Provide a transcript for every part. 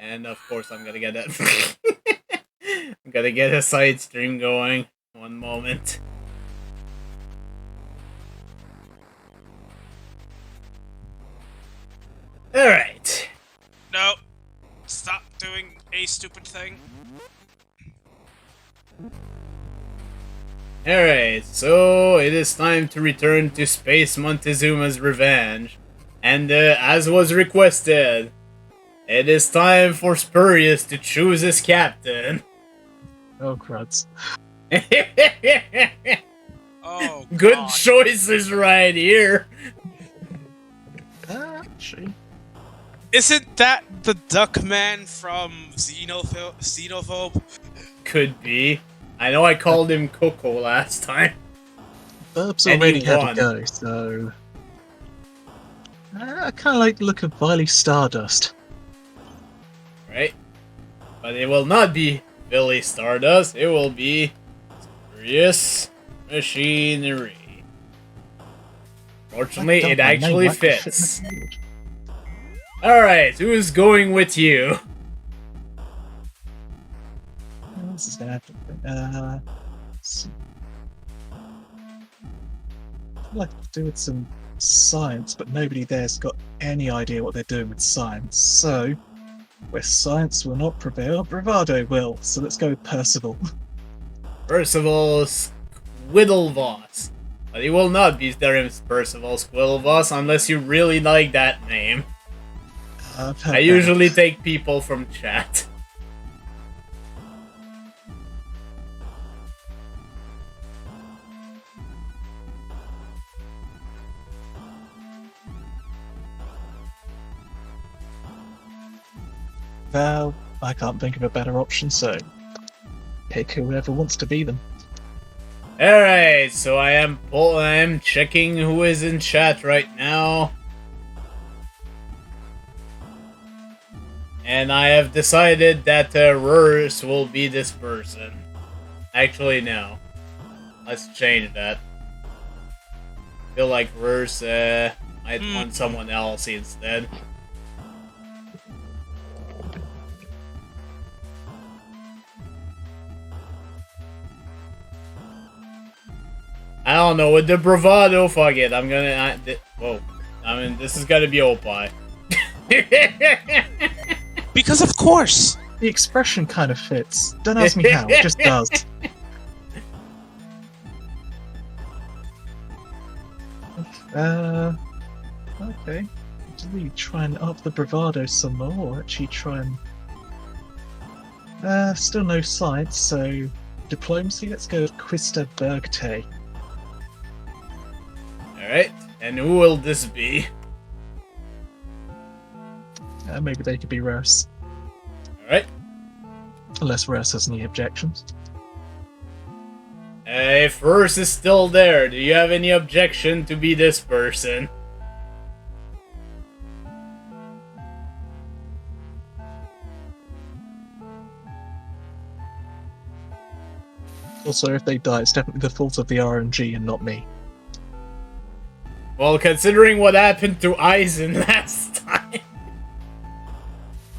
And of course I'm gonna get that. I'm gonna get a side stream going. One moment. Alright. No. Stop doing a stupid thing. Alright, so it is time to return to Space Montezuma's Revenge. And as was requested, it is time for Spurious to choose his captain. Oh, cruds. Oh, Good God. choices right here. Actually, Isn't that the duck man from Xenophobe? Could be. I know I called him Coco last time. Burbs And already he had won. to go, so... I kind of like the look of Viley Stardust. Right? But it will not be Billy Stardust. It will be SpuriousMachinery. Fortunately, it actually fits. Alright, who is going with you? This is gonna happen. Let's see. I'd like to do with some science, but nobody there's got any idea what they're doing with science. So, where science will not prevail, bravado will. So let's go with Percival. Percival Squiddlevoss. But he will not be there Percival Squiddlevoss unless you really like that name. I usually take people from chat. Well, I can't think of a better option, so pick whoever wants to be them. Alright, so I am checking who is in chat right now. And I have decided that Rurs will be this person. Actually, no. Let's change that. I feel like Rurs might want someone else instead. I don't know, with the bravado, fuck it, I'm gonna... whoa. I mean, this is gonna be Opie. Because of course! The expression kind of fits. Don't ask me how, it just does. Okay. Do we try and up the bravado some more, or actually try and... still no science, so... Diplomacy, let's go with Quista Bergte. Alright, and who will this be? Maybe they could be Rurs. Alright. Unless Rurs has any objections. If Rurs is still there, do you have any objection to be this person? Also, if they die, it's definitely the fault of the RNG and not me. Well, considering what happened to Eisen last time.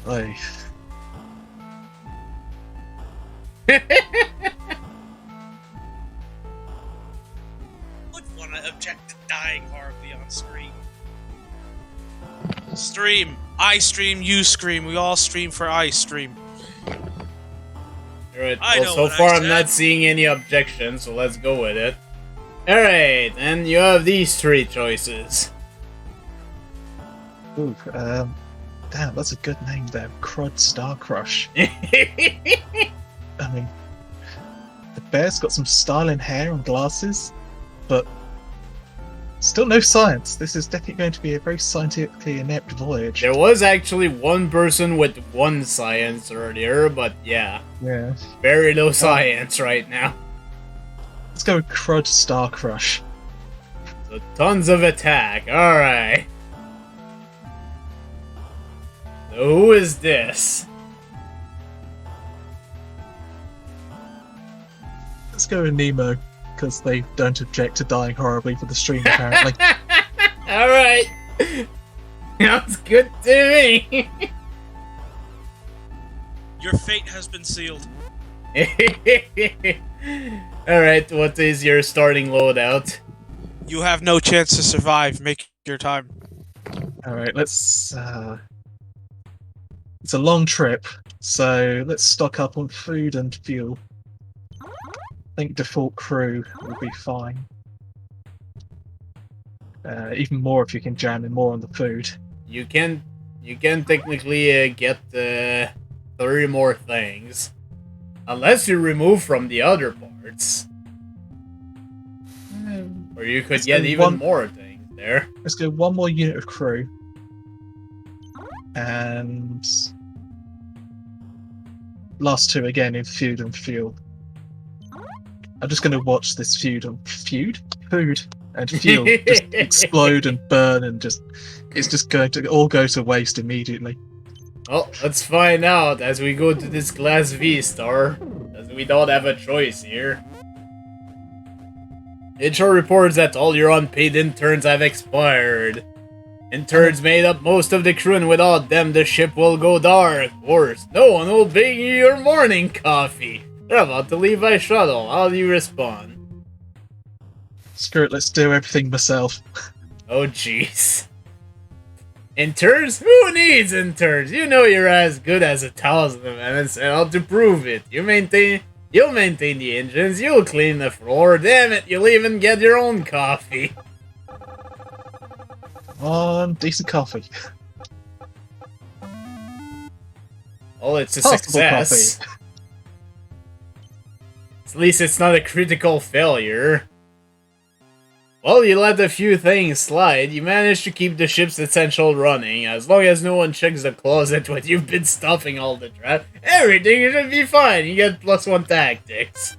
I... Would want to object to dying horribly on screen. Stream. I stream, you stream. We all stream for I stream. Alright, I well, know so what far I I'm said. not seeing any objections, so let's go with it. Alright, and you have these three choices. Ooh, damn, that's a good name there. Crud Star Crush. I mean, the bear's got some style in hair and glasses, but still no science. This is definitely going to be a very scientifically inept voyage. There was actually one person with one science earlier, but yeah, Yeah. very low science right now. Let's go with Crud Star Crush. So tons of attack, alright. So who is this? Let's go with Nemo, because they don't object to dying horribly for the stream, apparently. Alright. Sounds good to me. Your fate has been sealed. Alright, what is your starting loadout? You have no chance to survive. Make your time. Alright, let's it's a long trip, so let's stock up on food and fuel. I think default crew will be fine. Even more if you can jam in more on the food. You can technically get 30 more things. Unless you remove from the other parts. Or you could get even more things there. Let's go one more unit of crew. And last two again in food and fuel. I'm just going to watch this food and fuel just explode and burn and it's just going to all go to waste immediately. Well, let's find out as we go to this Class V star, as we don't have a choice here. HR reports that all your unpaid interns have expired. Interns made up most of the crew, and without them the ship will go dark. Worse, no one will bring you your morning coffee. They're about to leave by shuttle. How do you respond? Screw it, let's do everything myself. Oh jeez. Interns? Who needs interns? You know you're as good as 1,000 of them and set out to prove it. You'll maintain the engines, you'll clean the floor, damn it, you'll even get your own coffee. Decent coffee. Oh, it's a Possible success. coffee. At least it's not a critical failure. Well, you let a few things slide. You managed to keep the ship's essential running. As long as no one checks the closet when you've been stuffing all the trash, everything should be fine. You get +1 tactics.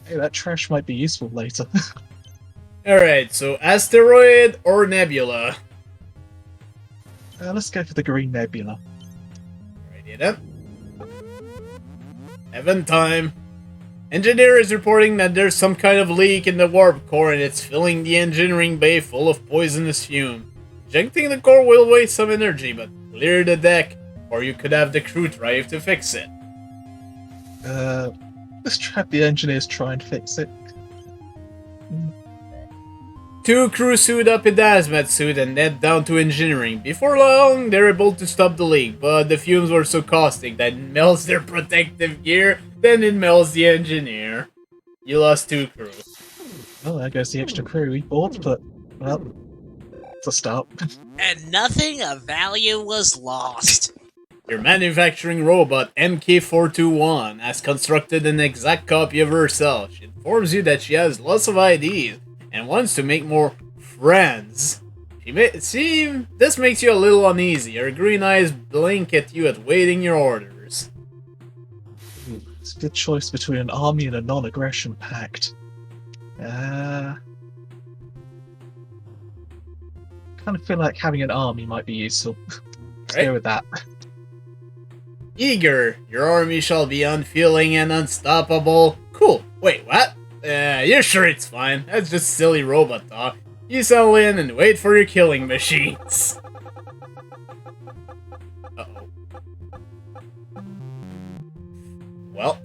Hey, that trash might be useful later. Alright, so asteroid or nebula? Let's go for the green nebula. Alrighty then. Heaven time. Engineer is reporting that there's some kind of leak in the warp core and it's filling the engineering bay full of poisonous fume. Ejecting the core will waste some energy, but clear the deck, or you could have the crew try to fix it. Let's have the engineers try and fix it. 2 crew suit up in the hazmat suit and head down to engineering. Before long, they're able to stop the leak, but the fumes were so caustic that it melts their protective gear, then it melts the engineer. You lost 2 crew. Well, there goes the extra crew we bought, but, well, it's a start. And nothing of value was lost. Your manufacturing robot, MK421, has constructed an exact copy of herself. She informs you that she has lots of ideas and wants to make more friends. This makes you a little uneasy. Her green eyes blink at you waiting your orders. It's a good choice between an army and a non-aggression pact. Kind of feel like having an army might be useful. Let's go with that. Eager, your army shall be unfeeling and unstoppable. Cool. Wait, what? You're sure it's fine. That's just silly robot talk. You settle in and wait for your killing machines. Uh-oh. Well.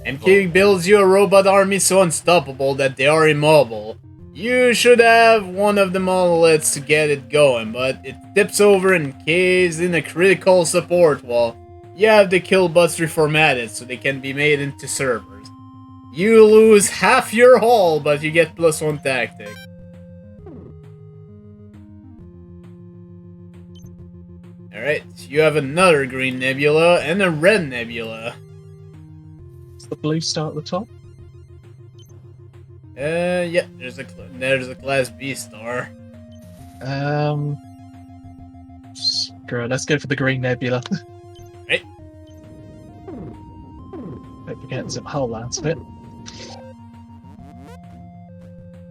MK builds you a robot army so unstoppable that they are immobile. You should have one of the monoliths to get it going, but it tips over and caves in a critical support wall. You have the kill bots reformatted so they can be made into servers. You lose half your hull, but you get +1 tactic. Alright, you have another green nebula and a red nebula. Is the blue star at the top? Yeah, there's a Class B star. Screw it, let's go for the green nebula. Right. Hope we get some hull out of it.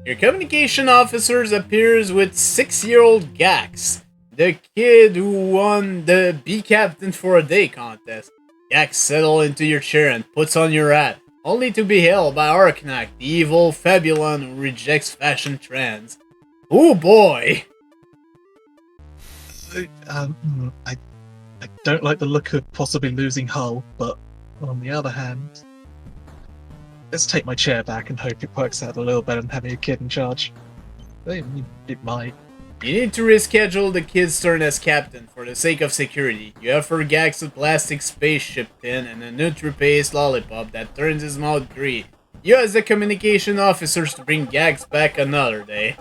Your communication officers appears with 6-year-old Gax, the kid who won the Be Captain for a Day contest. Gax settles into your chair and puts on your hat, only to be hailed by Arknak, the evil Fabulon who rejects fashion trends. Oh boy! I don't like the look of possibly losing hull, but on the other hand, let's take my chair back and hope it works out a little better than having a kid in charge. It might. You need to reschedule the kid's turn as captain for the sake of security. You have 4 gags of plastic spaceship tin and a nutri-paste lollipop that turns his mouth green. You as the communication officers to bring gags back another day.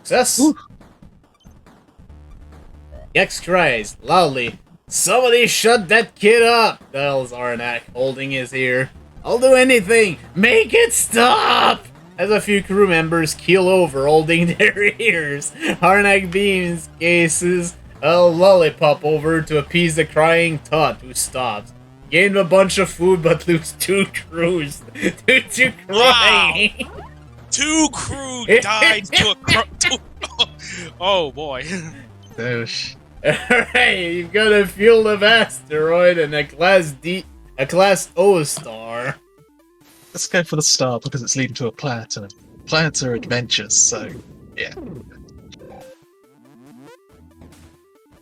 Success! Ooh. Gex cries loudly, "Somebody shut that kid up!" tells Arnak, holding his ear. "I'll do anything! Make it stop!" As a few crew members keel over, holding their ears, Arnak beams cases a lollipop over to appease the crying tot, who stops. Gain a bunch of food, but lose 2 crews due to crying. Wow. 2 crew died to a oh boy. Douche. Alright, you've got a field of asteroid and a Class O star. Let's go for the star because it's leading to a planet, and planets are adventures, so yeah.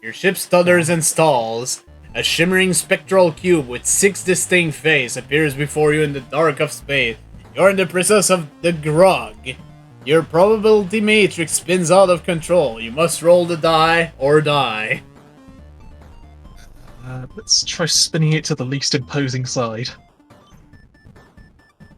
Your ship stutters and stalls. A shimmering spectral cube with 6 distinct faces appears before you in the dark of space. You're in the presence of the Grog. Your probability matrix spins out of control. You must roll the die or die. Let's try spinning it to the least imposing side.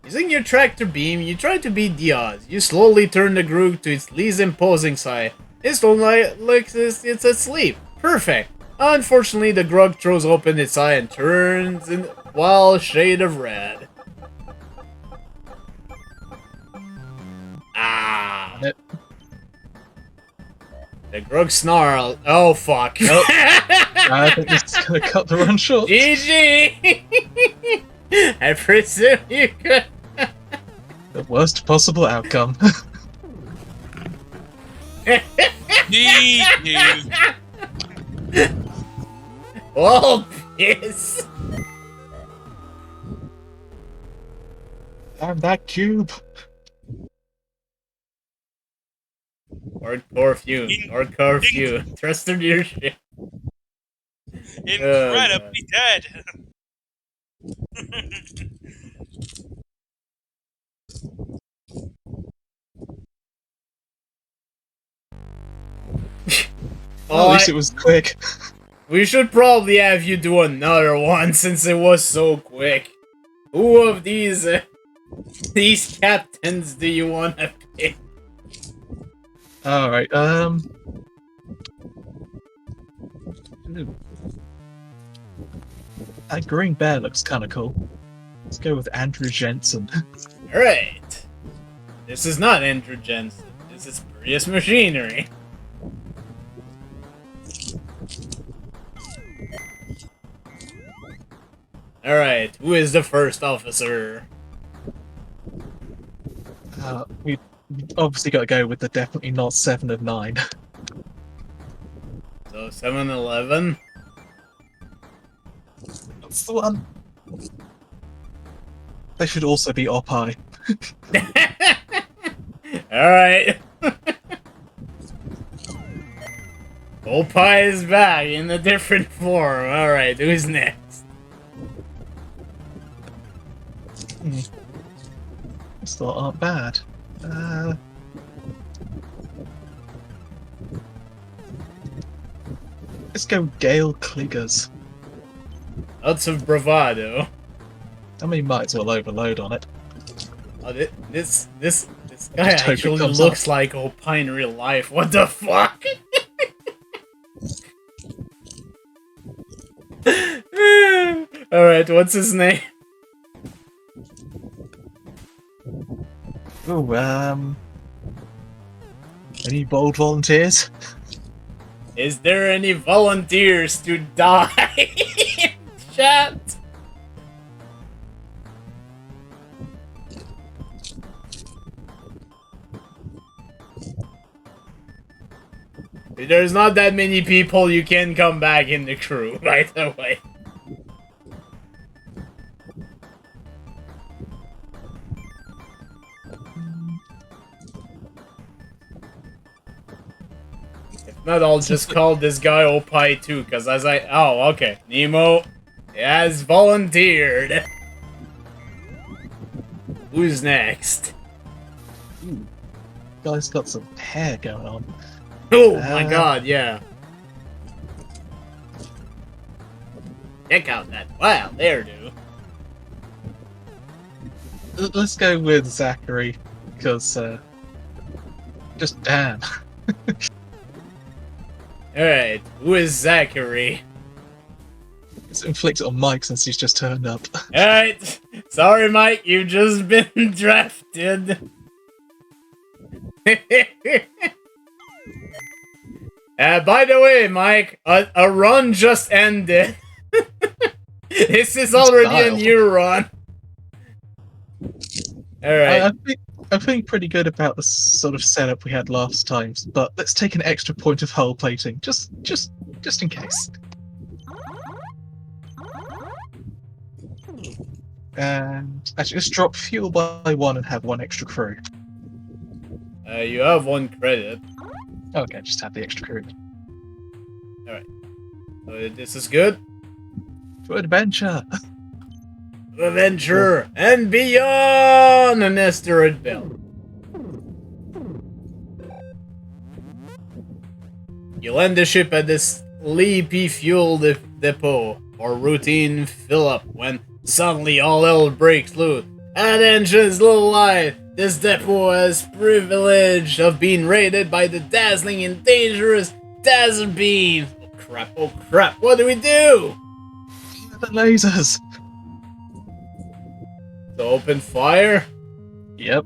Using your tractor beam, you try to beat the odds. You slowly turn the Grog to its least imposing side. It's like it's asleep. Perfect. Unfortunately, the Grog throws open its eye and turns in a wild shade of red. Ah. The Grog snarl. Oh fuck. Nope. I think this is gonna cut the run short. GG! I presume you could. The worst possible outcome. GG. Oh, piss! Damn that cube. Hardcore feud. Hardcore feud. Trust in your shit. Incredibly dead. Well, at least it was quick. We should probably have you do another one since it was so quick. Who of these captains do you want to pick? Alright, that green bear looks kinda cool. Let's go with Andrew Jensen. Alright. This is not Andrew Jensen. This is SpuriousMachinery. Alright, who is the first officer? We obviously gotta go with the definitely not 7 of 9. So 7-11. That's the one. They should also be op high. Alright. Opie is back in a different form. Alright, who's next? This thought aren't bad. Let's go Gale Kliggers. Lots of bravado. I mean, might as well overload on it. Oh, this guy Just hope it actually comes looks like Opie in real life. What the fuck? Alright, what's his name? Oh, any bold volunteers? Is there any volunteers to die? Chat. There's not that many people you can come back in the crew, by the way. If not, I'll just call this guy Opie too, because as I... Oh, okay. Nemo has volunteered. Who's next? Guy's got some hair going on. Oh my god, yeah. Check out that wild hairdo. Let's go with Zachary, because, just damn. Alright, who is Zachary? It's inflicted on Mike since he's just turned up. Alright, sorry Mike, you've just been drafted. By the way, Mike, a run just ended. This is already a new run. Alright. I'm feeling pretty good about the sort of setup we had last time, but let's take an extra point of hull plating, just in case. And actually, just drop fuel by 1 and have 1 extra crew. You have 1 credit. Okay, just have the extra crew. Alright. So this is good. To adventure! Adventure and beyond an asteroid belt. You land the ship at this sleepy fuel depot or routine fill-up when suddenly all hell breaks loose. Attention's little light. This depot has privilege of being raided by the dazzling and dangerous dazzle beams. Oh crap, what do we do? The lasers! To open fire? Yep.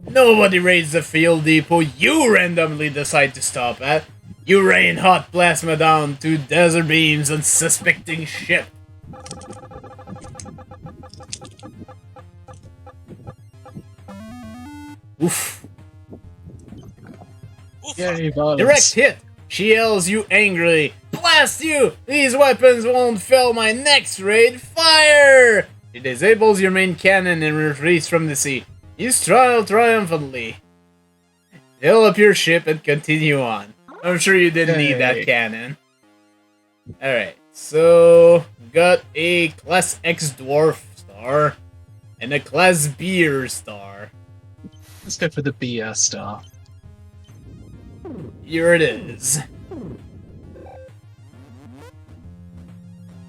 Nobody raids the field depot you randomly decide to stop at. You rain hot plasma down 2 desert beams on suspecting ship. Oof. Yay, violence. Direct hit! She yells you angrily. Blast you! These weapons won't fail my next raid. Fire! She disables your main cannon and retreats from the sea. You struggle triumphantly. Fill up your ship and continue on. I'm sure you didn't need that cannon. Alright, so... got a Class X Dwarf star and a Class B star. Let's go for the BR star. Here it is.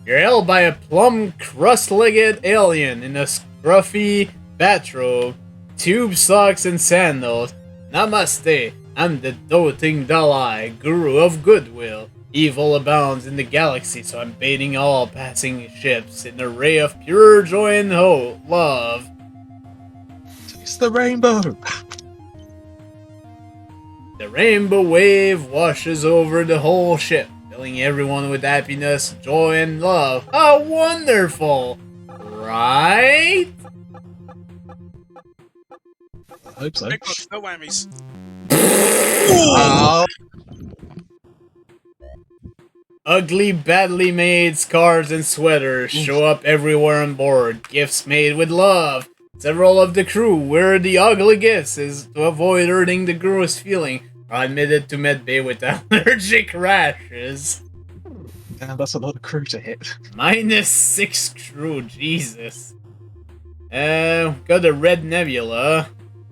You're held by a plump, crust-legged alien in a scruffy bathrobe, tube socks, and sandals. Namaste, I'm the doting Dalai, guru of goodwill. Evil abounds in the galaxy, so I'm baiting all passing ships in a ray of pure joy and love. It's the rainbow! The rainbow wave washes over the whole ship, filling everyone with happiness, joy, and love. How wonderful! Right? I hope so. Big bucks, no whammies. Oh. Ugly, badly made scarves and sweaters show up everywhere on board. Gifts made with love. Several of the crew wear the ugly gifts is to avoid hurting the gross feeling. Are admitted to medbay with allergic rashes. Damn, that's a lot of crew to hit. -6 crew, Jesus. Got a red nebula,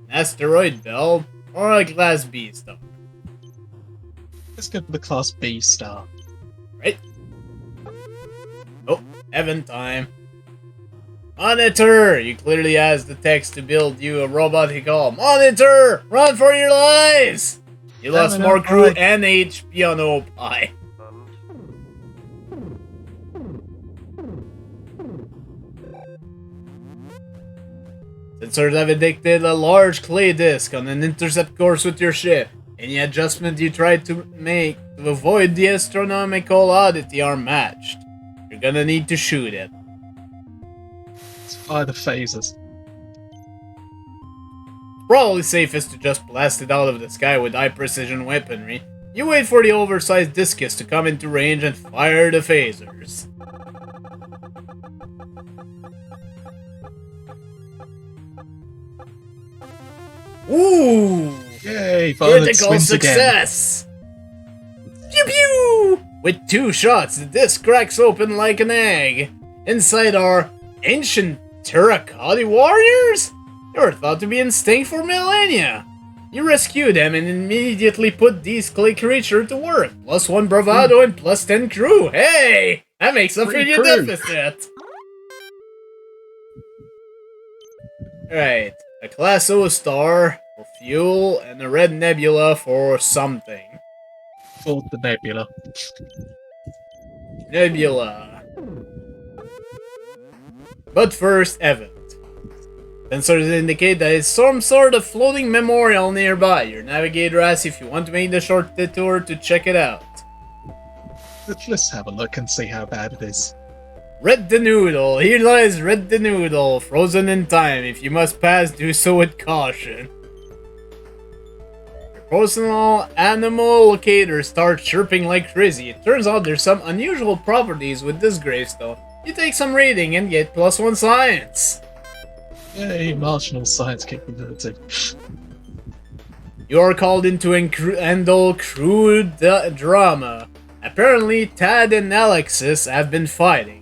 an asteroid belt, or a Class B star. Let's go for the Class B star. Right? Oh, heaven time. Monitor! You clearly asked the text to build you a robotic call. Monitor! Run for your lives! You lost more crew and HP on Opie. Sensors have detected a large clay disc on an intercept course with your ship. Any adjustment you try to make to avoid the astronomical oddity are matched. You're gonna need to shoot it. Let's fire the phasers. Probably safest to just blast it out of the sky with high-precision weaponry. You wait for the oversized discus to come into range and fire the phasers. Ooh! Yay! Yay, Violence Critical wins again. success! Pew pew! With 2 shots, the disc cracks open like an egg. Inside are ancient terracotta warriors? They were thought to be extinct for millennia. You rescue them and immediately put these clay creatures to work. +1 bravado and +10 crew. Hey! That makes up for Free your crew. deficit. Alright, a Class O star for fuel and a red nebula for something. For the nebula. Nebula. But first, event. Sensors indicate that it's some sort of floating memorial nearby. Your navigator asks if you want to make the short detour to check it out. Let's have a look and see how bad it is. Red the Noodle. Here lies Red the Noodle, frozen in time. If you must pass, do so with caution. Your personal animal locator starts chirping like crazy. It turns out there's some unusual properties with this gravestone. You take some reading and get +1 science. Yay, marginal science capability. You are called into handle crude drama. Apparently, Tad and Alexis have been fighting.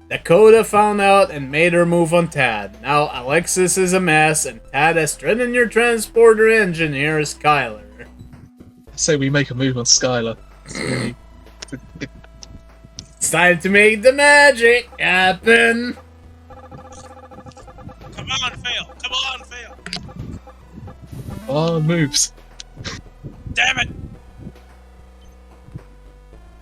Dakota found out and made her move on Tad. Now Alexis is a mess, and Tad has threatened your transporter engineer, Skylar. So we make a move on Skylar. It's time to make the magic happen. Come on, fail! Come on, fail! Oh, moves. Damn it!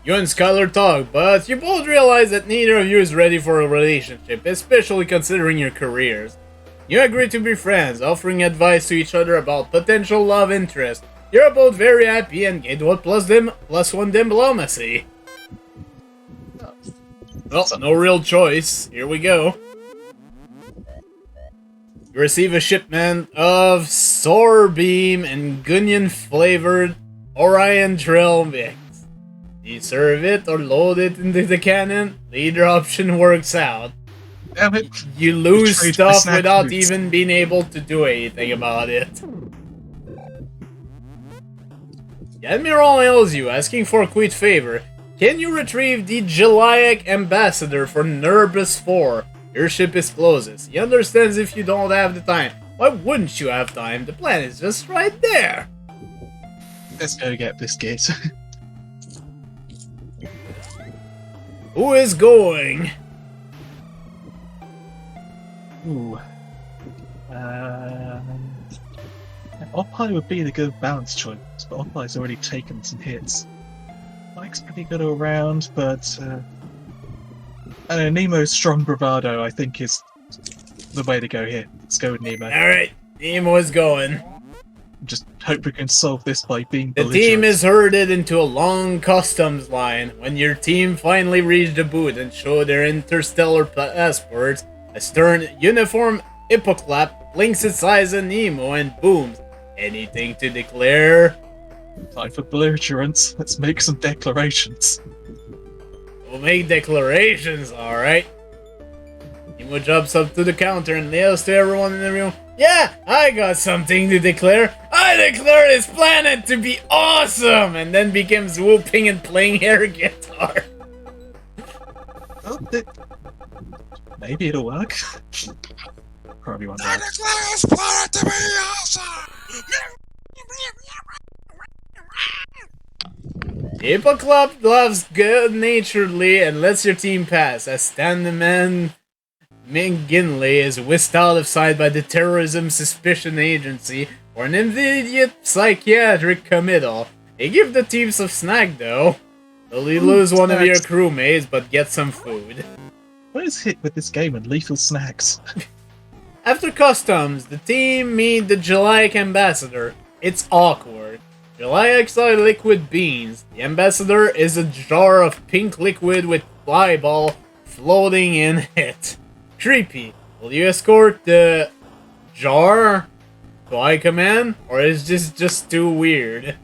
You and Skylar talk, but you both realize that neither of you is ready for a relationship, especially considering your careers. You agree to be friends, offering advice to each other about potential love interest. You're both very happy and get what +1 diplomacy. Well, no real choice. Here we go. You receive a shipment of Sourbeam and Gunyan flavored Orion Trail mix. You serve it or load it into the cannon, either option works out. Damn it. You lose Trade for stuff snack without foods. even being able to do anything about it. The Admiral hails you, asking for a quick favor. Can you retrieve the Geliac ambassador for Nerbus 4? Your ship is closest. He understands if you don't have the time. Why wouldn't you have time? The plan is just right there. Let's go get this gate. Who is going? Ooh. Oppai would be the good balance choice, but Oppai's already taken some hits. Mike's pretty good all round, but I don't know, Nemo's strong bravado, I think, is the way to go here. Let's go with Nemo. Alright, Nemo is going. Just hope we can solve this by being The team is herded into a long customs line. When your team finally reach the booth and show their interstellar passports, a stern uniform hippoclap blinks its eyes at Nemo and booms. Anything to declare? Time for belligerence. Let's make some declarations. We'll make declarations, alright. Nemo jumps up to the counter and yells to everyone in the room, "Yeah, I got something to declare. I declare this planet to be awesome!" And then begins whooping and playing air guitar. Oh, maybe it'll work. Probably won't I work. declare this planet to be awesome! Hippoclap laughs good-naturedly and lets your team pass, as Standman McGinley is whisked out of sight by the Terrorism Suspicion Agency for an immediate psychiatric committal. They give the team some snack though. You'll lose one of your crewmates, but get some food. What is hit with this game and lethal snacks? After customs, the team meet the Geliac ambassador. It's awkward. Geliacs are liquid beans. The ambassador is a jar of pink liquid with eyeball floating in it. Creepy. Will you escort the jar to High Command, or is this just too weird?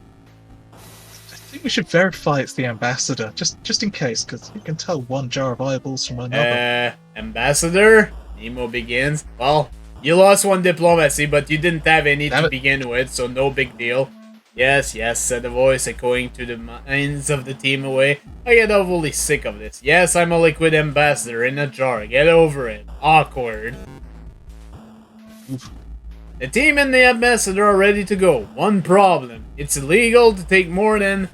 I think we should verify it's the ambassador, just in case, because you can tell one jar of eyeballs from another. Ambassador? Nemo begins. Well, you lost one diplomacy, but you didn't have any to begin with, so no big deal. Yes, yes, said a voice echoing to the minds of the team away. I get awfully sick of this. Yes, I'm a liquid ambassador in a jar. Get over it. Awkward. The team and the ambassador are ready to go. One problem. It's illegal to take more than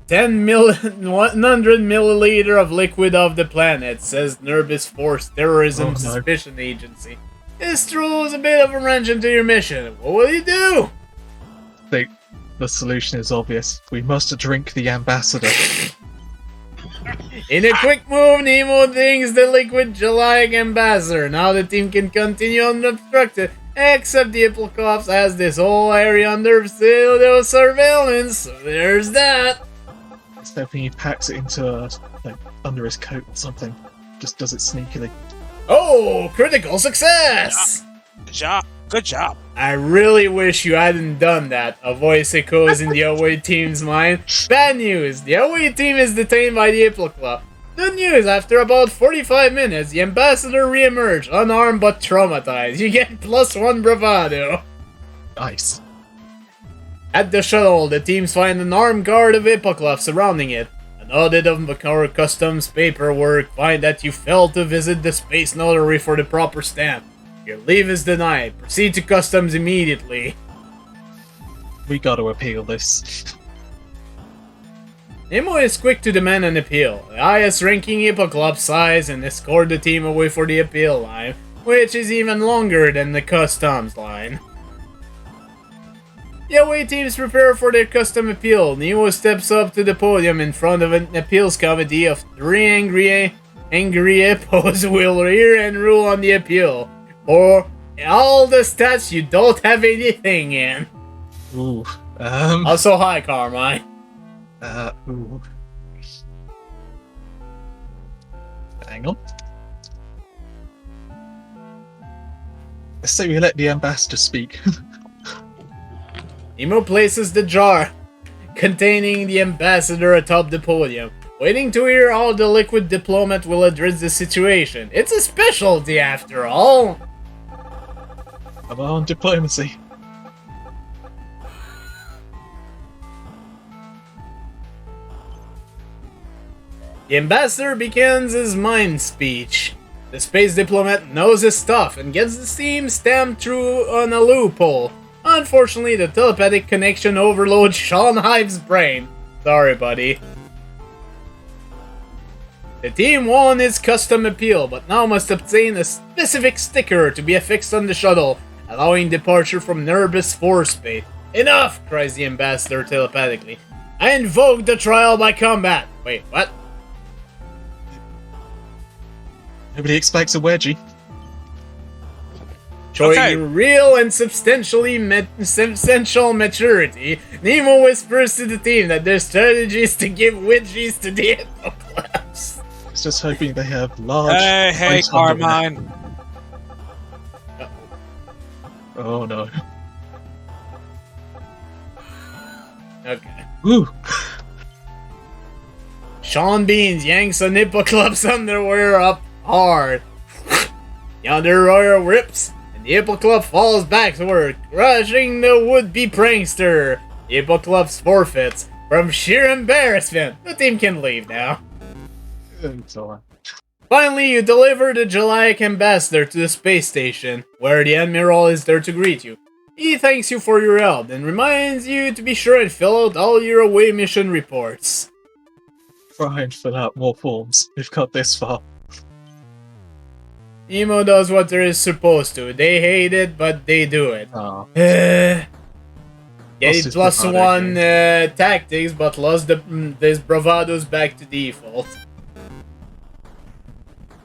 100 milliliter of liquid off the planet, says Nervous Force Terrorism Suspicion Agency. This throws a bit of a wrench into your mission. What will you do? The solution is obvious. We must drink the ambassador. In a quick move, Nemo dings the liquid gelatic ambassador. Now the team can continue unobstructed, except the Hippoclops has this whole area under pseudo surveillance. So there's that. It's hoping he packs it into under his coat or something. Just does it sneakily. Oh, critical success! Good job. Good job. I really wish you hadn't done that, a voice echoes in the away team's mind. Bad news, the away team is detained by the Hippoclop. Good news, after about 45 minutes, the ambassador re-emerged, unarmed but traumatized. You get +1 bravado. Nice. At the shuttle, the teams find an armed guard of Hippoclop surrounding it. An audit of Macau Customs paperwork find that you failed to visit the space notary for the proper stamp. Your leave is denied. Proceed to customs immediately. We gotta appeal this. Nemo is quick to demand an appeal. The highest-ranking Hippoclop sighs and escort the team away for the appeal line, which is even longer than the customs line. The away teams prepare for their custom appeal. Nemo steps up to the podium in front of an appeals committee of 3 angry hippos who will hear and rule on the appeal. For all the stats you don't have anything in. Ooh. Also, hi, Carmine. Ooh. Hang on. Let's say we let the ambassador speak. Nemo places the jar containing the ambassador atop the podium, waiting to hear how the liquid diplomat will address the situation. It's a specialty, after all. Come on, diplomacy. The ambassador begins his mind speech. The space diplomat knows his stuff and gets the steam stamped through on a loophole. Unfortunately, the telepathic connection overloads Sean Hive's brain. Sorry, buddy. The team won its custom appeal, but now must obtain a specific sticker to be affixed on the shuttle, allowing departure from Nervous Force Base. Enough, cries the ambassador telepathically. I invoke the trial by combat. Wait, what? Nobody expects a wedgie. Showing real and substantial maturity, Nemo whispers to the team that their strategy is to give wedgies to the Hippoclaps. It's just hoping they have large... Hey, Carmine. Oh no. Okay. Woo! Sean Beans yanks an Hippoclap's underwear up hard. The underwear rips, and the Hippoclap falls backward, crushing the would-be prankster. The Hippoclaps forfeits from sheer embarrassment. The team can leave now. It's alright. Finally, you deliver the Gelatic ambassador to the space station, where the Admiral is there to greet you. He thanks you for your help and reminds you to be sure and fill out all your away mission reports. Try and fill out more forms. We've got this far. Nemo does what they're supposed to. They hate it, but they do it. Oh. Get it +1 game. tactics, but lost his bravados back to default.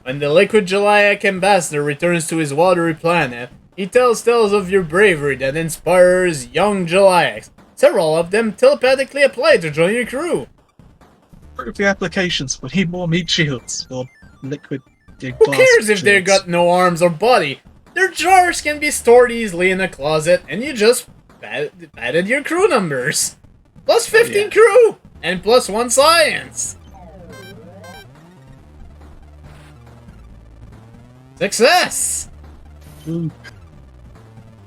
When the liquid Gelatic ambassador returns to his watery planet, he tells tales of your bravery that inspires young Gelatics. Several of them telepathically apply to join your crew. Prove the applications. We need more meat shields. Or liquid... Who cares if they've got no arms or body? Their jars can be stored easily in a closet, and you just added your crew numbers. Plus 15 crew! And +1 science! Success! Ooh.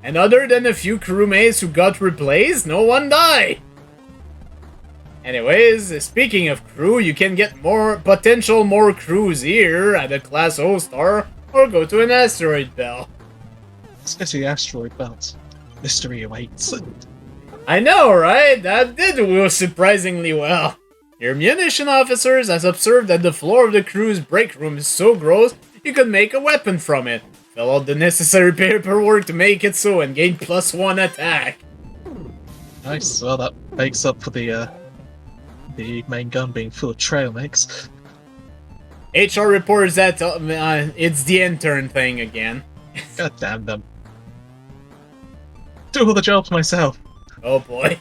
And other than a few crewmates who got replaced, no one died. Anyways, speaking of crew, you can get more crews here at a Class O star, or go to an asteroid belt. Let's go to the asteroid belt. Mystery awaits. I know, right? That did go surprisingly well. Your munition officers has observed that the floor of the crew's break room is so gross, you could make a weapon from it. Fill out the necessary paperwork to make it so and gain +1 attack. Nice. Well, that makes up for the main gun being full of trail mix. HR reports that it's the intern thing again. God damn them. Do all the jobs myself. Oh boy.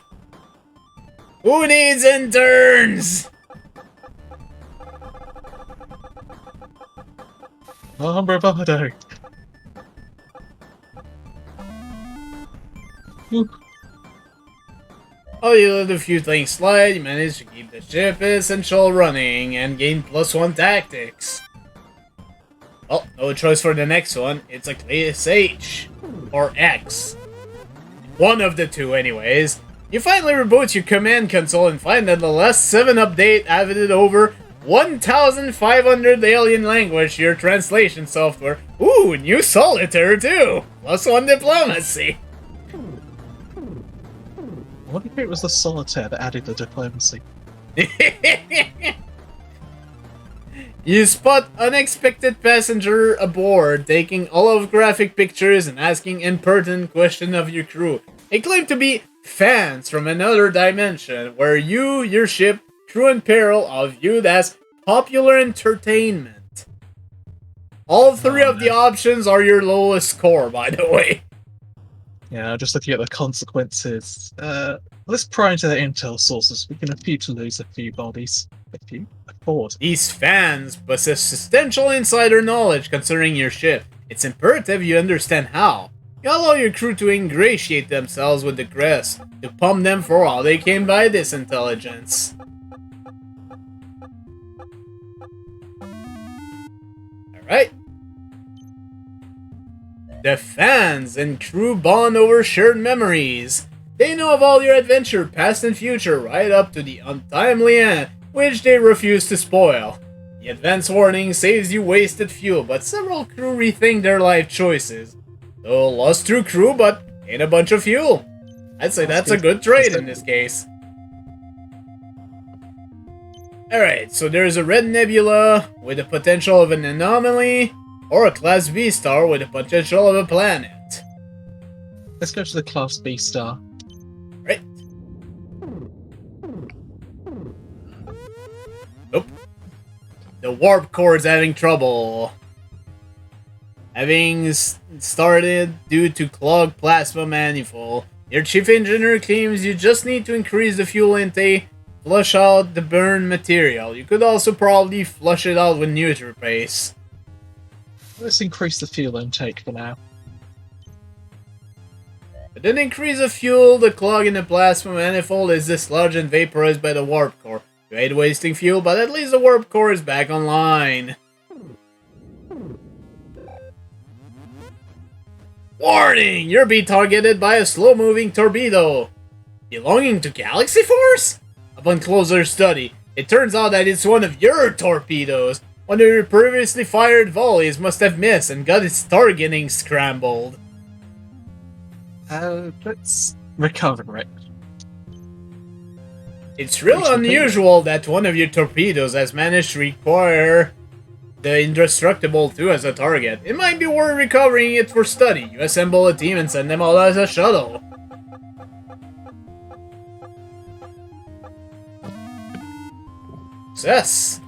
Who needs interns? Oh, bravado. Ooh. Oh, you let a few things slide, you managed to keep the ship essential running and gain +1 tactics. Well, no choice for the next one. It's a Class H. Or X. One of the two, anyways. You finally reboot your command console and find that the last 7 update added over 1,500 alien language to your translation software. Ooh, new solitaire too! +1 diplomacy. I wonder if it was the solitaire that added the diplomacy. You spot unexpected passenger aboard, taking holographic pictures and asking impertinent questions of your crew. They claim to be fans from another dimension, where you, your ship, crew, and peril are viewed as popular entertainment. All 3 of the options are your lowest score, by the way. Yeah, just looking at the consequences. Let's pry into the intel sources. We can afford to lose a few bodies. Afford. These fans possess substantial insider knowledge concerning your ship. It's imperative you understand how. You allow your crew to ingratiate themselves with the crest, to pump them for all they can by this intelligence. Alright. The fans and crew bond over shared memories. They know of all your adventure, past and future, right up to the untimely end, which they refuse to spoil. The advance warning saves you wasted fuel, but several crew rethink their life choices. So, lost through crew, but gain a bunch of fuel. I'd say that's a good trade in this case. Alright, so there's a red nebula with the potential of an anomaly, or a Class B star with the potential of a planet. Let's go to the Class B star. Right. Nope. The warp core is having trouble. Having started due to clogged plasma manifold. Your chief engineer claims you just need to increase the fuel intake, flush out the burned material. You could also probably flush it out with neutral paste. Let's increase the fuel intake for now. With an increase of fuel, the clog in the plasma manifold is dislodged and vaporized by the warp core. You hate wasting fuel, but at least the warp core is back online. Warning! You're being targeted by a slow-moving torpedo. Belonging to Galaxy Force? Upon closer study, it turns out that it's one of your torpedoes. One of your previously fired volleys must have missed and got its targeting scrambled. Let's recover it. It's real unusual that one of your torpedoes has managed to require the Indestructible 2 as a target. It might be worth recovering it for study. You assemble a team and send them all as a shuttle. Success!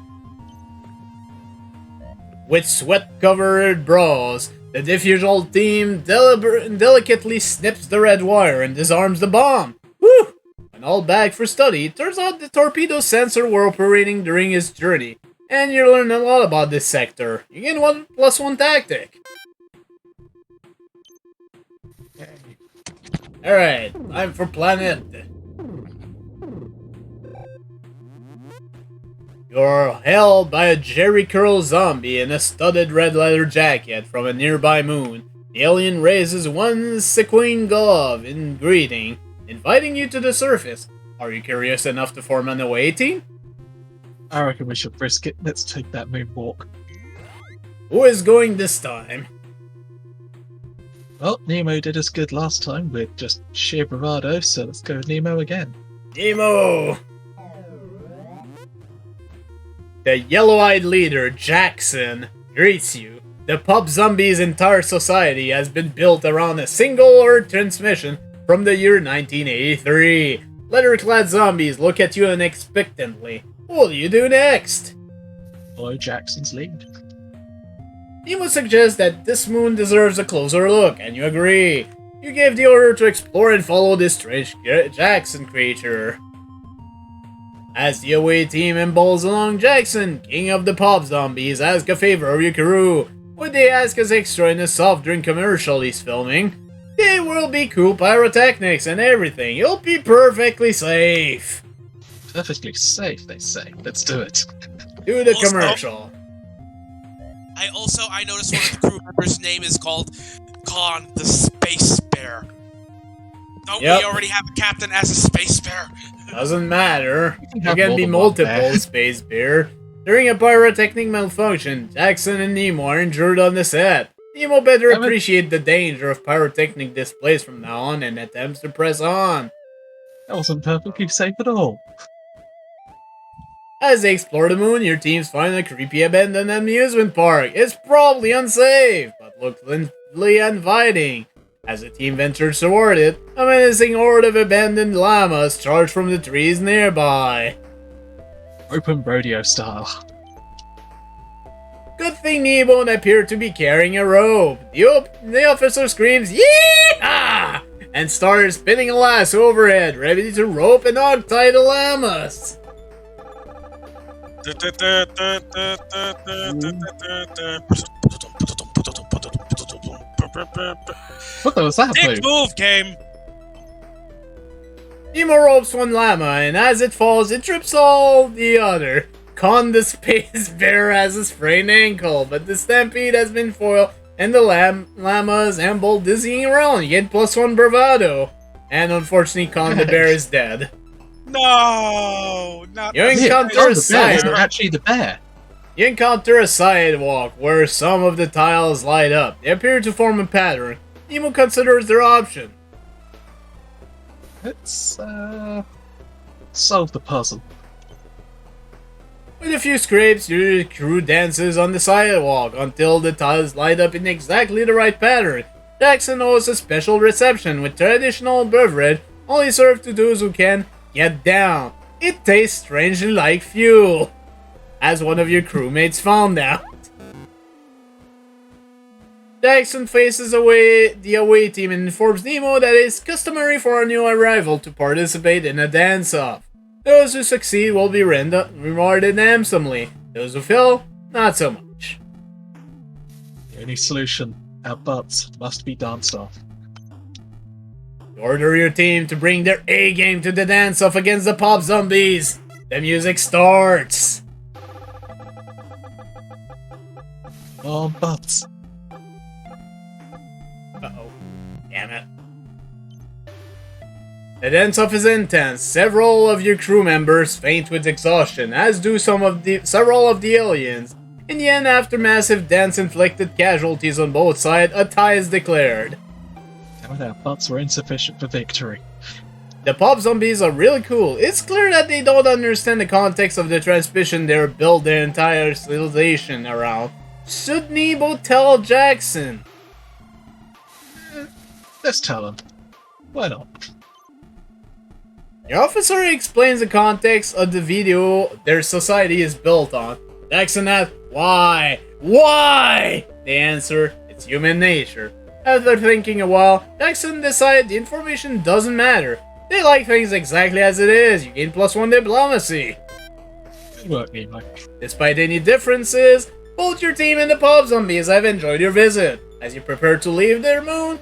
With sweat-covered brows, the diffusal team delicately snips the red wire and disarms the bomb. Woo! When all back for study, it turns out the torpedo sensor were operating during its journey, and you learn a lot about this sector. You gain 1+1 tactic. Alright, time for planet. You're held by a Jerry Curl zombie in a studded red leather jacket from a nearby moon. The alien raises one sequin glove in greeting, inviting you to the surface. Are you curious enough to form an away team? I reckon we should risk it. Let's take that moonwalk. Who is going this time? Well, Nemo did us good last time with just sheer bravado, so let's go with Nemo again. Nemo! The yellow-eyed leader, Jackson, greets you. The Pop Zombies' entire society has been built around a single Earth transmission from the year 1983. Leather-clad zombies look at you unexpectantly. What do you do next? Follow Jackson's lead. Nemo suggests that this moon deserves a closer look, and you agree. You gave the order to explore and follow this strange Jackson creature. As the away team impels along, Jackson, king of the Pop Zombies, asks a favor of your crew. Would they ask as extra in a soft drink commercial he's filming? They will be cool pyrotechnics and everything. You'll be perfectly safe. Perfectly safe, they say. Let's do it. Do the Also- commercial. I noticed one of the crew members' name is called Khan the Space Bear. Don't Yep. we already have a captain as a space bear? Doesn't matter. can There have can more be than one multiple there. space bear. During a pyrotechnic malfunction, Jackson and Nemo are injured on the set. Nemo better Damn it. appreciate the danger of pyrotechnic displays from now on and attempts to press on. That wasn't perfectly safe at all. As they explore the moon, your teams find a creepy abandoned amusement park. It's probably unsafe, but looks literally inviting. As the team ventures toward it, a menacing horde of abandoned llamas charge from the trees nearby. Open rodeo style. Good thing Nemo appeared to be carrying a rope. The officer screams, "Yee-haw!" and starts spinning a lasso overhead, ready to rope and hog-tie the llamas. What was that move? Big move, game. Nemo ropes one llama, and as it falls, it trips all the other. Con the space bear has a sprained ankle, but the stampede has been foiled, and the llamas amble dizzying around. You get +1 bravado. And unfortunately, Con the bear is dead. No, not You the encounter Oh, a the bear side. isn't actually the bear. You encounter a sidewalk where some of the tiles light up. They appear to form a pattern. Nemo considers their option. Let's solve the puzzle. With a few scrapes, your crew dances on the sidewalk until the tiles light up in exactly the right pattern. Jackson hosts a special reception with traditional beverage only served to those who can get down. It tastes strangely like fuel, as one of your crewmates found out. Jackson faces the away team and informs Nemo that it's customary for a new arrival to participate in a dance-off. Those who succeed will be rewarded handsomely. Those who fail, not so much. The only solution, our butts must be danced off. Order your team to bring their A-game to the dance-off against the Pop Zombies. The music starts. Oh, butts. Uh-oh. Damn it. The dance-off is intense. Several of your crew members faint with exhaustion, as do several of the aliens. In the end, after massive dance-inflicted casualties on both sides, a tie is declared. Damn it, our butts were insufficient for victory. The Pop Zombies are really cool. It's clear that they don't understand the context of the transmission they built their entire civilization around. Should Nemo tell Jackson? Let's tell them. Why not? The officer explains the context of the video their society is built on. Jackson asks, why? Why? They answer, it's human nature. After thinking a while, Jackson decides the information doesn't matter. They like things exactly as it is. You gain +1 diplomacy. Good work, Nemo. Despite any differences, both your team and the Pop Zombies have enjoyed your visit. As you prepare to leave their moon,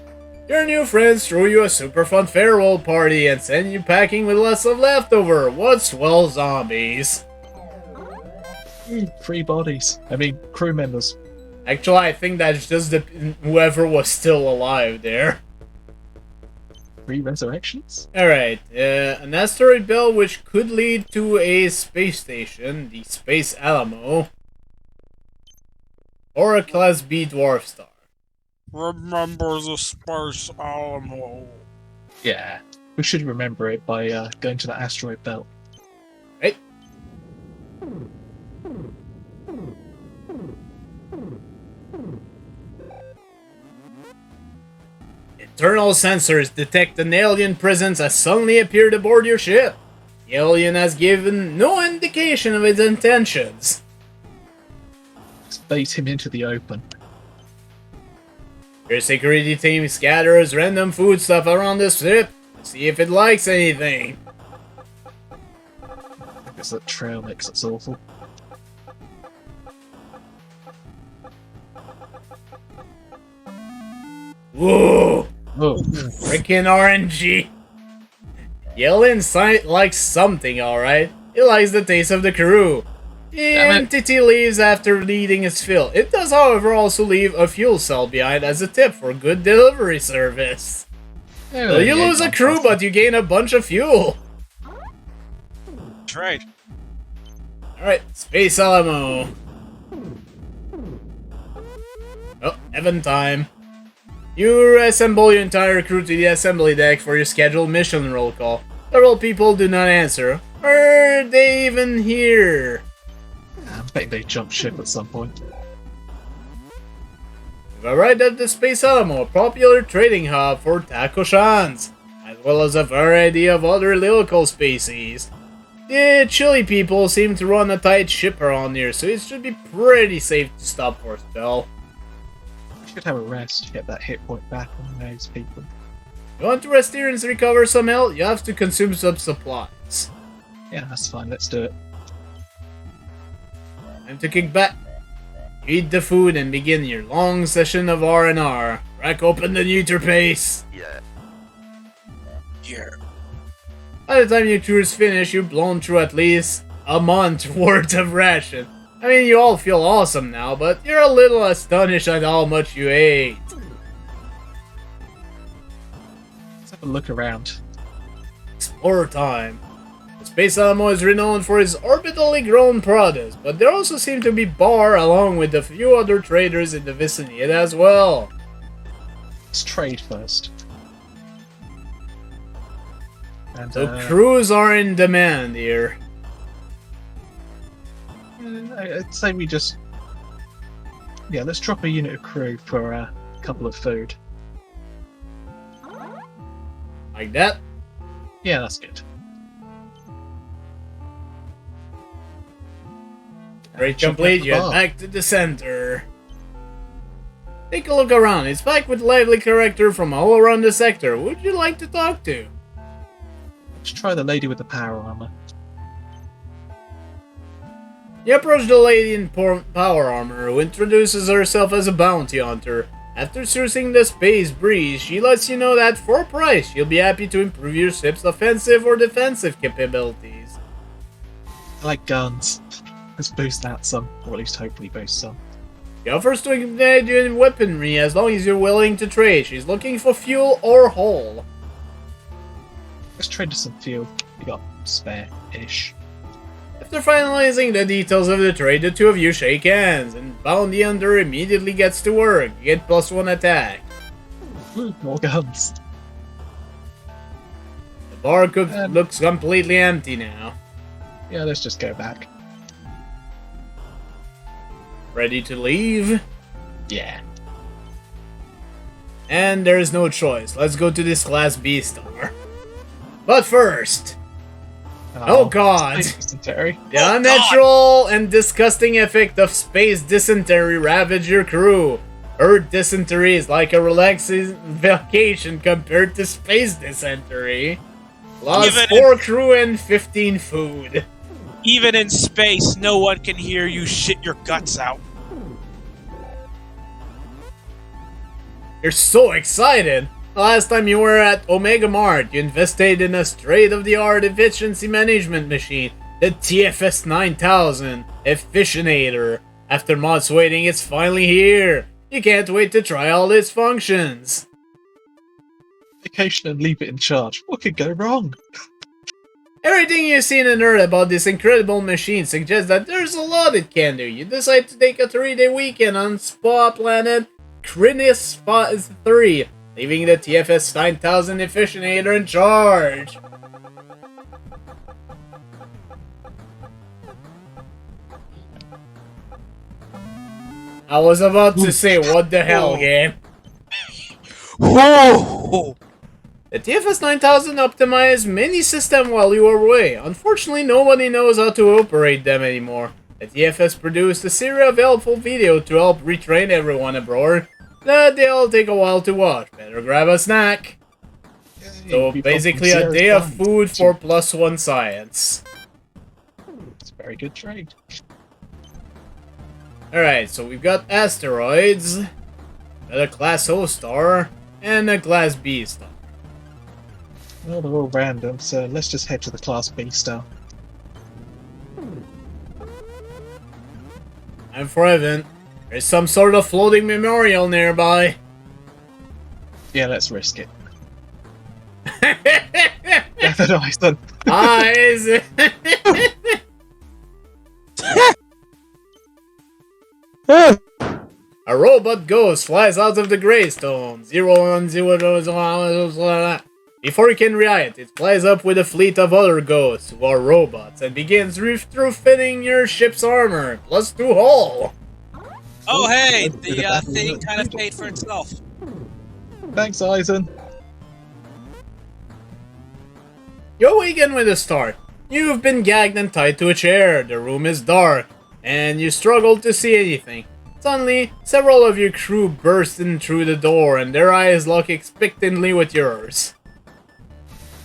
your new friends throw you a super fun farewell party and send you packing with lots of leftover. What swell zombies. Free bodies. I mean, crew members. Actually, I think that's just whoever was still alive there. 3 resurrections? Alright, an asteroid belt which could lead to a space station, the Space Alamo, or a Class B dwarf star. Remember the Space Alamo. Yeah. We should remember it by going to the asteroid belt. Right? Internal sensors detect an alien presence has suddenly appeared aboard your ship. The alien has given no indication of its intentions. Let's bait him into the open. Your security team scatters random foodstuff around the ship to see if it likes anything. I guess that trail makes us awful. Whoa! Oh, Frickin' RNG! Yellen likes something, alright. He likes the taste of the crew. The Damn it. entity leaves after needing its fill. It does, however, also leave a fuel cell behind as a tip for good delivery service. So you lose a crew, but you gain a bunch of fuel. That's right. Alright, Space Alamo. Oh, heaven time. You assemble your entire crew to the assembly deck for your scheduled mission roll call. Several people do not answer. Are they even here? I bet they jump ship at some point. You've arrived at the Space Alamo, a popular trading hub for Takoshans, as well as a variety of other local species. The chilly people seem to run a tight ship around here, so it should be pretty safe to stop for a spell. We should have a rest to get that hit point back on those people. You want to rest here and recover some health? You have to consume some supplies. Yeah, that's fine, let's do it. Time to kick back. Eat the food and begin your long session of R&R. Crack open the neuter pace. Yeah. By the time your tour is finished, you've blown through at least a month's worth of ration. I mean, you all feel awesome now, but you're a little astonished at how much you ate. Let's have a look around. Explorer time. The Space Alamo is renowned for its orbitally grown produce, but there also seem to be bar along with a few other traders in the vicinity as well. Let's trade first. And, So crews are in demand here. I'd say we just... Yeah, let's drop a unit of crew for a couple of food. Like that. Yeah, that's good. Trade Check out complete, the you head bar. back to the center. Take a look around. It's packed with lively character from all around the sector. Who would you like to talk to? Let's try the lady with the power armor. You approach the lady in power armor, who introduces herself as a bounty hunter. After sourcing the space breeze, she lets you know that for a price, she'll be happy to improve your ship's offensive or defensive capabilities. I like guns. Let's boost that some, or at least hopefully boost some. She offers to ignite you in weaponry as long as you're willing to trade. She's looking for fuel or hull. Let's trade some fuel. We got spare-ish. After finalizing the details of the trade, the two of you shake hands, and Bounty Hunter immediately gets to work. You get +1 attack. Ooh, more guns. The bar looks completely empty now. Yeah, let's just go back. Ready to leave? Yeah. And there's no choice. Let's go to this Class B star. But first... Oh god! Space dysentery. The unnatural and disgusting effect of space dysentery ravage your crew. Earth dysentery is like a relaxing vacation compared to space dysentery. Lost 4 crew and 15 food. Even in space, no one can hear you shit your guts out. You're so excited! The last time you were at Omega Mart, you invested in a state-of-the-art efficiency management machine, the TFS 9000 Efficiinator. After months waiting, it's finally here! You can't wait to try all its functions! vacation and leave it in charge. What could go wrong? Everything you've seen and heard about this incredible machine suggests that there's a lot it can do. You decide to take a 3-day weekend on spa planet Krinis 3, leaving the TFS 9000 Efficientator in charge. I was about to say, what the hell, game? Whoa! The TFS 9000 optimized many systems while you were away. Unfortunately, nobody knows how to operate them anymore. The TFS produced a series of helpful videos to help retrain everyone aboard. But they'll take a while to watch. Better grab a snack. So basically a day of food for +1 science. It's a very good trade. Alright, so we've got asteroids, got a class O star, and a class B star. Well, they're all random, so let's just head to the Class B star. I'm for Evan. There's some sort of floating memorial nearby. Yeah, let's risk it. That's nice then. Eyes! A robot ghost flies out of the greystone. 0100. Before you can react, it flies up with a fleet of other ghosts who are robots and begins retrofitting your ship's armor, +2 hull. Oh, hey! The thing kind of paid for itself. Thanks, Eisen. You awaken with a start. You've been gagged and tied to a chair. The room is dark, and you struggle to see anything. Suddenly, several of your crew burst in through the door, and their eyes lock expectantly with yours.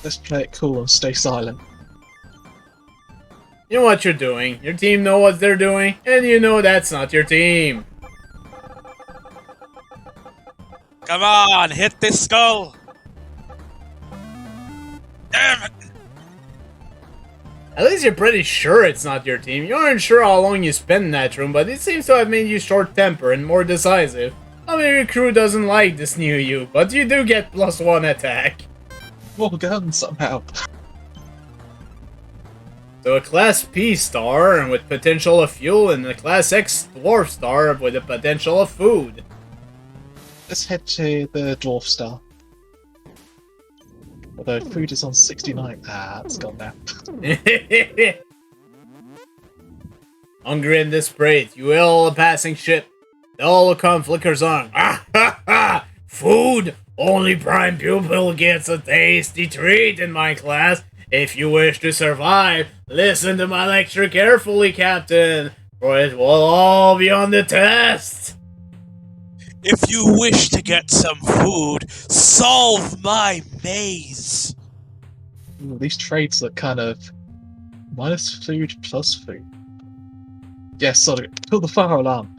Let's play it cool and stay silent. You know what you're doing, your team know what they're doing, and you know that's not your team. Come on, hit this skull! Damn it! At least you're pretty sure it's not your team. You aren't sure how long you spent in that room, but it seems to have made you short-tempered and more decisive. Some of your crew doesn't like this new you, but you do get +1 attack. More guns somehow. So a Class P star and with potential of fuel, and a Class X Dwarf star with the potential of food. Let's head to the Dwarf Star. Although food is on 69. Ah, it's gone now. Hungry and desperate, you hail a passing ship. The holocron flickers on. Ah ha ha! Food! Only prime pupil gets a tasty treat in my class. If you wish to survive, listen to my lecture carefully, Captain, for it will all be on the test. If you wish to get some food, solve my maze. Ooh, these trades look kind of minus food plus food. Yes, sorry. Pull the fire alarm.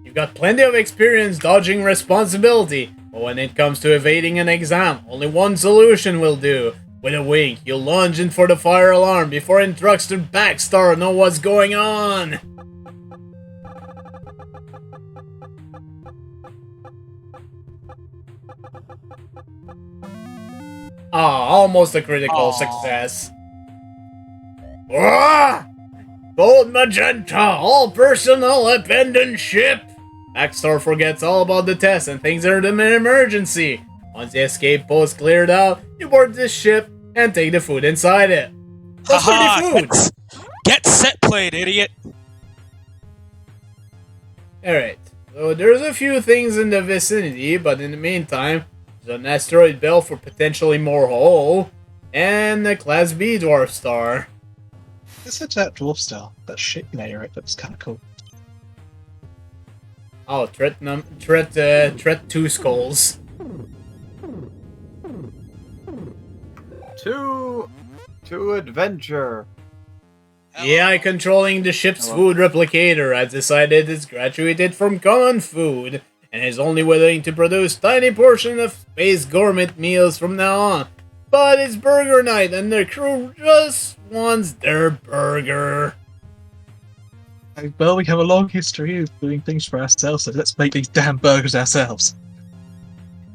You've got plenty of experience dodging responsibility, but when it comes to evading an exam, only one solution will do. With a wink, you'll lunge in for the fire alarm before instructor Backstar know what's going on. Ah, almost a critical success. Ah! Gold Magenta, all personnel abandon ship! Backstar forgets all about the test and thinks they're an emergency. Once the escape post cleared out, you board this ship and take the food inside it. That's pretty food! Get set plate, idiot! Alright, so there's a few things in the vicinity, but in the meantime, there's an asteroid belt for potentially more hull, and a Class B Dwarf Star. Let's head to that Dwarf Star. That ship layer, it looks kind of cool. Oh, threat 2 skulls. To adventure. AI controlling the ship's food replicator has decided it's graduated from common food and is only willing to produce tiny portion of space gourmet meals from now on. But it's burger night and their crew just wants their burger. Well, we have a long history of doing things for ourselves, so let's make these damn burgers ourselves.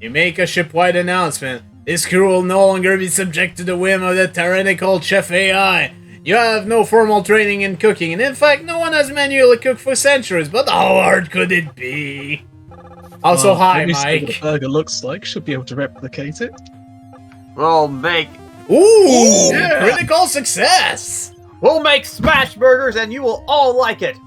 You make a ship-wide announcement. This crew will no longer be subject to the whim of the tyrannical Chef AI. You have no formal training in cooking, and in fact, no one has manually cooked for centuries, but how hard could it be? Also, Well, hi, let me see what Mike. the burger looks like. Should be able to replicate it. We'll make Critical success! we'll make smash burgers, and you will all like it.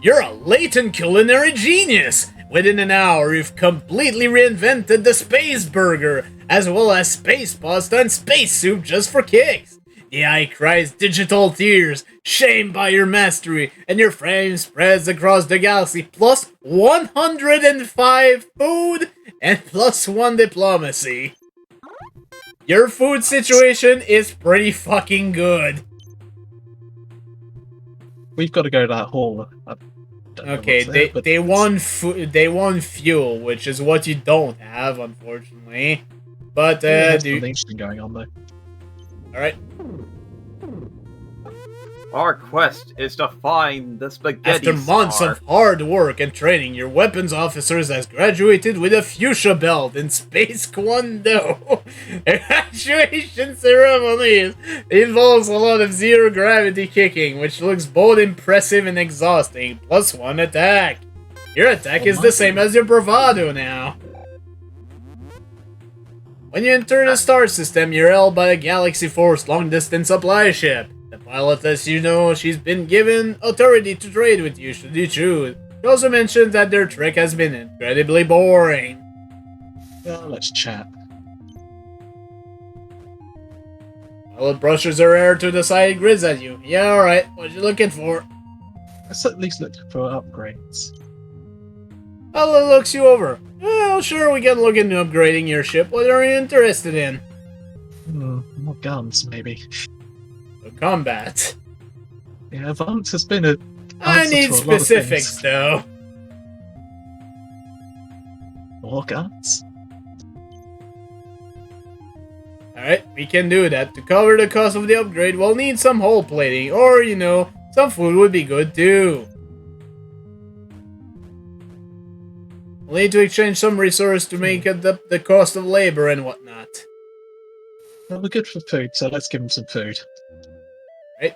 You're a latent culinary genius! Within an hour, you've completely reinvented the space burger, as well as space pasta and space soup just for kicks. The eye cries digital tears, shamed by your mastery, and your fame spreads across the galaxy, plus 105 food and plus 1 diplomacy. Your food situation is pretty fucking good. We've got to go to that hall. I don't know Okay, what's there, but they won fuel, which is what you don't have, unfortunately. But there's something interesting going on though. all right. Our quest is to find the spaghetti After months star. of hard work and training, your weapons officers has graduated with a fuchsia belt in Space Kwando. The graduation ceremony involves a lot of zero-gravity kicking, which looks both impressive and exhausting, plus 1 attack. Your attack is the same as your bravado now. When you enter the star system, you're held by a Galaxy Force long-distance supply ship. The pilot lets you know she's been given authority to trade with you should you choose. She also mentions that their trek has been incredibly boring. Well, let's chat. Pilot brushes her hair to the side, grids at you. Yeah, alright, what you looking for? Let's at least look for upgrades. Pilot looks you over. Well, sure, we can look into upgrading your ship. What are you interested in? More guns, maybe. So combat. Yeah, Advance has been a. I answer need to a lot of specifics, things. though. More guns? Alright, we can do that. To cover the cost of the upgrade, we'll need some hull plating, or, you know, some food would be good too. We'll need to exchange some resources to make up the cost of labor and whatnot. Well, we're good for food, so let's give him some food. Right?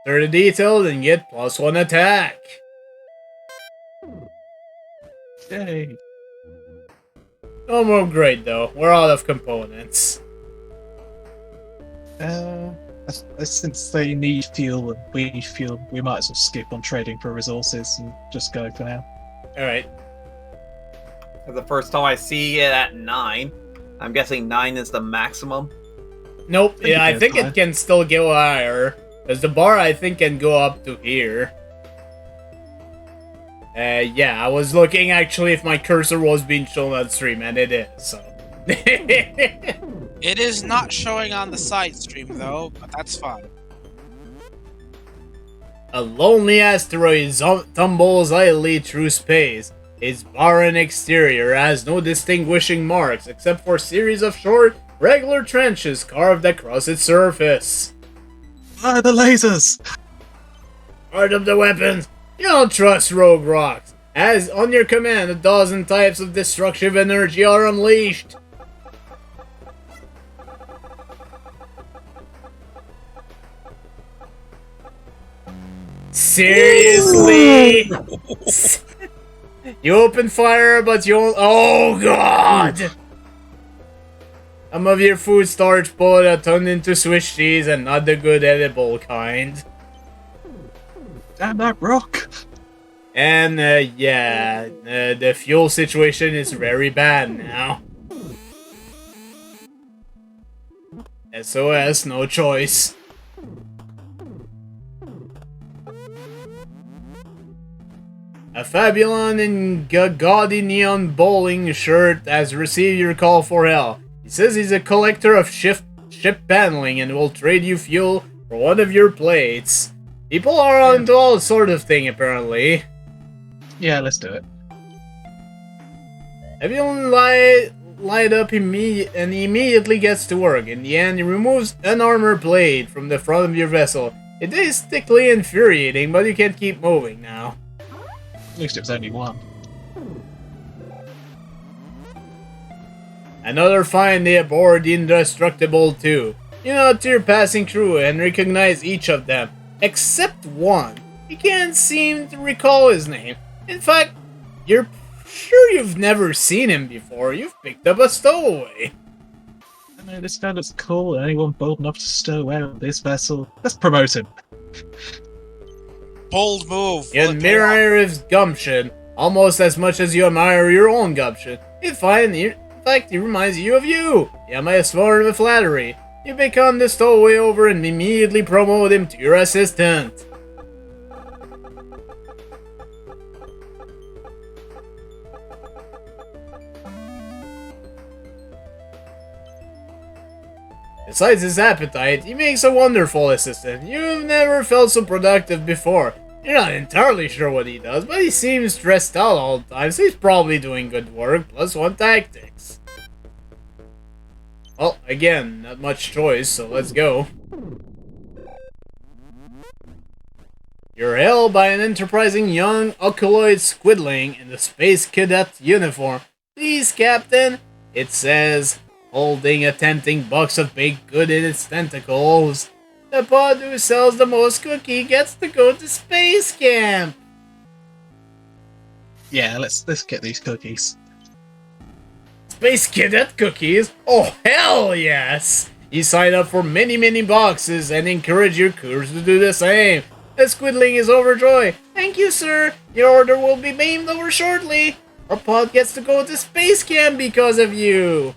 Enter the details and get plus 1 attack. Yay! No more upgrade though, we're out of components. Since they need fuel and we need fuel, we might as well skip on trading for resources and just go for now. Alright. For the first time I see it at 9. I'm guessing 9 is the maximum. Nope, yeah, I it think goes it can still go higher. Because the bar, I think, can go up to here. Yeah, I was looking, actually, if my cursor was being shown on stream, and it is, so. It is not showing on the side stream, though, but that's fine. A lonely asteroid tumbles idly through space. Its barren exterior has no distinguishing marks except for a series of short, regular trenches carved across its surface. Fire the lasers! Part of the weapons. You don't trust rogue rocks. As on your command, 12 types of destructive energy are unleashed. Seriously? You open fire, but you won't. Oh god! Some of your food starch powder turned into Swiss cheese and not the good edible kind. Damn that rock! And, yeah, the fuel situation is very bad now. SOS, no choice. A Fabulon in gaudy neon bowling shirt has received your call for help. He says he's a collector of ship paneling and will trade you fuel for one of your plates. People are onto all sort of thing, apparently. Yeah, let's do it. Everyone light up and he immediately gets to work. In the end, he removes an armor plate from the front of your vessel. It is thickly infuriating, but you can't keep moving now. At least it was only one. Another find they aboard the Indestructible too. You note to your passing crew and recognize each of them, except one. You can't seem to recall his name. In fact, you're sure you've never seen him before. You've picked up a stowaway. I know this guy looks cool, and anyone bold enough to stow away on this vessel, let's promote him. Bold move. You Will it pay off? admire his gumption almost as much as you admire your own gumption. In fact, he reminds you of you. You might have sworn with flattery. You become the stowaway over and immediately promote him to your assistant. Besides his appetite, he makes a wonderful assistant. You've never felt so productive before. You're not entirely sure what he does, but he seems stressed out all the time, so he's probably doing good work, +1 tactics. Well, again, not much choice, so let's go. You're hailed by an enterprising young oculoid squidling in the space cadet uniform. Please, Captain, it says, holding a tempting box of baked good in its tentacles. The pod who sells the most cookie gets to go to space camp. Yeah, let's get these cookies. Space cadet cookies? Oh, hell yes! You sign up for many boxes and encourage your crews to do the same. The squidling is overjoyed. Thank you, sir. Your order will be beamed over shortly. Our pod gets to go to space camp because of you.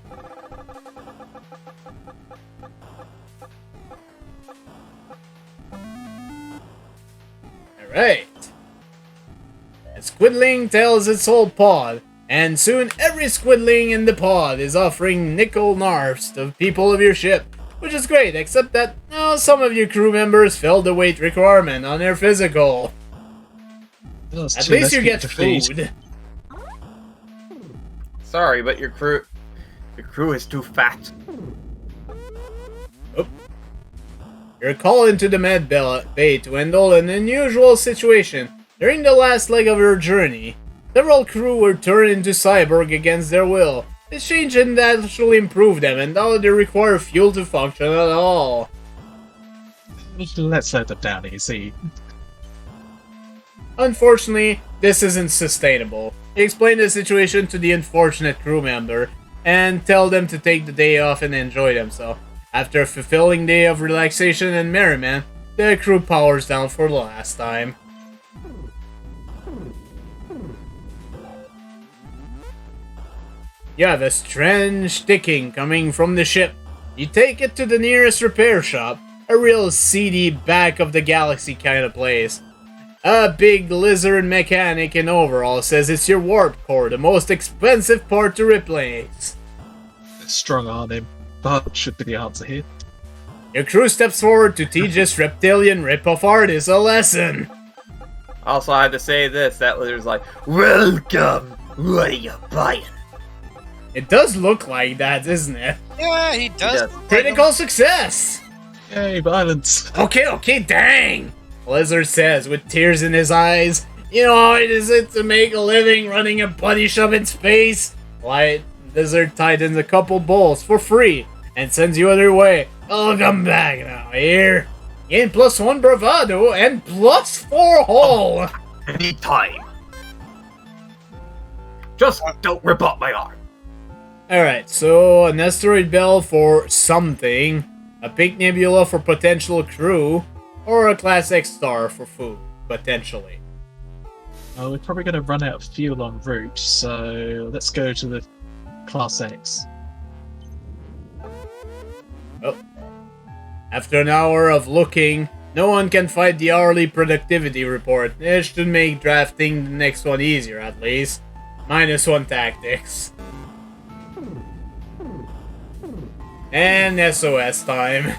Alright. The squidling tells its whole pod, and soon every squidling in the pod is offering nickel narfs to people of your ship, which is great, except that now some of your crew members failed the weight requirement on their physical. At least you get food. Sorry, but your crew is too fat. Oh. You're called into the med bay to handle an unusual situation. During the last leg of your journey, several crew were turned into cyborg against their will. This change didn't actually improve them, and now they require fuel to function at all. Let's slow them down easy. Unfortunately, this isn't sustainable. Explain the situation to the unfortunate crew member, and tell them to take the day off and enjoy themselves. After a fulfilling day of relaxation and merriment, the crew powers down for the last time. You have a strange ticking coming from the ship. You take it to the nearest repair shop, a real seedy back of the galaxy kind of place. A big lizard mechanic in overall says it's your warp core, the most expensive part to replace. Strong arm him. That should be the answer here. Your crew steps forward to teach this reptilian rip-off artist a lesson. Also, I have to say this, that lizard's like, welcome, what are you buying? It does look like that, doesn't it? Yeah, he does. Critical success! Yay, violence! Okay, dang! Lizard says with tears in his eyes. You know how hard is it to make a living running a buddy shop in space? Why, Lizard tightens a couple bolts for free and sends you on your way. I'll come back now, here. Gain +1 bravado and +4 hull. Anytime. Just don't rip up my arm. Alright, so an asteroid belt for something, a pink nebula for potential crew, or a Class X star for food, potentially. Oh, we're probably going to run out of fuel en route, so let's go to the Class X. Oh. After an hour of looking, no one can find the hourly productivity report. It should make drafting the next one easier, at least. -1 tactics. And SOS time.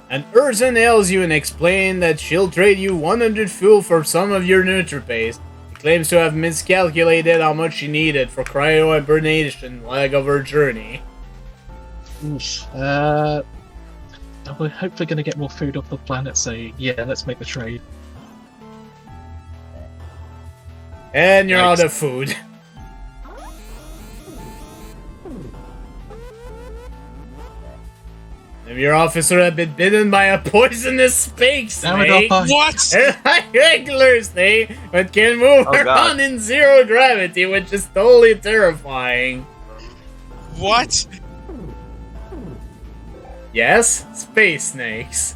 And Urza nails you and explains that she'll trade you 100 fuel for some of your neutropace. She claims to have miscalculated how much she needed for cryohibernation leg of her journey. Oof. I we're hopefully going to get more food off the planet, so yeah, let's make the trade. And you're Yikes. out of food. If your officer had been bitten by a poisonous space Now we got snake, five. What? like regular snake, but can move Oh, God. around in zero gravity, which is totally terrifying. What? Yes, space snakes.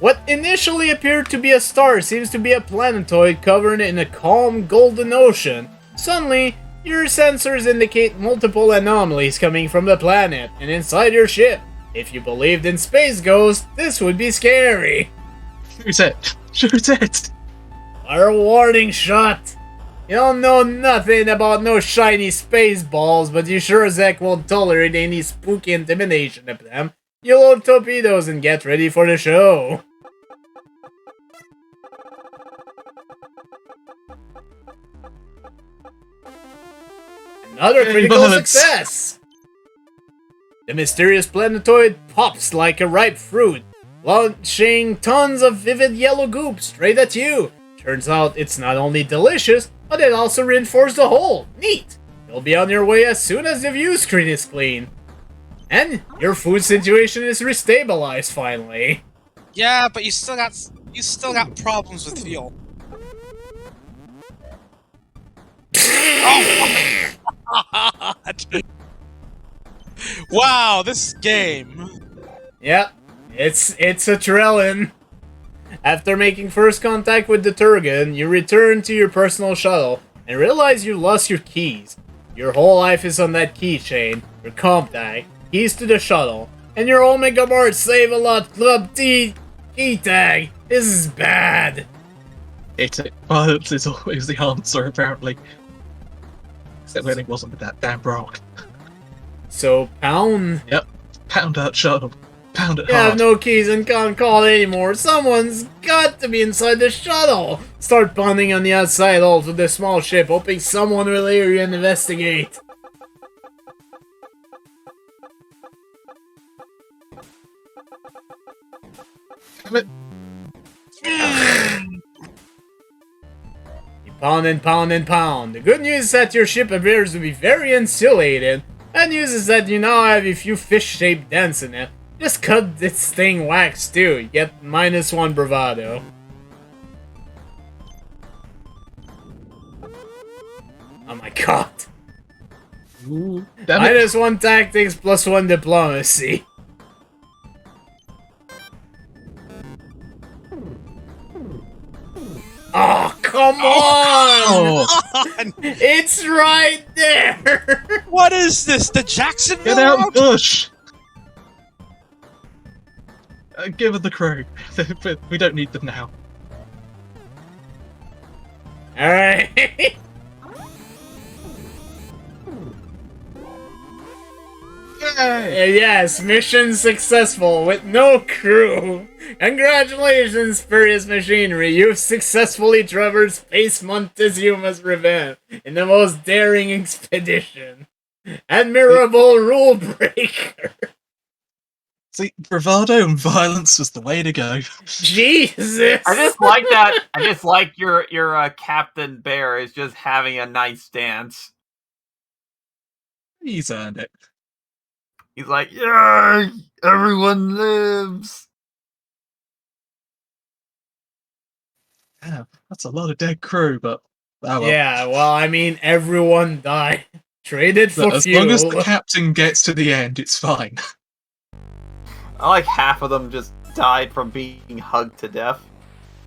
What initially appeared to be a star seems to be a planetoid covered in a calm golden ocean. Suddenly, your sensors indicate multiple anomalies coming from the planet and inside your ship. If you believed in space ghosts, this would be scary. Shoot it! Shoot it! Fire a warning shot. You don't know nothing about no shiny space balls, but you sure as heck won't tolerate any spooky intimidation of them. You load torpedoes and get ready for the show. Another Yay, critical bullets. success! The mysterious planetoid pops like a ripe fruit, launching tons of vivid yellow goop straight at you. Turns out it's not only delicious, but it also reinforced the hole. Neat! You'll be on your way as soon as the view screen is clean. And your food situation is restabilized finally. Yeah, but you still got problems with fuel. Oh my god! Wow, this game. Yep, it's a Trailin. After making first contact with the Turgan, you return to your personal shuttle and realize you lost your keys. Your whole life is on that keychain, your comp tag, keys to the shuttle, and your Omega Mart Save a Lot Club key tag. This is bad. Violence is always the answer, apparently. Except when it wasn't with that damn rock. So, pound. Yep. Pound that shuttle. Pound it You have hard. no keys and can't call anymore. Someone's got to be inside the shuttle. Start pounding on the outside hole to the small ship, hoping someone will hear you and investigate. Damn it. You pound and pound and pound. The good news is that your ship appears to be very insulated. Bad news is that you now have a few fish-shaped dents in it. Just cut this thing wax too. You get -1 bravado. Oh my god. Ooh, damn it. -1 tactics, +1 diplomacy. Oh, come on! Oh, It's right there! What is this? The Jacksonville get out, route? Bush! Give it the crew. We don't need them now. Alright. Yay! Yes, mission successful with no crew. Congratulations, SpuriousMachinery. You've successfully traversed Space Montezuma's Revenge in the most daring expedition. Admirable rule breaker. See, bravado and violence was the way to go. Jesus. I just like that. I just like your Captain Bear is just having a nice dance. He's earned it. He's like, yeah, everyone lives. Yeah, that's a lot of dead crew, but oh well. Yeah, well, I mean, everyone died. Traded for Look, as fuel. long as the captain gets to the end, it's fine. I like half of them just died from being hugged to death.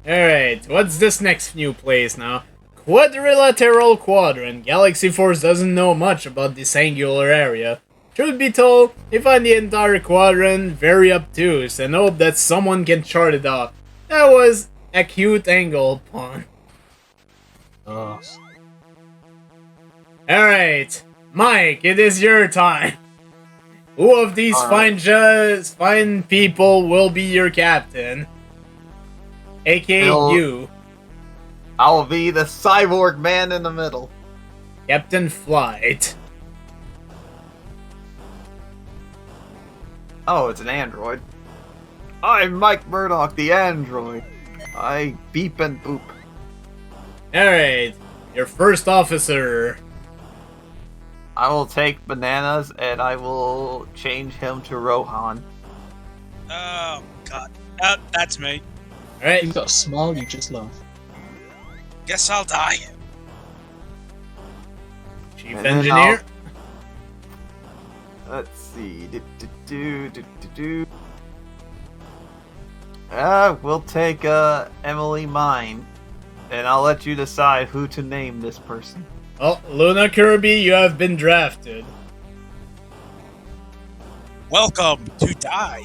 Alright, what's this next new place now? Quadrilateral Quadrant. Galaxy Force doesn't know much about this angular area. Truth be told, they find the entire quadrant very obtuse and hope that someone can chart it out. That was a cute angle pun. Oh. Alright, Mike, it is your time. Who of these fine people will be your captain? AKA Bill. you, I'll be the cyborg man in the middle. Captain Flight. Oh, it's an android. I'm Mike Murdoch, the android. I beep and boop. Alright, your first officer. I will take Bananas and I will change him to Rohan. Oh, God. That's me. Alright, You've got a smile you just love. Guess I'll die. Chief And then Engineer. Let's see. We'll take Emily Mine, and I'll let you decide who to name this person. Well, Luna Kirby, you have been drafted. Welcome to die.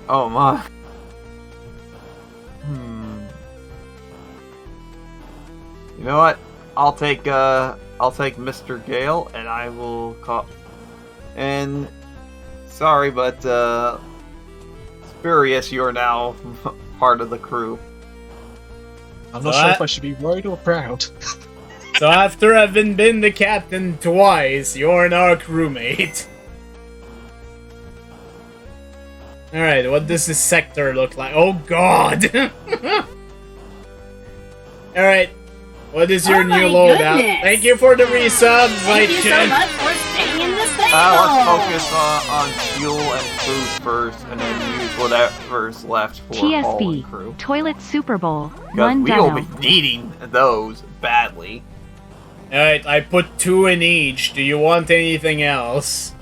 Oh my. You know what? I'll take Mr. Gale, and I will call. And sorry, but Spurious, you're now part of the crew. I'm not So sure I- if I should be worried or proud. So after having been the captain twice, you're now a crewmate. Alright, what does this sector look like? Oh god! Alright, what is your Oh my new loadout? goodness. Thank you for the resub, Thank you so Chen. much for staying in the stable. Let's focus on fuel and food first, and then use whatever's left for Hall and crew. TSB, Toilet Super Bowl, Because 1 we will demo. be needing those badly. Alright, I put 2 in each. Do you want anything else?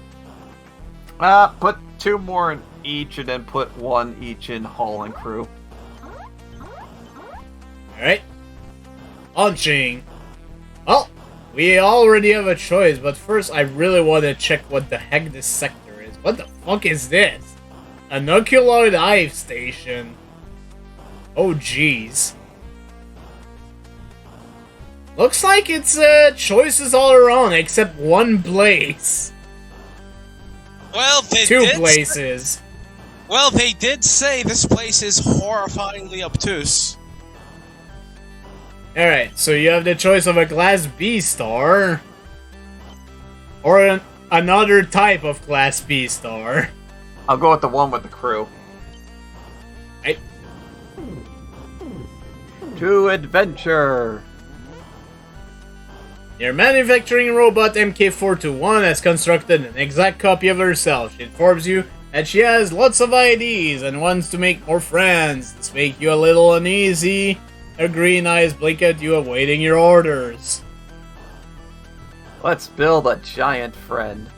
Put 2 more in each, and then put 1 each in Hall and crew. Alright. Launching. Well, we already have a choice, but first I really want to check what the heck this sector is. What the fuck is this? A nuclear dive station. Oh jeez. Looks like it's choices all around except one place. Well, they 2 did places. Well, they did say this place is horrifyingly obtuse. Alright, so you have the choice of a Class B star. Or another type of Class B star. I'll go with the one with the crew. Right. To adventure! Your manufacturing robot MK421 has constructed an exact copy of herself. She informs you that she has lots of ideas and wants to make more friends. This makes you a little uneasy. Her green eyes blink at you, awaiting your orders. Let's build a giant friend.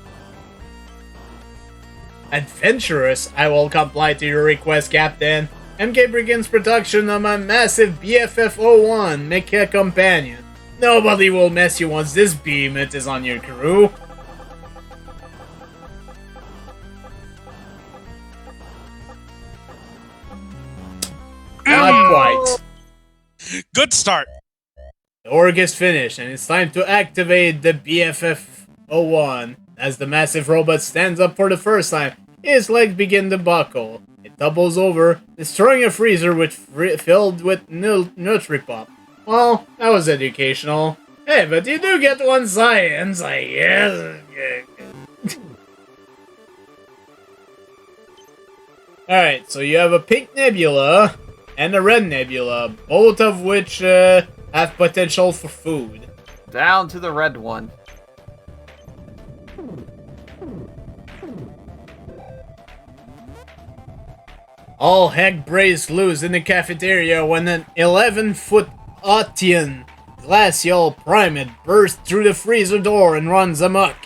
Adventurous, I will comply to your request, Captain. MK begins production of my massive BFF-01 Mecha Companion. Nobody will mess you once this behemoth is on your crew. Not quite. Good start. The org is finished, and it's time to activate the BFF-01. As the massive robot stands up for the first time, his legs begin to buckle. It doubles over, destroying a freezer filled with Nutri-Pop. Well, that was educational. Hey, but you do get 1 science, I guess. Alright, so you have a pink nebula and a red nebula, both of which have potential for food. Down to the red one. All heck breaks loose in the cafeteria when an 11-foot Otian glacial primate bursts through the freezer door and runs amok.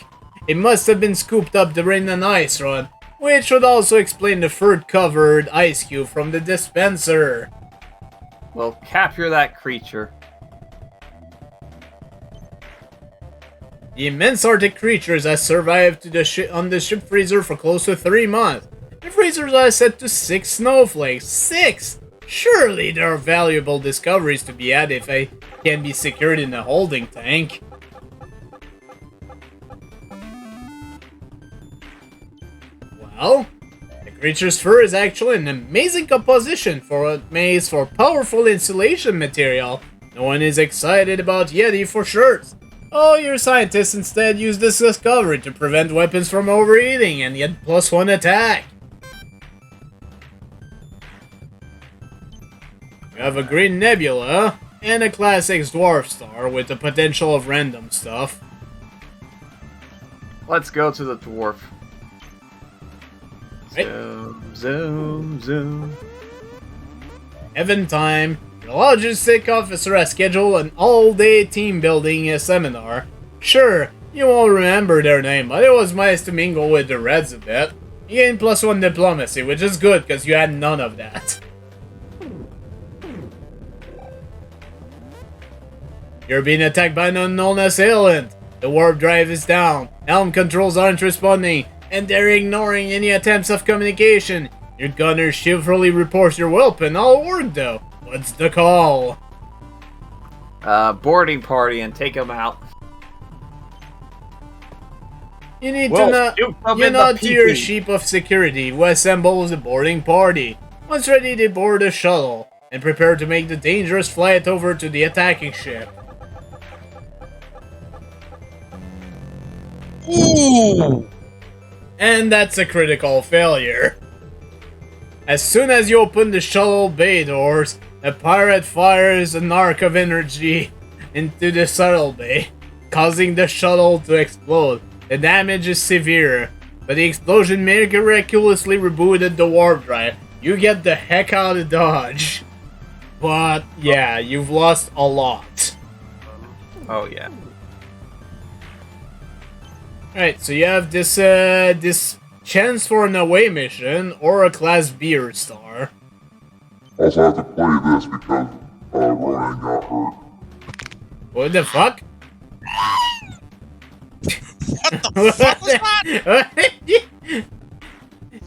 It must have been scooped up during an ice run, which would also explain the fur-covered ice cube from the dispenser. We'll capture that creature. The immense Arctic creatures have survived on the ship freezer for close to 3 months. The freezers are set to 6 snowflakes. 6! Surely there are valuable discoveries to be had if they can be secured in a holding tank. Well, the creature's fur is actually an amazing composition for what makes for powerful insulation material. No one is excited about Yeti for shirts. Oh, your scientists instead use this discovery to prevent weapons from overheating and get +1 attack. You have a green nebula and a Class X dwarf star with the potential of random stuff. Let's go to the dwarf. Right. Zoom, zoom, zoom. Heaven time. Your logistic officer has scheduled an all-day team building seminar. Sure, you won't remember their name, but it was nice to mingle with the Reds a bit. You gained +1 diplomacy, which is good because you had none of that. You're being attacked by an unknown assailant. The warp drive is down. Helm controls aren't responding, and they're ignoring any attempts of communication. Your gunner chivalry reports your weapon all work though. What's the call? Boarding party and take them out. You need Well, to not shoot them you in the nod to your pee-pee. sheep of security who assembles the boarding party. Once ready, they board the shuttle and prepare to make the dangerous flight over to the attacking ship. Ooh! And that's a critical failure. As soon as you open the shuttle bay doors, the pirate fires an arc of energy into the shuttle bay, causing the shuttle to explode. The damage is severe, but the explosion miraculously rebooted the warp drive. You get the heck out of Dodge. But yeah, you've lost a lot. Oh yeah. Alright, so you have this chance for an away mission or a Class B star. Also have to play this because Ryan got hurt. What the fuck? What the fuck was that?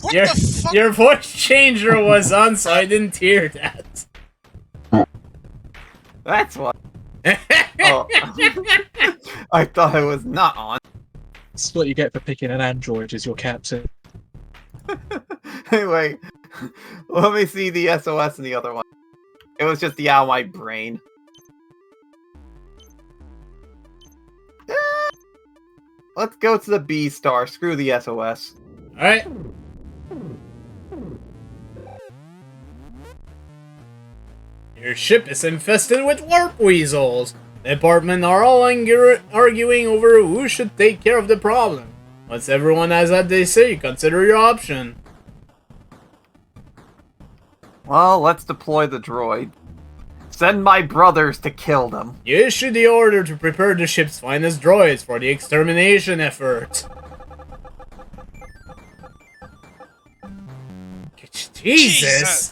What your, the fuck? your voice changer was on, so I didn't hear that. That's what. Oh. I thought it was not on. This is what you get for picking an android as your captain. Anyway, let me see the SOS in the other one. It was just the out of my brain. Let's go to the B star. Screw the SOS. Alright. Your ship is infested with warp weasels. The department are all arguing over who should take care of the problem. Once everyone has had their say, consider your option. Well, let's deploy the droid. Send my brothers to kill them. You issue the order to prepare the ship's finest droids for the extermination effort. Jesus!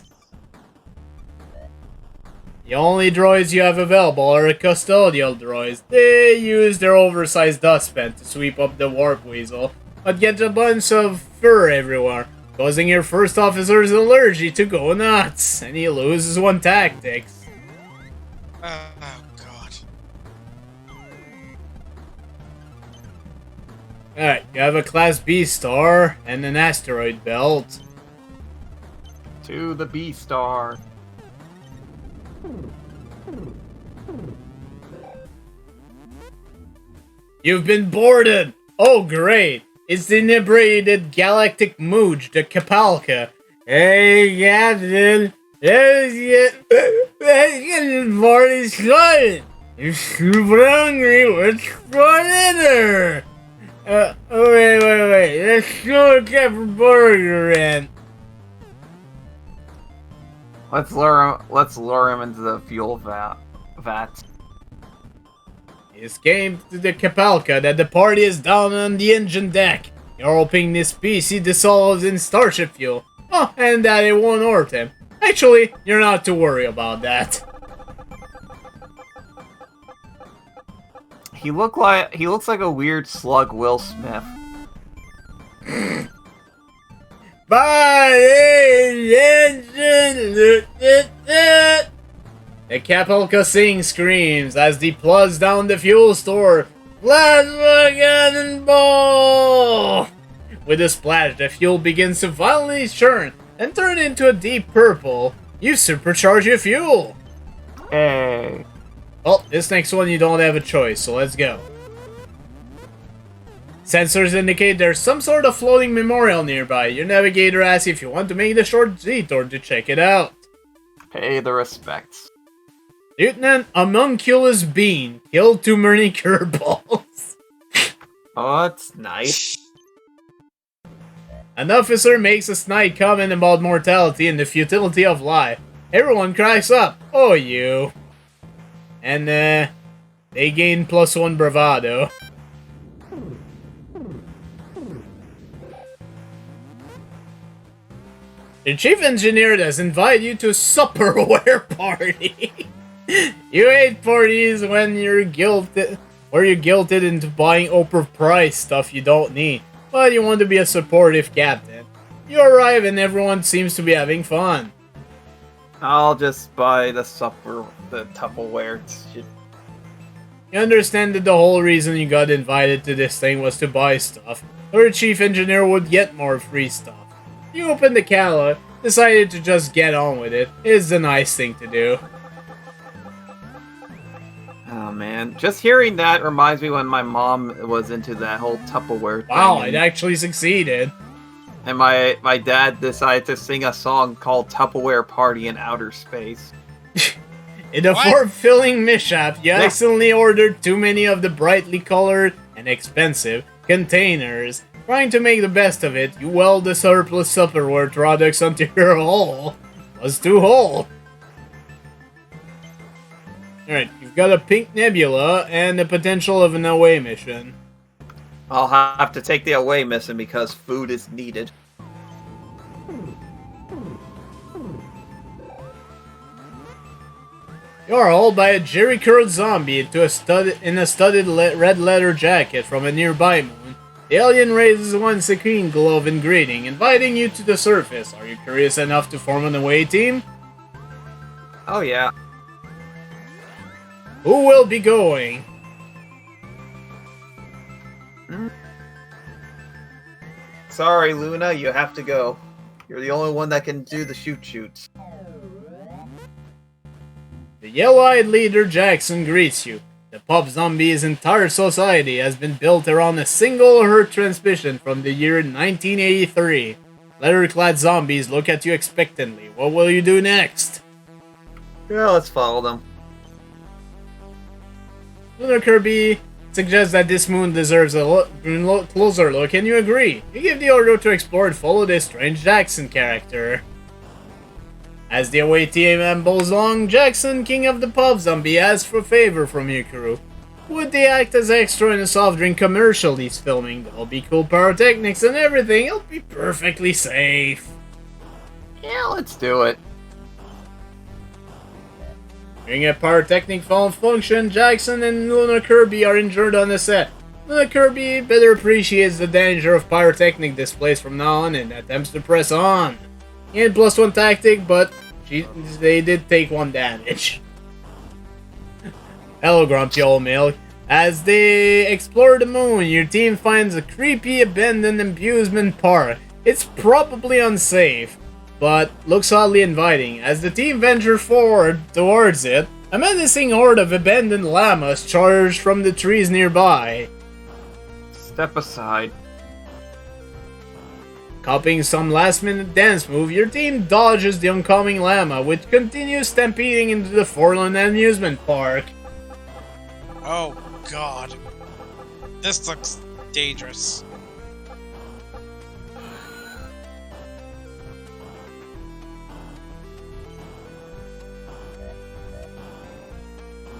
The only droids you have available are custodial droids. They use their oversized dustpan to sweep up the warp weasel, but get a bunch of fur everywhere, causing your first officer's allergy to go nuts, and he loses one tactics. Oh, God. Alright, you have a Class B star and an asteroid belt. To the B star. You've been boarded! Oh great! It's the inebriated galactic mooch, the Kapalka. Hey Captain! There's the party's started! You're super hungry, let's go dinner! Wait, let's go get a burger in. Let's lure him into the fuel vat. He escaped to the Kapalka that the party is down on the engine deck. You're hoping this PC dissolves in starship fuel. Oh, and that it won't hurt him. Actually, you're not to worry about that. He looks like a weird slug Will Smith. The Kapalka sings screams as he plugs down the fuel store. Plasma cannonball! With a splash, the fuel begins to violently churn and turn into a deep purple. You supercharge your fuel. Hey. Well, this next one you don't have a choice, so let's go. Sensors indicate there's some sort of floating memorial nearby. Your navigator asks if you want to make the short detour to check it out. Pay the respects. Lieutenant Homunculus Bean killed too many curveballs. Oh, that's nice. An officer makes a snide comment about mortality and the futility of life. Everyone cracks up. Oh, you. And, they gain +1 bravado. The chief engineer has invited you to a supperware party. You hate parties when you're guilted, or you're guilted into buying overpriced stuff you don't need, but you want to be a supportive captain. You arrive and everyone seems to be having fun. I'll just buy the Tupperware shit. You understand that the whole reason you got invited to this thing was to buy stuff, or the chief engineer would get more free stuff. You opened the catalog, decided to just get on with it. It's the nice thing to do. Oh man, just hearing that reminds me when my mom was into that whole Tupperware thing. Wow, it actually succeeded. And my dad decided to sing a song called Tupperware Party in Outer Space. In a fulfilling mishap, you accidentally ordered too many of the brightly colored and expensive containers. Trying to make the best of it, you weld the surplus Tupperware products onto your hull. Was too whole. Alright, you've got a pink nebula and the potential of an away mission. I'll have to take the away mission because food is needed. You are hauled by a jerry-curled zombie in a studded red leather jacket from a nearby moon. The alien raises one screen glove in greeting, inviting you to the surface. Are you curious enough to form an away team? Oh yeah. Who will be going? Sorry, Luna, you have to go. You're the only one that can do the shoots. The yellow-eyed leader Jackson greets you. The pop zombie's entire society has been built around a single herd transmission from the year 1983. Leather-clad zombies look at you expectantly. What will you do next? Yeah, let's follow them. Lunar Kirby suggests that this moon deserves a closer look, and you agree. You give the order to explore and follow this strange Jackson character. As the away team ambles along, Jackson, king of the pub zombie, asks for a favor from your crew. Would they act as extra in a soft drink commercial he's filming? There'll be cool pyrotechnics and everything. It'll be perfectly safe. Yeah, let's do it. During a pyrotechnic function, Jackson and Lunar Kirby are injured on the set. Lunar Kirby better appreciates the danger of pyrotechnic displays from now on and attempts to press on. He had +1 tactic, but they did take 1 damage. Hello, Grumpy Old Milk. As they explore the moon, your team finds a creepy abandoned amusement park. It's probably unsafe, but looks oddly inviting. As the team venture forward towards it, a menacing horde of abandoned llamas charge from the trees nearby. Step aside. Copying some last-minute dance move, your team dodges the oncoming llama, which continues stampeding into the Forlorn amusement park. Oh god. This looks dangerous.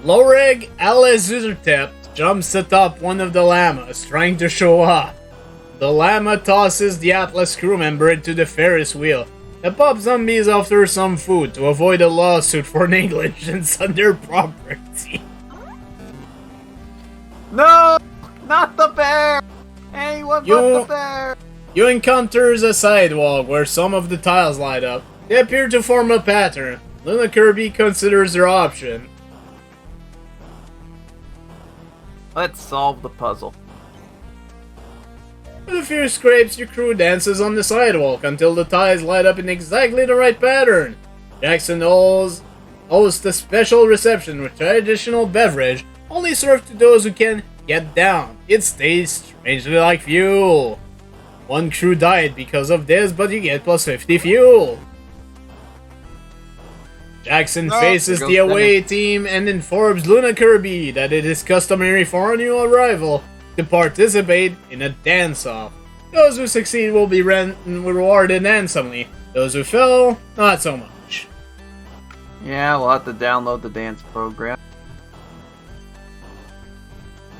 Loreg Alezurtep jumps atop one of the llamas, trying to show off. The llama tosses the Atlas crew member into the Ferris wheel. The pop zombie is after some food to avoid a lawsuit for negligence on their property. No! Not the bear! Anyone but the bear! You encounter a sidewalk where some of the tiles light up. They appear to form a pattern. Luna Kirby considers their option. Let's solve the puzzle. With a few scrapes, your crew dances on the sidewalk until the tiles light up in exactly the right pattern. Jackson hosts a special reception with traditional beverage, only served to those who can get down. It stays strangely like fuel. One crew died because of this, but you get plus 50 fuel. Jackson faces the away team and informs Luna Kirby that it is customary for a new arrival to participate in a dance-off. Those who succeed will be rewarded handsomely. Those who fail, not so much. Yeah, we'll have to download the dance program.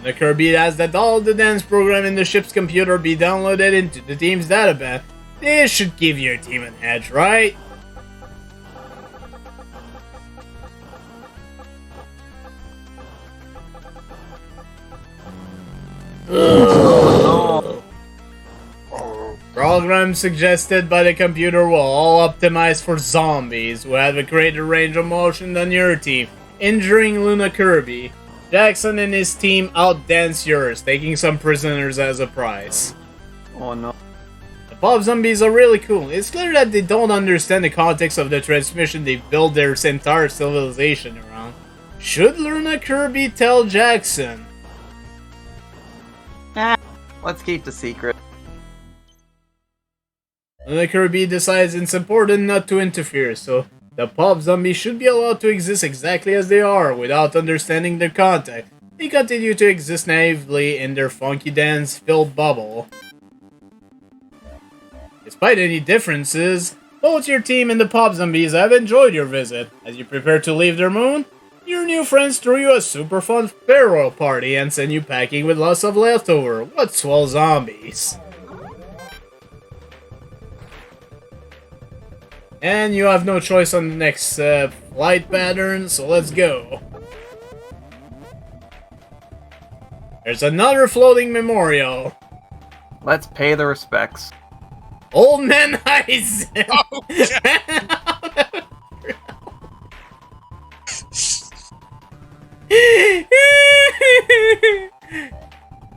The Kirby asks that all the dance program in the ship's computer be downloaded into the team's database. This should give your team an edge, right? Programs suggested by the computer will all optimize for zombies who have a greater range of motion than your team, injuring Luna Kirby. Jackson and his team outdance yours, taking some prisoners as a prize. Oh no. The pop zombies are really cool. It's clear that they don't understand the context of the transmission they built their entire civilization around. Should Luna Kirby tell Jackson? Let's keep the secret. Luna Kirby decides it's important not to interfere, so the pop zombies should be allowed to exist exactly as they are, without understanding their context. They continue to exist naively in their funky dance-filled bubble. Despite any differences, both your team and the pop zombies have enjoyed your visit. As you prepare to leave their moon, your new friends throw you a super fun farewell party and send you packing with lots of leftover. What swell zombies! And you have no choice on the next flight pattern, so let's go. There's another floating memorial. Let's pay the respects. Old Man Isaac! Oh,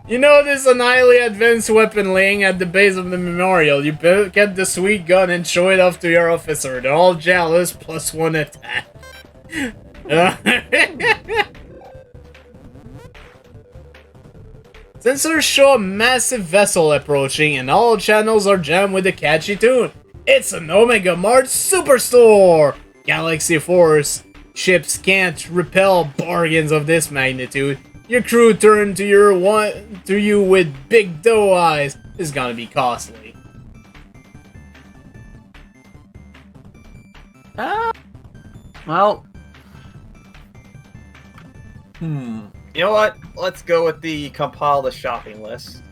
You notice an highly advanced weapon laying at the base of the memorial. You get the sweet gun and show it off to your officer. They're all jealous, +1 attack. Sensors show a massive vessel approaching and all channels are jammed with a catchy tune. It's an Omega Mart Superstore! Galaxy Force ships can't repel bargains of this magnitude. Your crew turn to you with big doe eyes. This is gonna be costly. Well. You know what? Let's go with the compile the shopping list.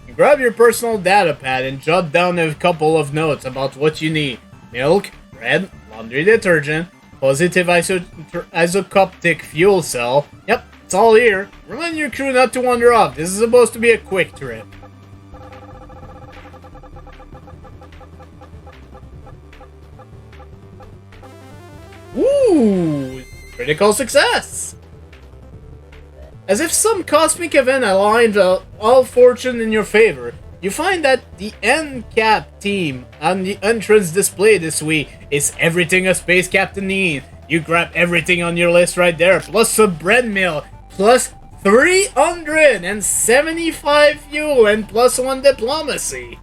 You grab your personal data pad and jot down a couple of notes about what you need. Milk, bread, laundry detergent, positive isocoptic fuel cell. Yep, it's all here. Remind your crew not to wander off. This is supposed to be a quick trip. Ooh! Critical success! As if some cosmic event aligned all fortune in your favor, you find that the NCAP team on the entrance display this week is everything a space captain needs. You grab everything on your list right there, plus a bread mill, plus 375 fuel, and +1 diplomacy.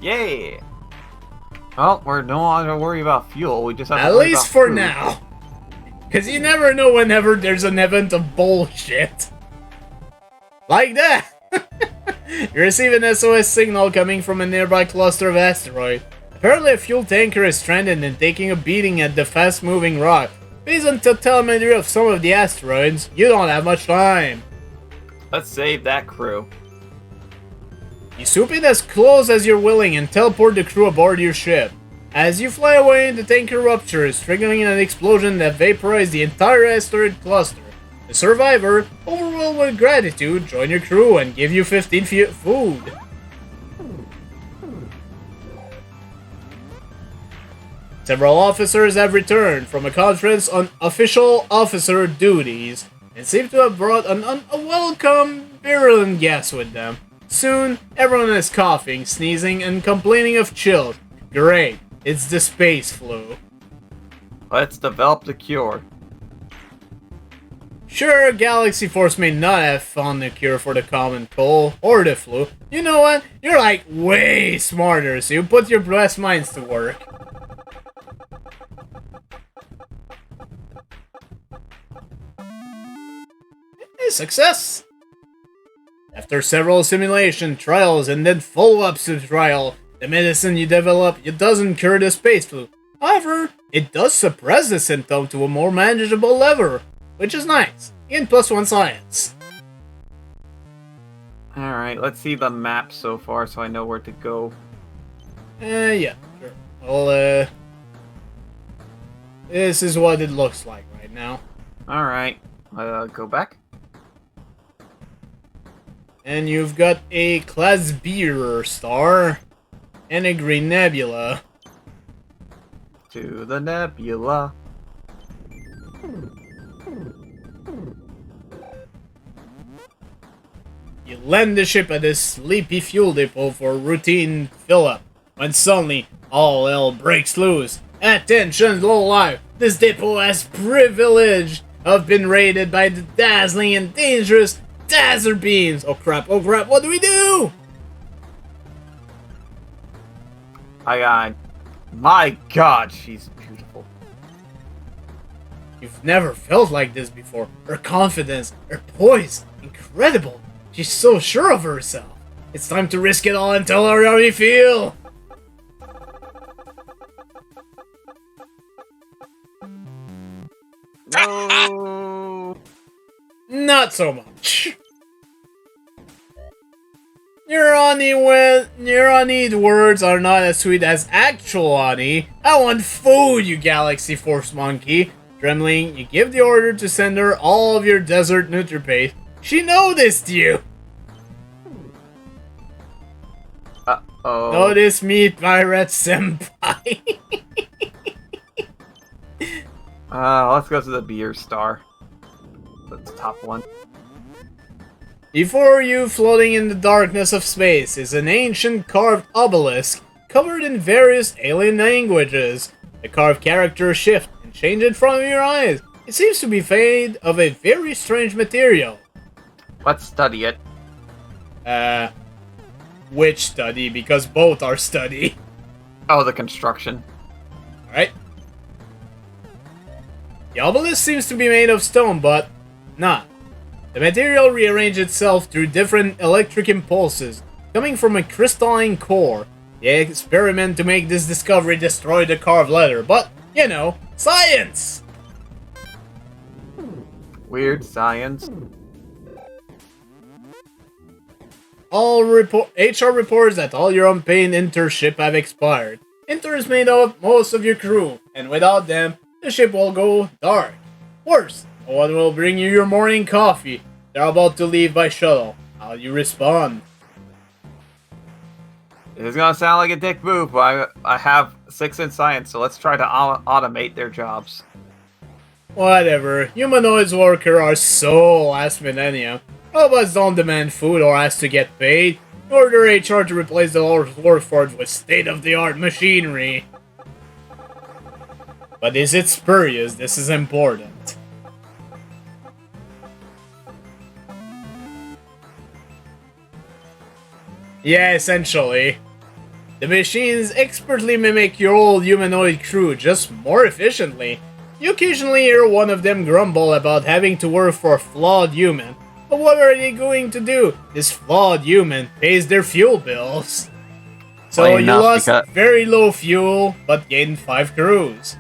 Yay! Well, we're no longer worried about fuel. We just have to At worry least about for food. now. Because you never know whenever there's an event of bullshit. Like that. You receive an SOS signal coming from a nearby cluster of asteroids. Apparently a fuel tanker is stranded and taking a beating at the fast-moving rock. Based on the telemetry of some of the asteroids, you don't have much time. Let's save that crew. You swoop in as close as you're willing and teleport the crew aboard your ship. As you fly away, the tanker ruptures, triggering an explosion that vaporizes the entire asteroid cluster. The survivor, overwhelmed with gratitude, join your crew and give you 15 food. Several officers have returned from a conference on official officer duties and seem to have brought a welcome virulent gas with them. Soon, everyone is coughing, sneezing, and complaining of chills. Great, it's the space flu. Let's develop the cure. Sure, Galaxy Force may not have found a cure for the common cold or the flu. You know what? You're like way smarter, so you put your best minds to work. Success! After several simulation trials and then follow-ups to the trial, the medicine you develop it doesn't cure the space flu. However, it does suppress the symptom to a more manageable level, which is nice. And +1 science. Alright, let's see the map so far so I know where to go. Yeah, sure. Well, this is what it looks like right now. Alright, go back. And you've got a Class B star and a green nebula. To the nebula. You land the ship at a sleepy fuel depot for routine fill-up, when suddenly all hell breaks loose. Attention, low life! This depot has privilege of been raided by the dazzling and dangerous Dazzler Beams! Oh crap, what do we do? My god, she's beautiful. You've never felt like this before. Her confidence, her poise, incredible. She's so sure of herself. It's time to risk it all and tell her how you feel. No. Not so much. Your honeyed words are not as sweet as actual honey. I want food, you Galaxy Force monkey. Trembling, you give the order to send her all of your desert NutriPaste. She noticed you. Uh-oh. Notice me, Pirate Senpai. Let's go to the beer star. That's the top one. Before you, floating in the darkness of space, is an ancient carved obelisk covered in various alien languages. The carved characters shift and change in front of your eyes. It seems to be made of a very strange material. Let's study it. Which study? Because both are study. Oh, the construction. Alright. The obelisk seems to be made of stone, but not. The material rearranges itself through different electric impulses, coming from a crystalline core. The experiment to make this discovery destroyed the carved letter, but, you know, science! Weird science. All HR reports that all your unpaid internship have expired. Inter is made up most of your crew, and without them, the ship will go dark. Worse, no one will bring you your morning coffee. They're about to leave by shuttle. How do you respond? It's gonna sound like a dick move, but I have 6 in science, so let's try to automate their jobs. Whatever. Humanoids workers are so last millennium. Robots don't demand food or ask to get paid. Order HR to replace the workforce with state-of-the-art machinery. But is it spurious? This is important. Yeah, essentially. The machines expertly mimic your old humanoid crew, just more efficiently. You occasionally hear one of them grumble about having to work for a flawed human. But what are they going to do? This flawed human pays their fuel bills. So Funny you enough, lost because- very low fuel, but gained 5 crews.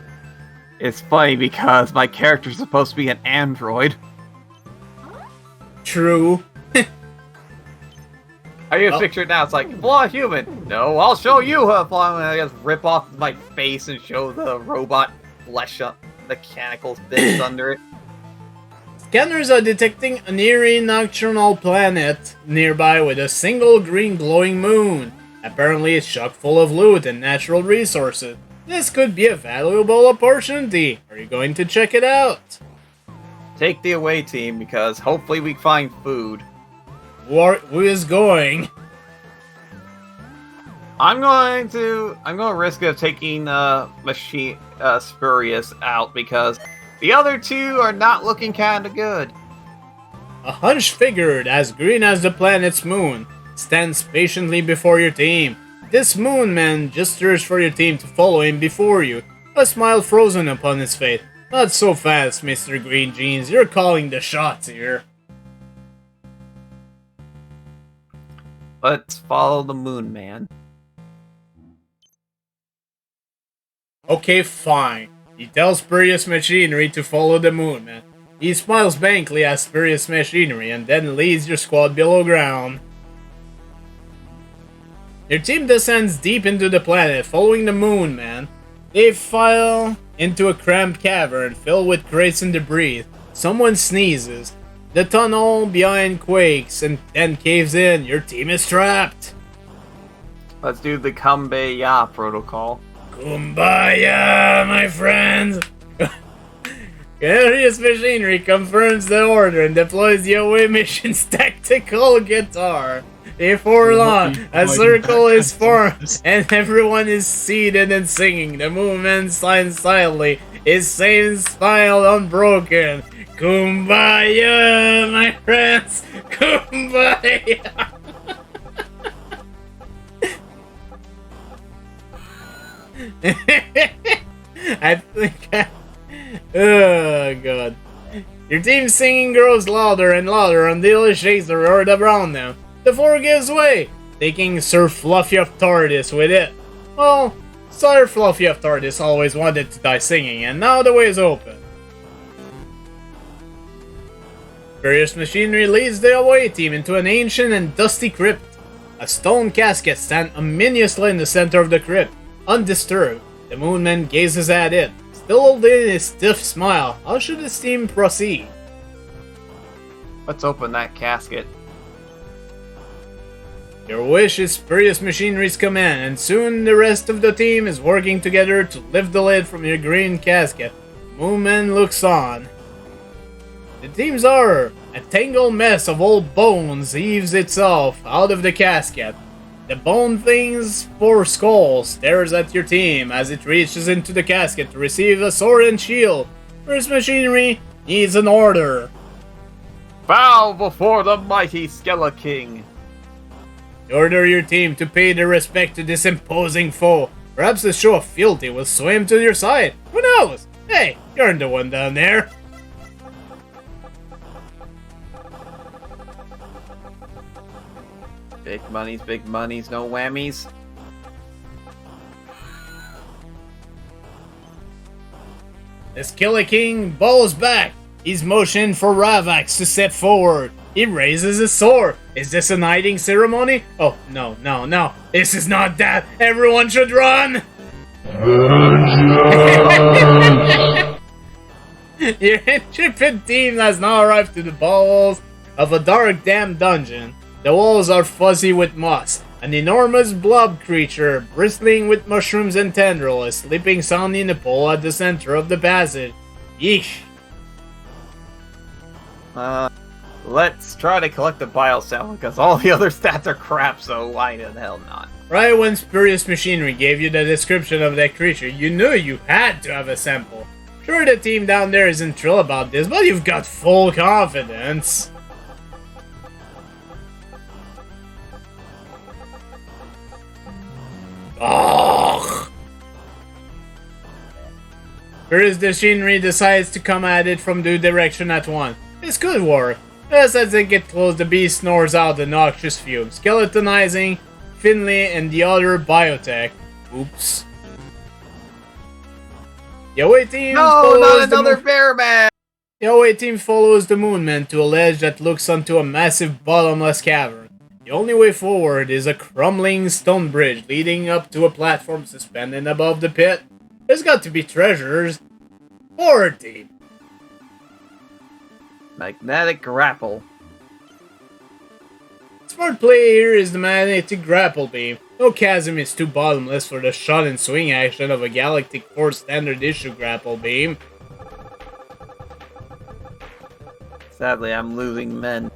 It's funny because my character's supposed to be an android. True. I can Oh. picture it now. It's like, flaw human. No, I'll show you how flaw. I just rip off my face and show the robot flesh up, mechanical bits under it. Scanners are detecting an eerie nocturnal planet nearby with a single green glowing moon. Apparently it's chock full of loot and natural resources. This could be a valuable opportunity. Are you going to check it out? Take the away team because hopefully we find food. Who is going? I'm going to risk of taking Spurious out because the other two are not looking kind of good. A hunched figure as green as the planet's moon stands patiently before your team. This moon man gestures for your team to follow him before you, a smile frozen upon his face. Not so fast, Mr. Green Jeans. You're calling the shots here. Let's follow the moon man. Okay, fine. He tells SpuriousMachinery to follow the moon man. He smiles blankly at SpuriousMachinery and then leads your squad below ground. Your team descends deep into the planet, following the moon man. They file into a cramped cavern filled with crates and debris. Someone sneezes. The tunnel behind quakes and then caves in. Your team is trapped. Let's do the Kumbaya protocol. Kumbaya, my friends! SpuriousMachinery confirms the order and deploys the away mission's tactical guitar. Before long, a circle is formed and everyone is seated and singing. The movement signs silently, his same smile unbroken. Kumbaya, my friends! Kumbaya! I think oh god. Your team's singing grows louder and louder until it shakes the earth around them. The floor gives way, taking Sir Fluffy of Tardis with it. Well, Sir Fluffy of Tardis always wanted to die singing, and now the way is open. SpuriousMachinery leads the away team into an ancient and dusty crypt. A stone casket stands ominously in the center of the crypt. Undisturbed, the moonman gazes at it, still holding his stiff smile. How should his team proceed? Let's open that casket. Your wish is SpuriousMachinery's command, and soon the rest of the team is working together to lift the lid from your green casket. Moonman looks on. The team's horror, a tangled mess of old bones, heaves itself out of the casket. The bone thing's 4 skulls stares at your team as it reaches into the casket to receive a sword and shield. SpuriousMachinery needs an order. Bow before the mighty Skella King. You order your team to pay their respect to this imposing foe. Perhaps a show of fealty will swim to your side. Who knows? Hey, you're the one down there. Big monies, no whammies. The Skella King balls back. He's motioned for Ravax to step forward. He raises his sword. Is this a knighting ceremony? Oh, no. This is not that. Everyone should run! Your intrepid team has now arrived to the bowels of a dark, damp dungeon. The walls are fuzzy with moss. An enormous blob creature, bristling with mushrooms and tendrils, is sleeping soundly in a pool at the center of the passage. Yeesh. Let's try to collect the bile cell, because all the other stats are crap, so why the hell not? Right when SpuriousMachinery gave you the description of that creature, you knew you had to have a sample. Sure, the team down there isn't thrilled about this, but you've got full confidence. Ugh. SpuriousMachinery decides to come at it from the direction at once. This could work. Just as they get close, the beast snores out the noxious fumes, skeletonizing Finley and the other biotech. Oops. The away team not another bear man! The away team follows the moonman to a ledge that looks onto a massive bottomless cavern. The only way forward is a crumbling stone bridge leading up to a platform suspended above the pit. There's got to be treasures. Forward team. Magnetic grapple. Smart play here is the magnetic grapple beam. No chasm is too bottomless for the shot and swing action of a Galactic Force standard issue grapple beam. Sadly, I'm losing men.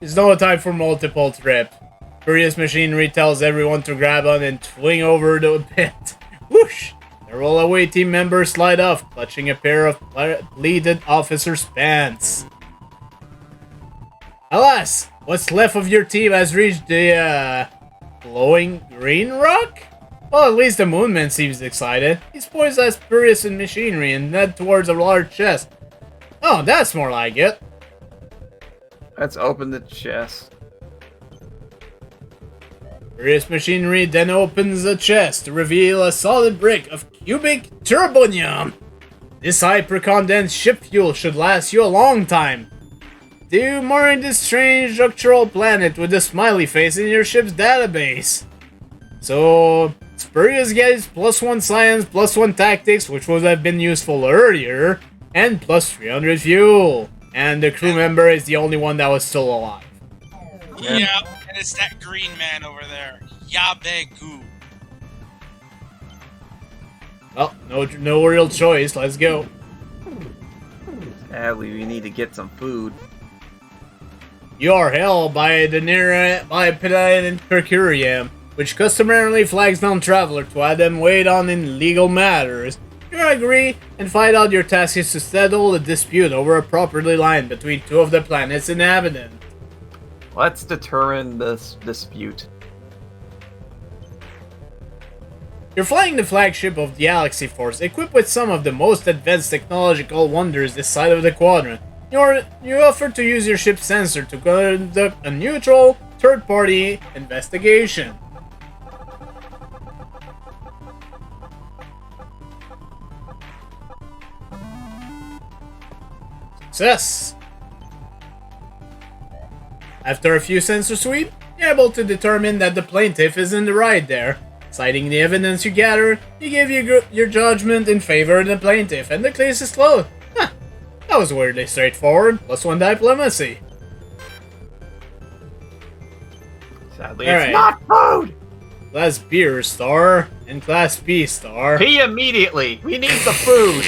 There's no time for multiple trips. SpuriousMachinery tells everyone to grab on and swing over the pit. Whoosh! The Several away team members slide off, clutching a pair of pleated officer's pants. Alas, what's left of your team has reached the, glowing green rock? Well, at least the Moonman seems excited. He's poised as SpuriousMachinery and head towards a large chest. Oh, that's more like it. Let's open the chest. SpuriousMachinery then opens the chest to reveal a solid brick of cubic turbonium. This hyper-condensed ship fuel should last you a long time. Do mark this strange structural planet with a smiley face in your ship's database. So, Spurious gets +1 science, +1 tactics, which would have been useful earlier, and +300 fuel. And the crew member is the only one that was still alive. Yeah, and it's that green man over there. Yabegu. Well, no real choice. Let's go. Sadly, we need to get some food. You are held by PanAnning Mercurium, which customarily flags down traveler to have them weighed on in legal matters. You agree, and find out your task is to settle the dispute over a property line between two of the planet's inhabitants. Let's determine this dispute. You're flying the flagship of the Galaxy Force, equipped with some of the most advanced technological wonders this side of the quadrant. You offer to use your ship's sensor to conduct a neutral, third-party investigation. Success! After a few sensor sweeps, you're able to determine that the plaintiff is in the right there. Citing the evidence you gather, you give your judgment in favor of the plaintiff, and the case is closed. Huh, that was weirdly straightforward. +1 diplomacy. Sadly, All it's right. not food! Class B star and Class B star. Pee immediately! We need the food!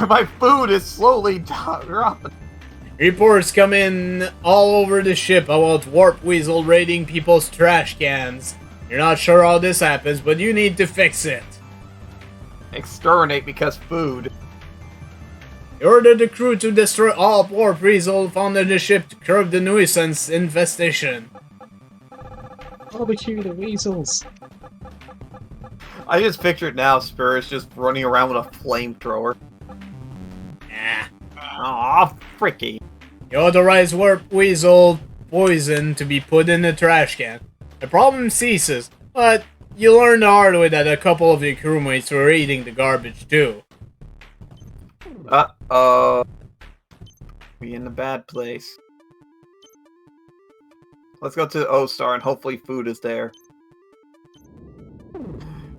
My food is slowly dropping. Reports come in all over the ship about Warp Weasel raiding people's trash cans. You're not sure how this happens, but you need to fix it. Exterminate because food. You ordered the crew to destroy all Warp Weasel found on the ship to curb the nuisance infestation. Barbecue the weasels. I just picture it now, Spurs just running around with a flamethrower. Ah. Aw, fricky. You authorize Warp Weasel poison to be put in the trash can. The problem ceases, but you learn the hard way that a couple of your crewmates were eating the garbage too. Uh-oh. We in the bad place. Let's go to the O-Star and hopefully food is there.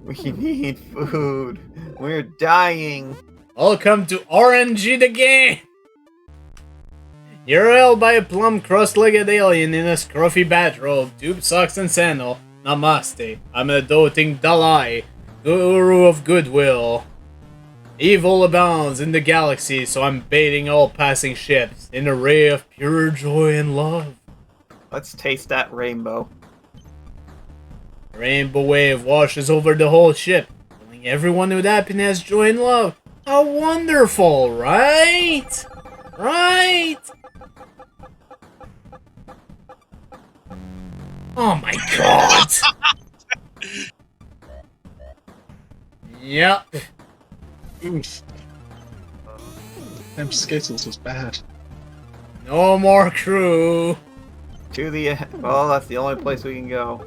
We need food. We're dying. Welcome to RNG the game! You're held by a plump, cross-legged alien in a scruffy bathrobe, tube socks and sandal. Namaste. I'm a doting Dalai, guru of goodwill. Evil abounds in the galaxy, so I'm baiting all passing ships in a ray of pure joy and love. Let's taste that rainbow. A rainbow wave washes over the whole ship, filling everyone with happiness, joy, and love. How wonderful, right? Right? Oh my god! Yep. Oof. Them Skittles was bad. No more crew. To the... Well, that's the only place we can go.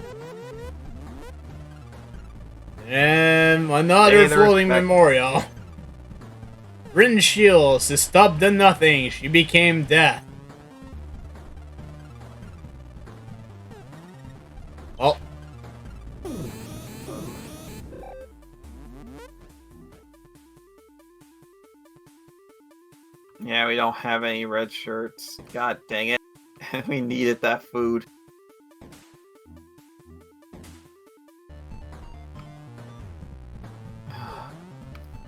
And another Pay the floating respect. memorial. Rin Shields to stop the nothing, she became death. Well. Yeah, we don't have any red shirts. God dang it. We needed that food.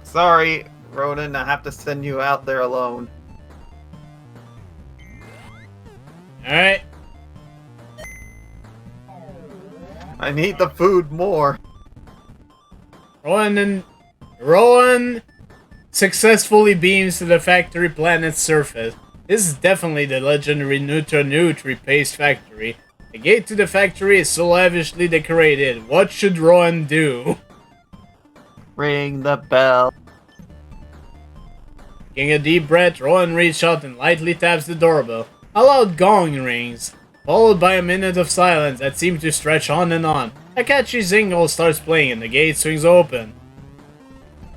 Sorry, Ronan, I have to send you out there alone. Alright. I need the food more. Rowan successfully beams to the factory planet's surface. This is definitely the legendary Nutri paste factory. The gate to the factory is so lavishly decorated. What should Rowan do? Ring the bell. Taking a deep breath, Rowan reaches out and lightly taps the doorbell. A loud gong rings, followed by a minute of silence that seems to stretch on and on. A catchy jingle starts playing and the gate swings open.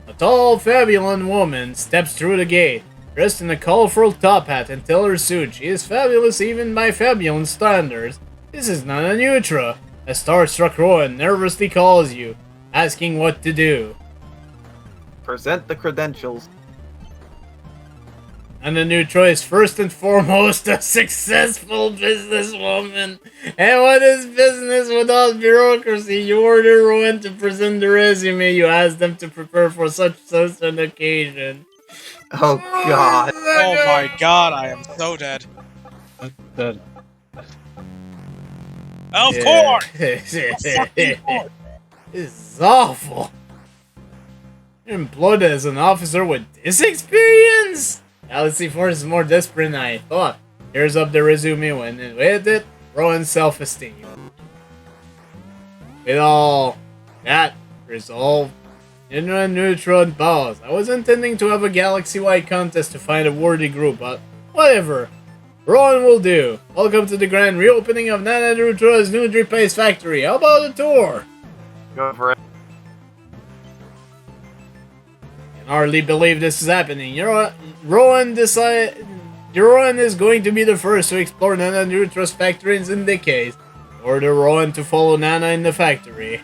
A tall, fabulous woman steps through the gate, dressed in a colorful top hat and tailor suit. She is fabulous even by fabulous standards. This is not a Nutra. A starstruck Rowan nervously calls you, asking what to do. Present the credentials. And the Nutra is first and foremost a successful businesswoman. And what is business without bureaucracy? You order Rowan to present the resume. You ask them to prepare for such an occasion. Oh god. Oh my god, I am so dead. The Of course! This is awful. You're employed as an officer with this experience? Galaxy Force is more desperate than I thought. Here's up the resume when with it, Rowan's self-esteem. With all that resolved, neutron bows. I was intending to have a galaxy-wide contest to find a worthy group, but whatever. Rowan will do. Welcome to the grand reopening of Nana Neutra's new paste factory. How about a tour? Go for it. I can hardly believe this is happening. Rowan is going to be the first to explore Nana Neutra's factories in decades. Order Rowan to follow Nana in the factory.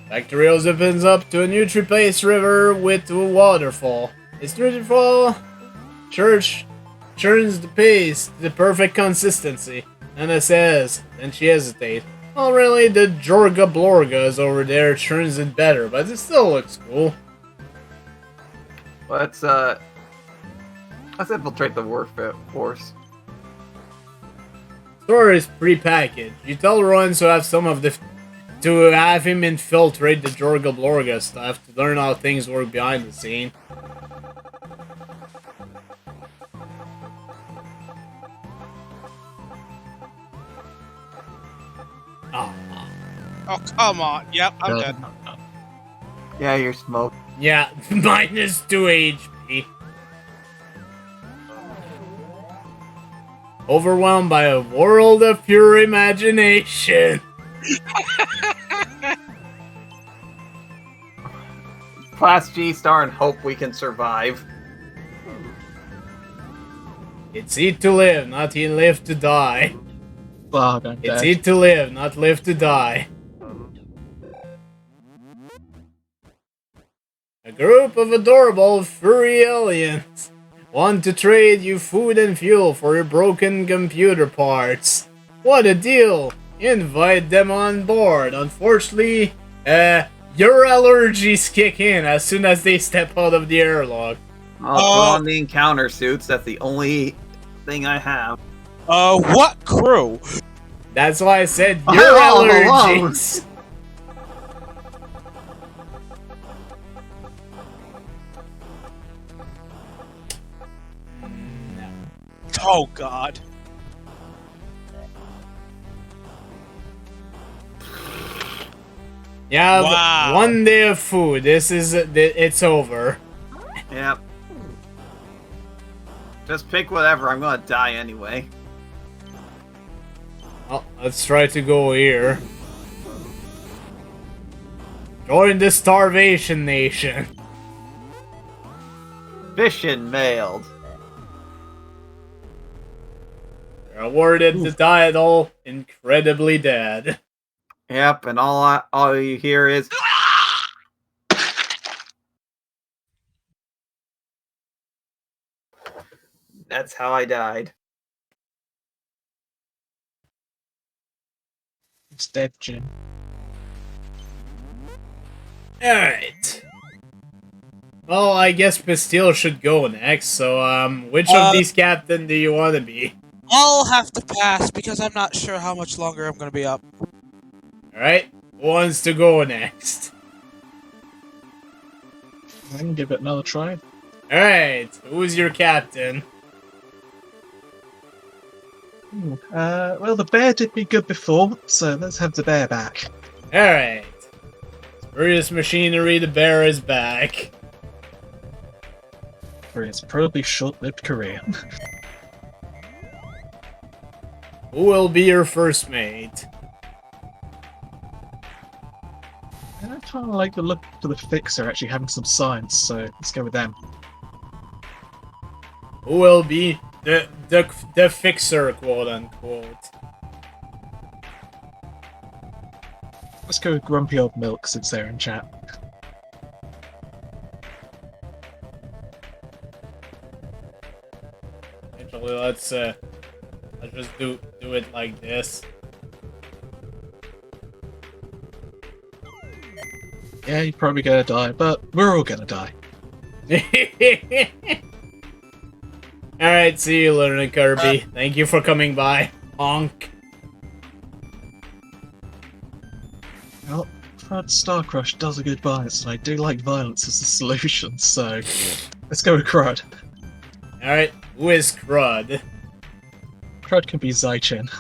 Factory opens up to a Nutri-Paste river with a waterfall. This Nutri-Fall church churns the paste to the perfect consistency. Nana says, then she hesitates. Well, really, the Jorga Blorgas over there churns it better, but it still looks cool. Let's infiltrate the workforce. Store is pre-packaged. You tell Rowan to have have him infiltrate the Jorga Blorga stuff to learn how things work behind the scene. Oh, come on. Yep, I'm dead. Yeah, you're smoked. Yeah, minus 2 HP. Overwhelmed by a world of pure imagination. Class G star and hope we can survive. It's eat to live, not live to die. fuck, I'm It's dead. eat to live, not live to die. A group of adorable furry aliens want to trade you food and fuel for your broken computer parts. What a deal! Invite them on board. Unfortunately, your allergies kick in as soon as they step out of the airlock. I'll put on the encounter suits. That's the only thing I have. What crew? That's why I said I your all allergies. Oh god. Yeah, Wow. one day of food. It's over. Yep. Just pick whatever. I'm gonna die anyway. Well, let's try to go here. Join the Starvation Nation. Mission mailed. You're awarded to die at all incredibly dead. Yep, and all you hear is. That's how I died. It's dead, Jim. Alright. Well, I guess Bastille should go next, so, which of these captain do you want to be? I'll have to pass because I'm not sure how much longer I'm gonna be up. Alright, who wants to go next? I can give it another try. Alright, who's your captain? Well, the bear did me good before, so let's have the bear back. Alright. SpuriousMachinery, the bear is back. For his probably short-lived career. Who will be your first mate? I kind of like the look to the fixer actually having some science, so let's go with them. Who will be the fixer, quote unquote? Let's go with Grumpy Old Milk since they're in chat. Actually, let's just do it like this. Yeah, you're probably gonna die, but we're all gonna die. Alright, see you later, Kirby. Thank you for coming by. Honk. Well, Crud Star Crush does a good violence, and I do like violence as a solution, so let's go with Crud. Alright, who is Crud? Crud can be Zaichin.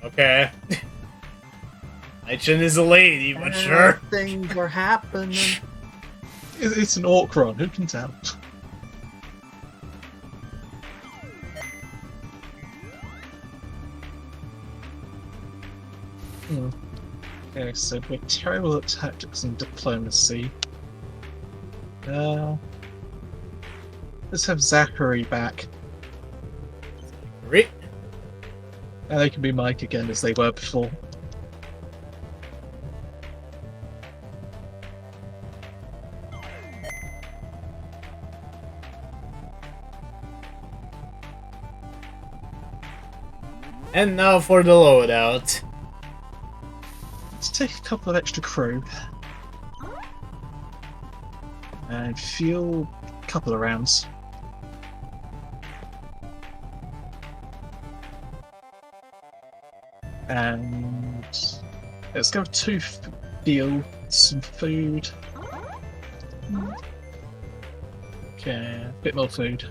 Okay. Aichin is a lady, but sure. Things are happening. It's an Orcron, who can tell? Okay, so we're terrible at tactics and diplomacy. Let's have Zachary back. Rick. And they can be Mike again as they were before. And now for the loadout. Let's take a couple of extra crew. And fuel a couple of rounds. And let's go with 2 fuel, some food. Okay, a bit more food.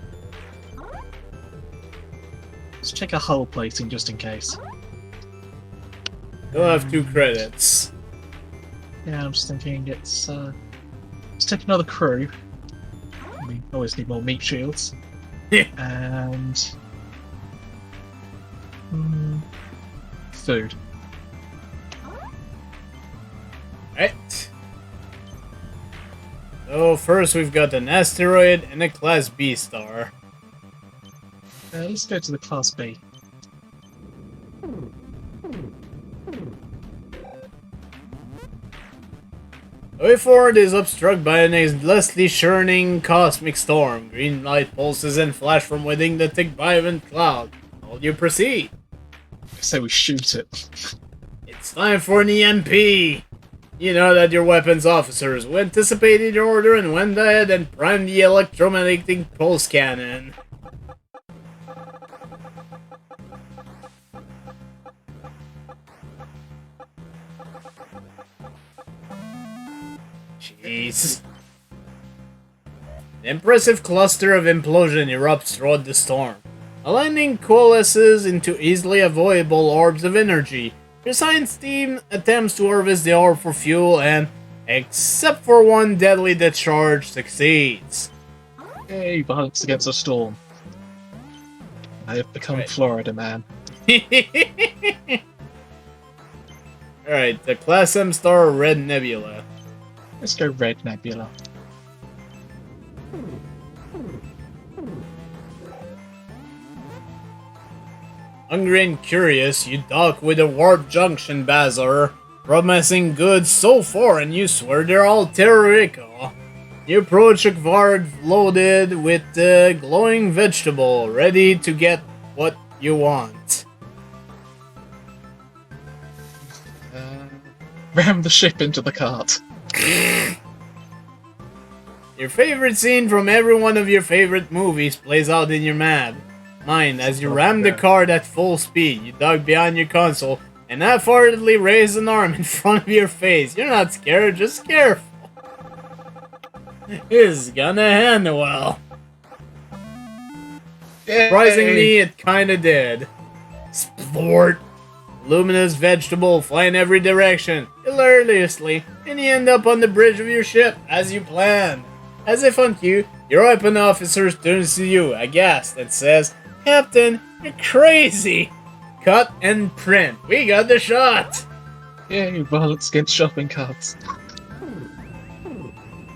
Let's check a hull plating just in case. You'll have 2 credits. Yeah, I'm just thinking let's take another crew. We always need more meat shields. And food. Right. So first we've got an asteroid and a Class B star. Let's go to the Class B. The way forward is obstructed by an endlessly churning cosmic storm. Green light pulses and flash from within the thick violent cloud. How do you proceed? I say we shoot it. It's time for an EMP! You know that your weapons officers who anticipated your order and went ahead and primed the electromagnetic pulse cannon. Jeez. An impressive cluster of implosion erupts throughout the storm. A lightning coalesces into easily avoidable orbs of energy. Your science team attempts to harvest the orb for fuel and, except for one deadly discharge, succeeds. Hey, violence against a storm. I have become Florida man. Alright, the Class M star Red Nebula. Let's go Red Nebula. Hungry and curious, you dock with a warp junction bazaar, promising goods so foreign you swear they're all Terrorico. You approach a guard loaded with a glowing vegetable, ready to get what you want. Ram the ship into the cart. Your favorite scene from every one of your favorite movies plays out in your mind as you ram the cart at full speed. You duck behind your console, and half-heartedly raise an arm in front of your face. You're not scared, just careful. This is gonna end well. Surprisingly, it kinda did. Splort! Luminous vegetable flying every direction, hilariously, and you end up on the bridge of your ship, as you planned. As if on cue, your weapon officer turns to you, aghast, and says, "Captain, you're crazy!" Cut and print. We got the shot! Yay, violence against shopping carts.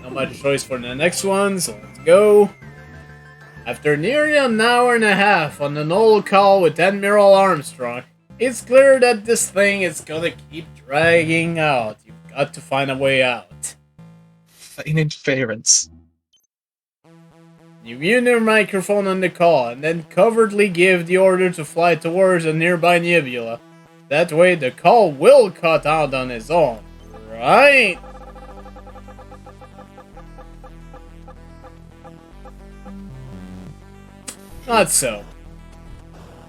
Not much choice for the next one, so let's go. After nearly an hour and a half on the null call with Admiral Armstrong, it's clear that this thing is gonna keep dragging out. You've got to find a way out. In interference. You mute your microphone on the call, and then covertly give the order to fly towards a nearby nebula. That way the call will cut out on its own, right? Not so.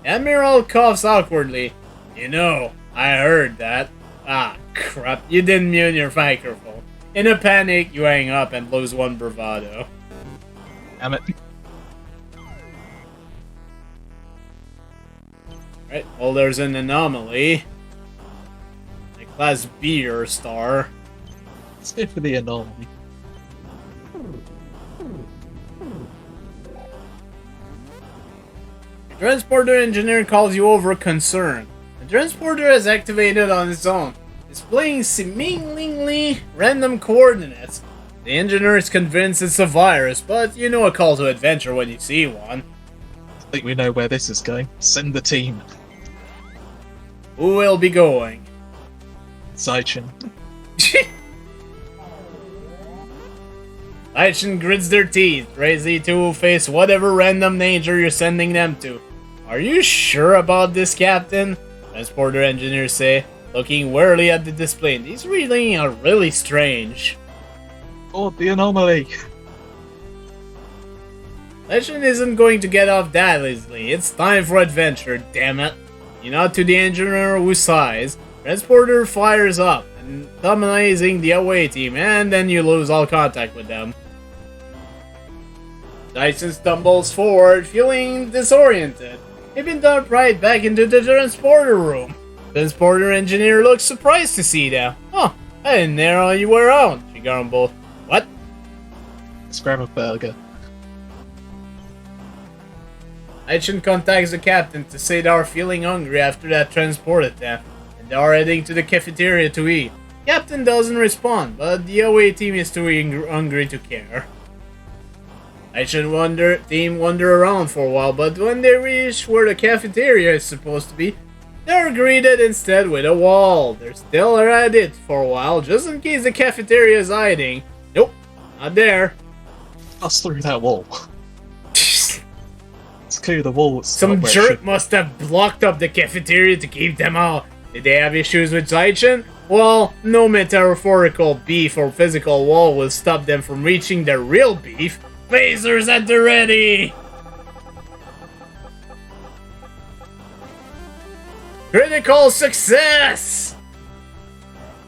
Admiral coughs awkwardly. You know, I heard that. Ah, crap, you didn't mute your microphone. In a panic, you hang up and lose one bravado. Damn it. Right, well, there's an anomaly. A Class B or star. Let's go for the anomaly. The transporter engineer calls you over concerned. The transporter is activated on its own, displaying seemingly random coordinates. The engineer is convinced it's a virus, but you know a call to adventure when you see one. I think we know where this is going. Send the team. Who will be going? Zaichin. Aishin grits their teeth, ready to face whatever random danger you're sending them to. Are you sure about this, Captain? Transporter engineers say, looking warily at the display. These readings are really strange. Oh, the anomaly! Legend isn't going to get off that easily. It's time for adventure, damn it. You nod to the engineer who sighs. Transporter fires up, antagonizing the away team, and then you lose all contact with them. Dyson stumbles forward, feeling disoriented. He'd been dumped right back into the transporter room. The transporter engineer looks surprised to see them. Oh, I didn't know you were around, she grumbled. What? Let's grab a burger. Aichin contacts the captain to say they are feeling hungry after that transport attempt, and they are heading to the cafeteria to eat. Captain doesn't respond, but the away team is too hungry to care. Aichin team wander around for a while, but when they reach where the cafeteria is supposed to be, they're greeted instead with a wall. They're still at it for a while, just in case the cafeteria is hiding. Nope, not there. Pass through that wall. It's clear the wall was Some jerk must have blocked up the cafeteria to keep them out. Did they have issues with Zaichin? Well, no metaphorical beef or physical wall will stop them from reaching their real beef. Phasers at the ready! Critical success!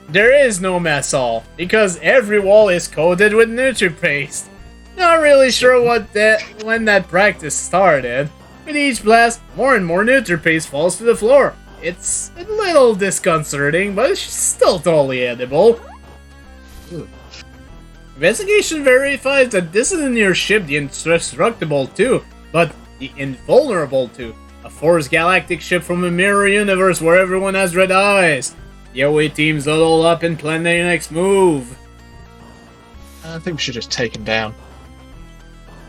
There is no mess hall, because every wall is coated with NutriPaste. Not really sure when that practice started. With each blast, more and more NutriPaste falls to the floor. It's a little disconcerting, but it's still totally edible. Investigation verifies that this isn't your ship, the Indestructible 2, but the Invulnerable 2, a Force Galactic ship from a mirror universe where everyone has red eyes. The away teams huddle up and plan their next move. I think we should just take them down.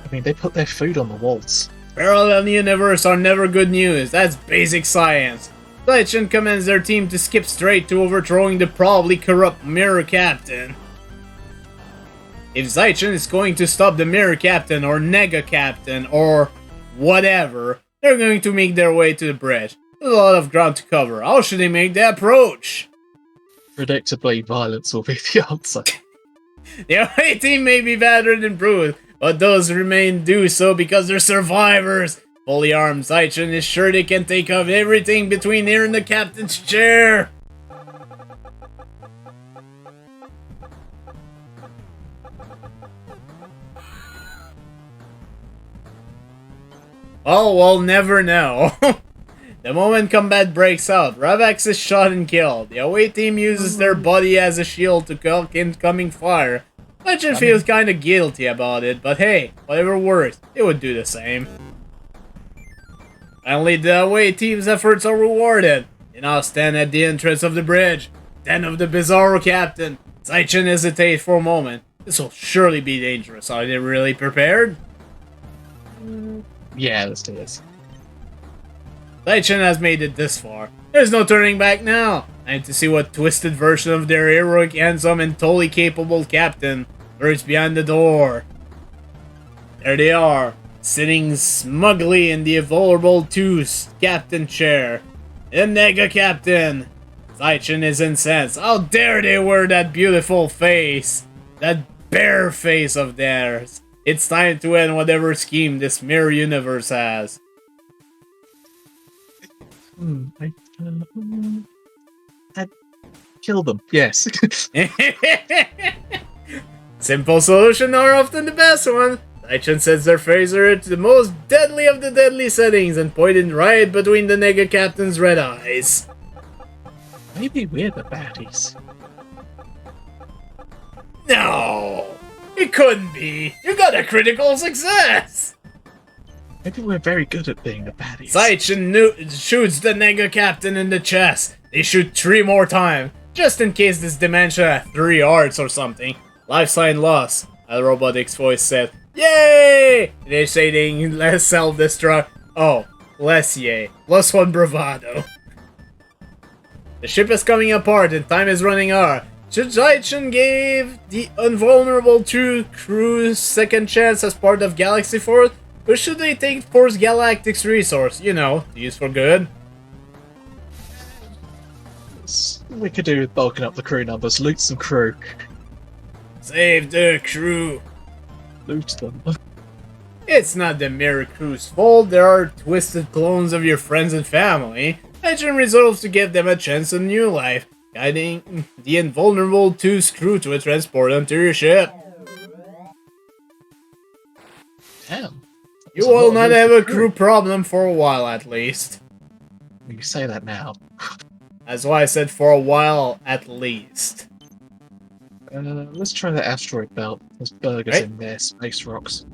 I mean, they put their food on the walls. Parallel universe are never good news, that's basic science. Zaichin commands their team to skip straight to overthrowing the probably corrupt Mirror Captain. If Zaichin is going to stop the Mirror Captain or Nega Captain or whatever, they're going to make their way to the bridge. There's a lot of ground to cover. How should they make the approach? Predictably, violence will be the answer. The away team may be battered and bruised, but those who remain do so because they're survivors. Fully armed Zaichin is sure they can take off everything between here and the captain's chair. Oh, we'll never know. The moment combat breaks out, Ravax is shot and killed. The away team uses their body as a shield to cock incoming fire. Legend feels kinda guilty about it, but hey, whatever works, it would do the same. Finally, the away team's efforts are rewarded. They now stand at the entrance of the bridge. Den of the Bizarro Captain. Zaichin hesitates for a moment. This will surely be dangerous. Are they really prepared? Yeah, let's do this. Zaichin has made it this far. There's no turning back now. Time to see what twisted version of their heroic, handsome, and totally capable captain lurks behind the door. There they are, sitting smugly in the invulnerable 2's captain chair. The Nega Captain. Zaichin is incensed. How dare they wear that beautiful face? That bare face of theirs. It's time to end whatever scheme this mirror universe has. I'd kill them. Yes. Simple solutions are often the best one. Zaichin sets their phaser to the most deadly of the deadly settings and pointed right between the Nega Captain's red eyes. Maybe we're the baddies. No! It couldn't be! You got a critical success! Maybe we're very good at being the baddies. Zaichin shoots the Nega Captain in the chest. They shoot 3 more times, just in case this dimension has 3 hearts or something. Life sign lost, a robotic's voice said. Yay! They say they less self-destruct. Oh, less yay. Plus 1 bravado. The ship is coming apart and time is running out. Should Zaichin give the invulnerable 2 crew second chance as part of Galaxy Force? Or should they take Force Galactic's resource, you know, to use for good? We could do with bulking up the crew numbers, loot some crew. Save the crew. Loot them. It's not the Mirror Crew's fault, there are twisted clones of your friends and family. Zaichin resolves to give them a chance at new life, guiding the invulnerable 2's crew to a transport onto your ship. Damn. You will not have a crew problem for a while at least. You say that now. That's why I said for a while at least. Let's try the asteroid belt. There's burgers Right. in there, space rocks.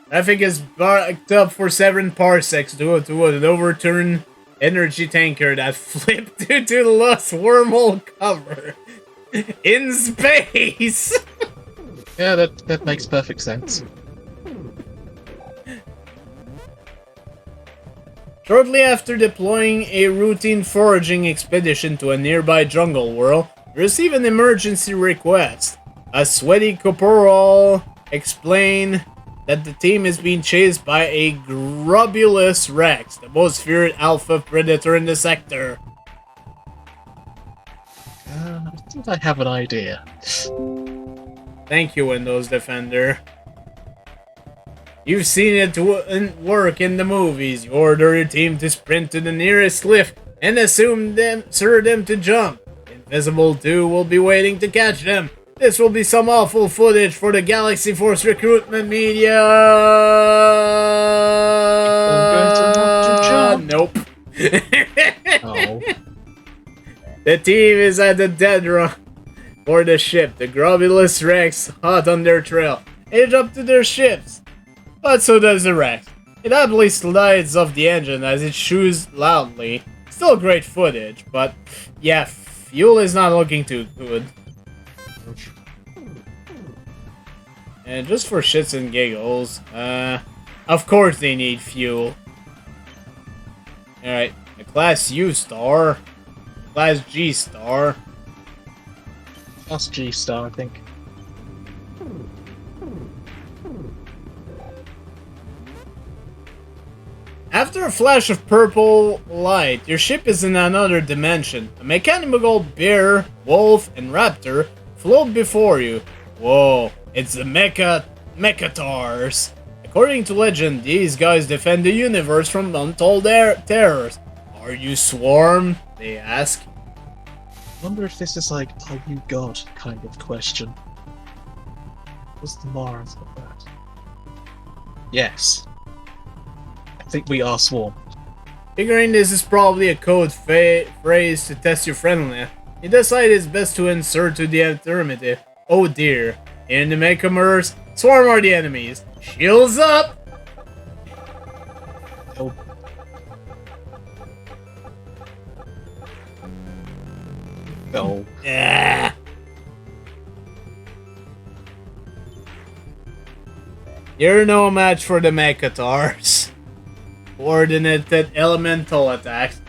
Traffic is backed up for 7 parsecs due to an overturned energy tanker that flipped due to lost wormhole cover in space. Yeah, that makes perfect sense. Shortly after deploying a routine foraging expedition to a nearby jungle world, you receive an emergency request. A sweaty corporal explained that the team is being chased by a Grubulus Rex, the most feared alpha predator in the sector. I think I have an idea. Thank you, Windows Defender. You've seen it work in the movies. You order your team to sprint to the nearest cliff and assure them to jump. Invisible 2 will be waiting to catch them. This will be some awful footage for the Galaxy Force recruitment media. Nope. Oh. The team is at the dead run for the ship. The Grubulus Rex hot on their trail. Head up to their ships. But so does the Rex. It happily slides off the engine as it shoos loudly. Still great footage, but yeah, fuel is not looking too good. And just for shits and giggles, of course they need fuel. Alright, a Class U star, Class G star. That's G star, I think. After a flash of purple light, your ship is in another dimension. A mechanical bear, wolf, and raptor float before you. Whoa, it's the Mecha Mechatars. According to legend, these guys defend the universe from untold terrors. Are you Swarm? They ask. I wonder if this is like, are you God kind of question. What's the Mars of that? Yes. I think we are Swarm. Figuring this is probably a code phrase to test your friendliness, he decided it's best to insert to the affirmative. Oh dear. In the Mechamers, Swarm are the enemies. Shields up! Oh. No. Yeah. You're no match for the Mechatars. Coordinated elemental attacks.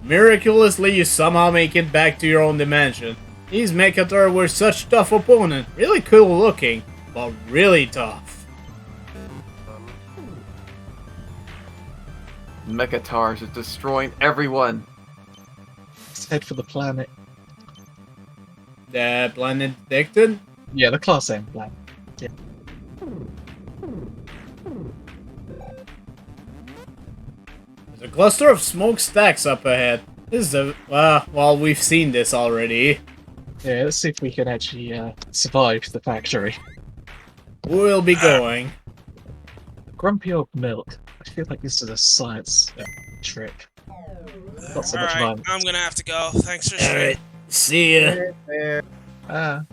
Miraculously, you somehow make it back to your own dimension. These Mechatars were such tough opponents. Really cool looking, but really tough. Mechatars is destroying everyone. Let's head for the planet. The planet detected? Yeah, the Class M planet. Yeah. There's a cluster of smokestacks up ahead. This is a... well, we've seen this already. Yeah, let's see if we can actually survive the factory. We'll be going. Grumpy old milk. I feel like this is a science trick. Not so much Alright, violence. I'm gonna have to go. Thanks for sharing. Alright, see ya. Ah.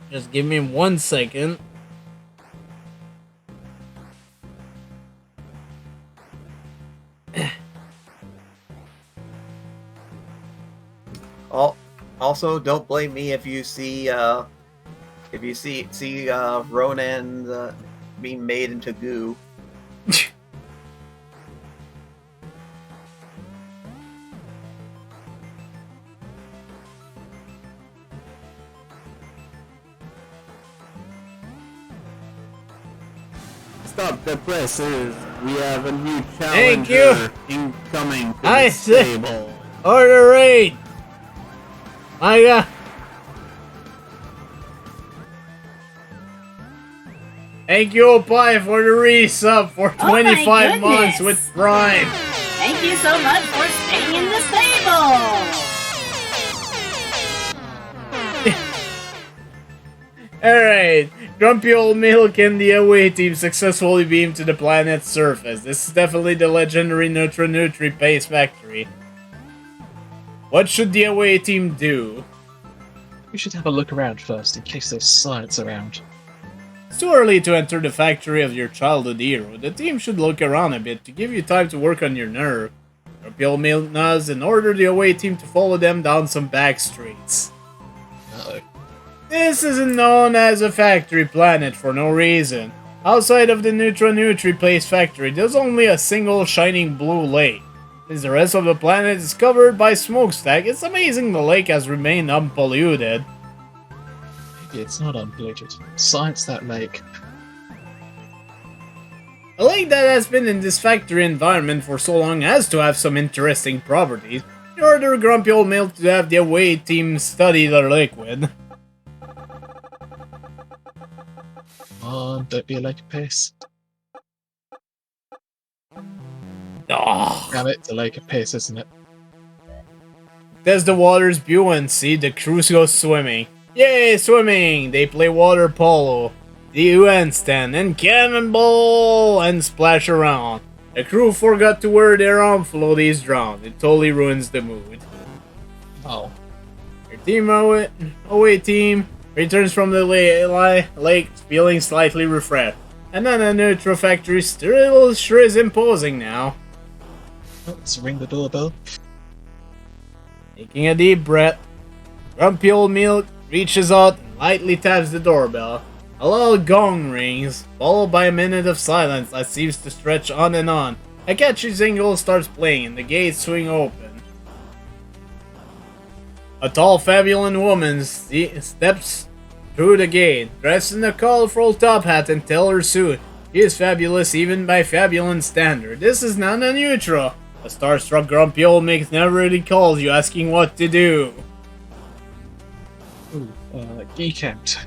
Just give me 1 second. Also, don't blame me if you see Ronan being made into goo. Stop the presses. We have a new Thank challenger incoming to I the see. stable. Order raid! My god! Thank you, Opie, for the resub for 25 months with Prime. Thank you so much for staying in the stable! Alright, Grumpy Old Milk and the away team successfully beamed to the planet's surface. This is definitely the legendary Nutri Paste Factory. What should the away team do? We should have a look around first, in case there's science around. It's too early to enter the factory of your childhood hero. The team should look around a bit to give you time to work on your nerve. Grumpy Old Milk nods and order the away team to follow them down some back streets. Uh-oh. This isn't known as a factory planet for no reason. Outside of the Nutri Paste Factory, there's only a single shining blue lake. Since the rest of the planet is covered by smokestack, it's amazing the lake has remained unpolluted. Maybe it's not unpolluted. Science that lake. A lake that has been in this factory environment for so long has to have some interesting properties. You order Grumpy Old Milk to have the away team study the liquid. Come on, don't be a lake of piss. Oh. Damn it, it's a lake of piss, isn't it? Test the water's buoyancy, the crew goes swimming. Yay, swimming! They play water polo, the UN stand, and cannonball, and splash around. The crew forgot to wear their arm floaties drowned. It totally ruins the mood. Oh. Your team away team returns from the lake feeling slightly refreshed. And then the Nutri Factory still sure is imposing now. Let's ring the doorbell. Taking a deep breath, Grumpy Old Milk reaches out and lightly taps the doorbell. A loud gong rings, followed by a minute of silence that seems to stretch on and on. A catchy jingle starts playing and the gates swing open. A tall, fabulous woman steps through the gate, dressed in a colorful top hat and tailor suit. She is fabulous even by fabulous standard. This is not unusual. A starstruck Grumpy Old Milk never really calls you asking what to do. Ooh, geek out.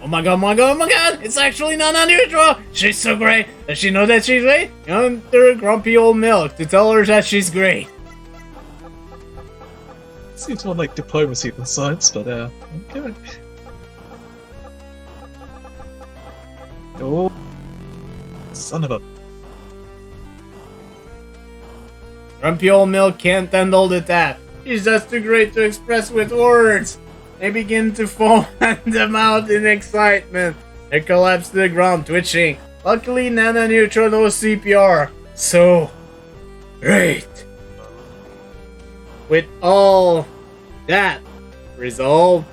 Oh my god, my god, my god! It's actually Nana Neutral! She's so great! Does she know that she's great? Enter grumpy old milk to tell her that she's great. Seems more like diplomacy than science, but okay. Oh, son of a... Grumpy old milk can't handle the tap. She's just too great to express with words. They begin to foam at the mouth in excitement. They collapse to the ground, twitching. Luckily, Nana Neutral knows CPR. So, great. With all that resolved,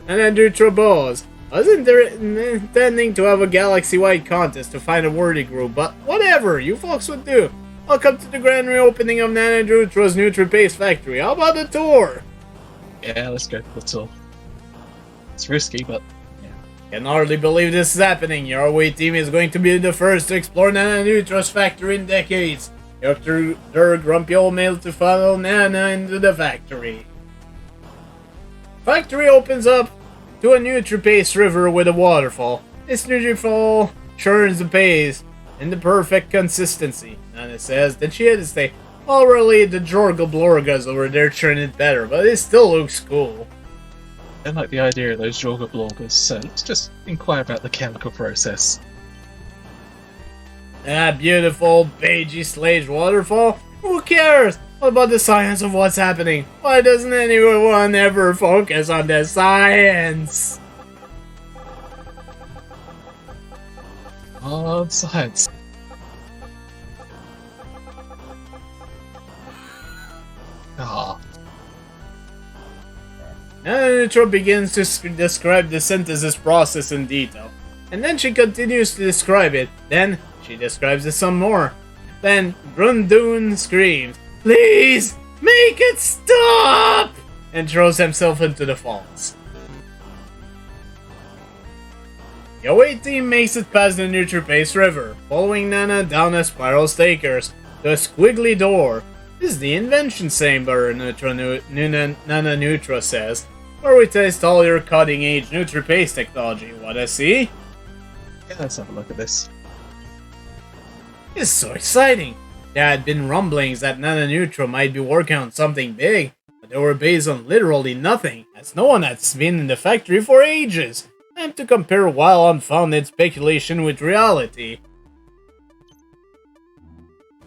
Nana Neutral bows. I wasn't intending to have a galaxy-wide contest to find a worthy group, but whatever you folks would do. Welcome to the grand reopening of Nana Neutral's Nutri-Paste factory. How about the tour? Yeah, let's go for the tour. It's risky, but yeah. Can hardly believe this is happening. Your away team is going to be the first to explore Nana Neutral's factory in decades. You have to lure grumpy old male to follow Nana into the factory. Factory opens up to a Nutri-Paste river with a waterfall. This Nutri-Fall churns the paste in the perfect consistency. Nana says that she had to stay. Well, really, the Jorgal Blorgas over there churn it better, but it still looks cool. I don't like the idea of those Jorga bloggers, so let's just inquire about the chemical process. That beautiful, beigey slage waterfall? Who cares? What about the science of what's happening? Why doesn't anyone ever focus on the science? Hard science. Ah. Nana Neutral begins to describe the synthesis process in detail, and then she continues to describe it. Then she describes it some more. Then Brundoon screams, "Please, make it stop!" and throws himself into the falls. The away team makes it past the Nutri-Paste River, following Nana down a spiral staircase to a squiggly door. This is the invention chamber, Nana Neutral says, where we test all your cutting-edge Nutri-Paste technology. Wanna see? Yeah, let's have a look at this. It's so exciting! There had been rumblings that Nana Neutral might be working on something big, but they were based on literally nothing, as no one has been in the factory for ages. Time to compare wild, unfounded speculation with reality.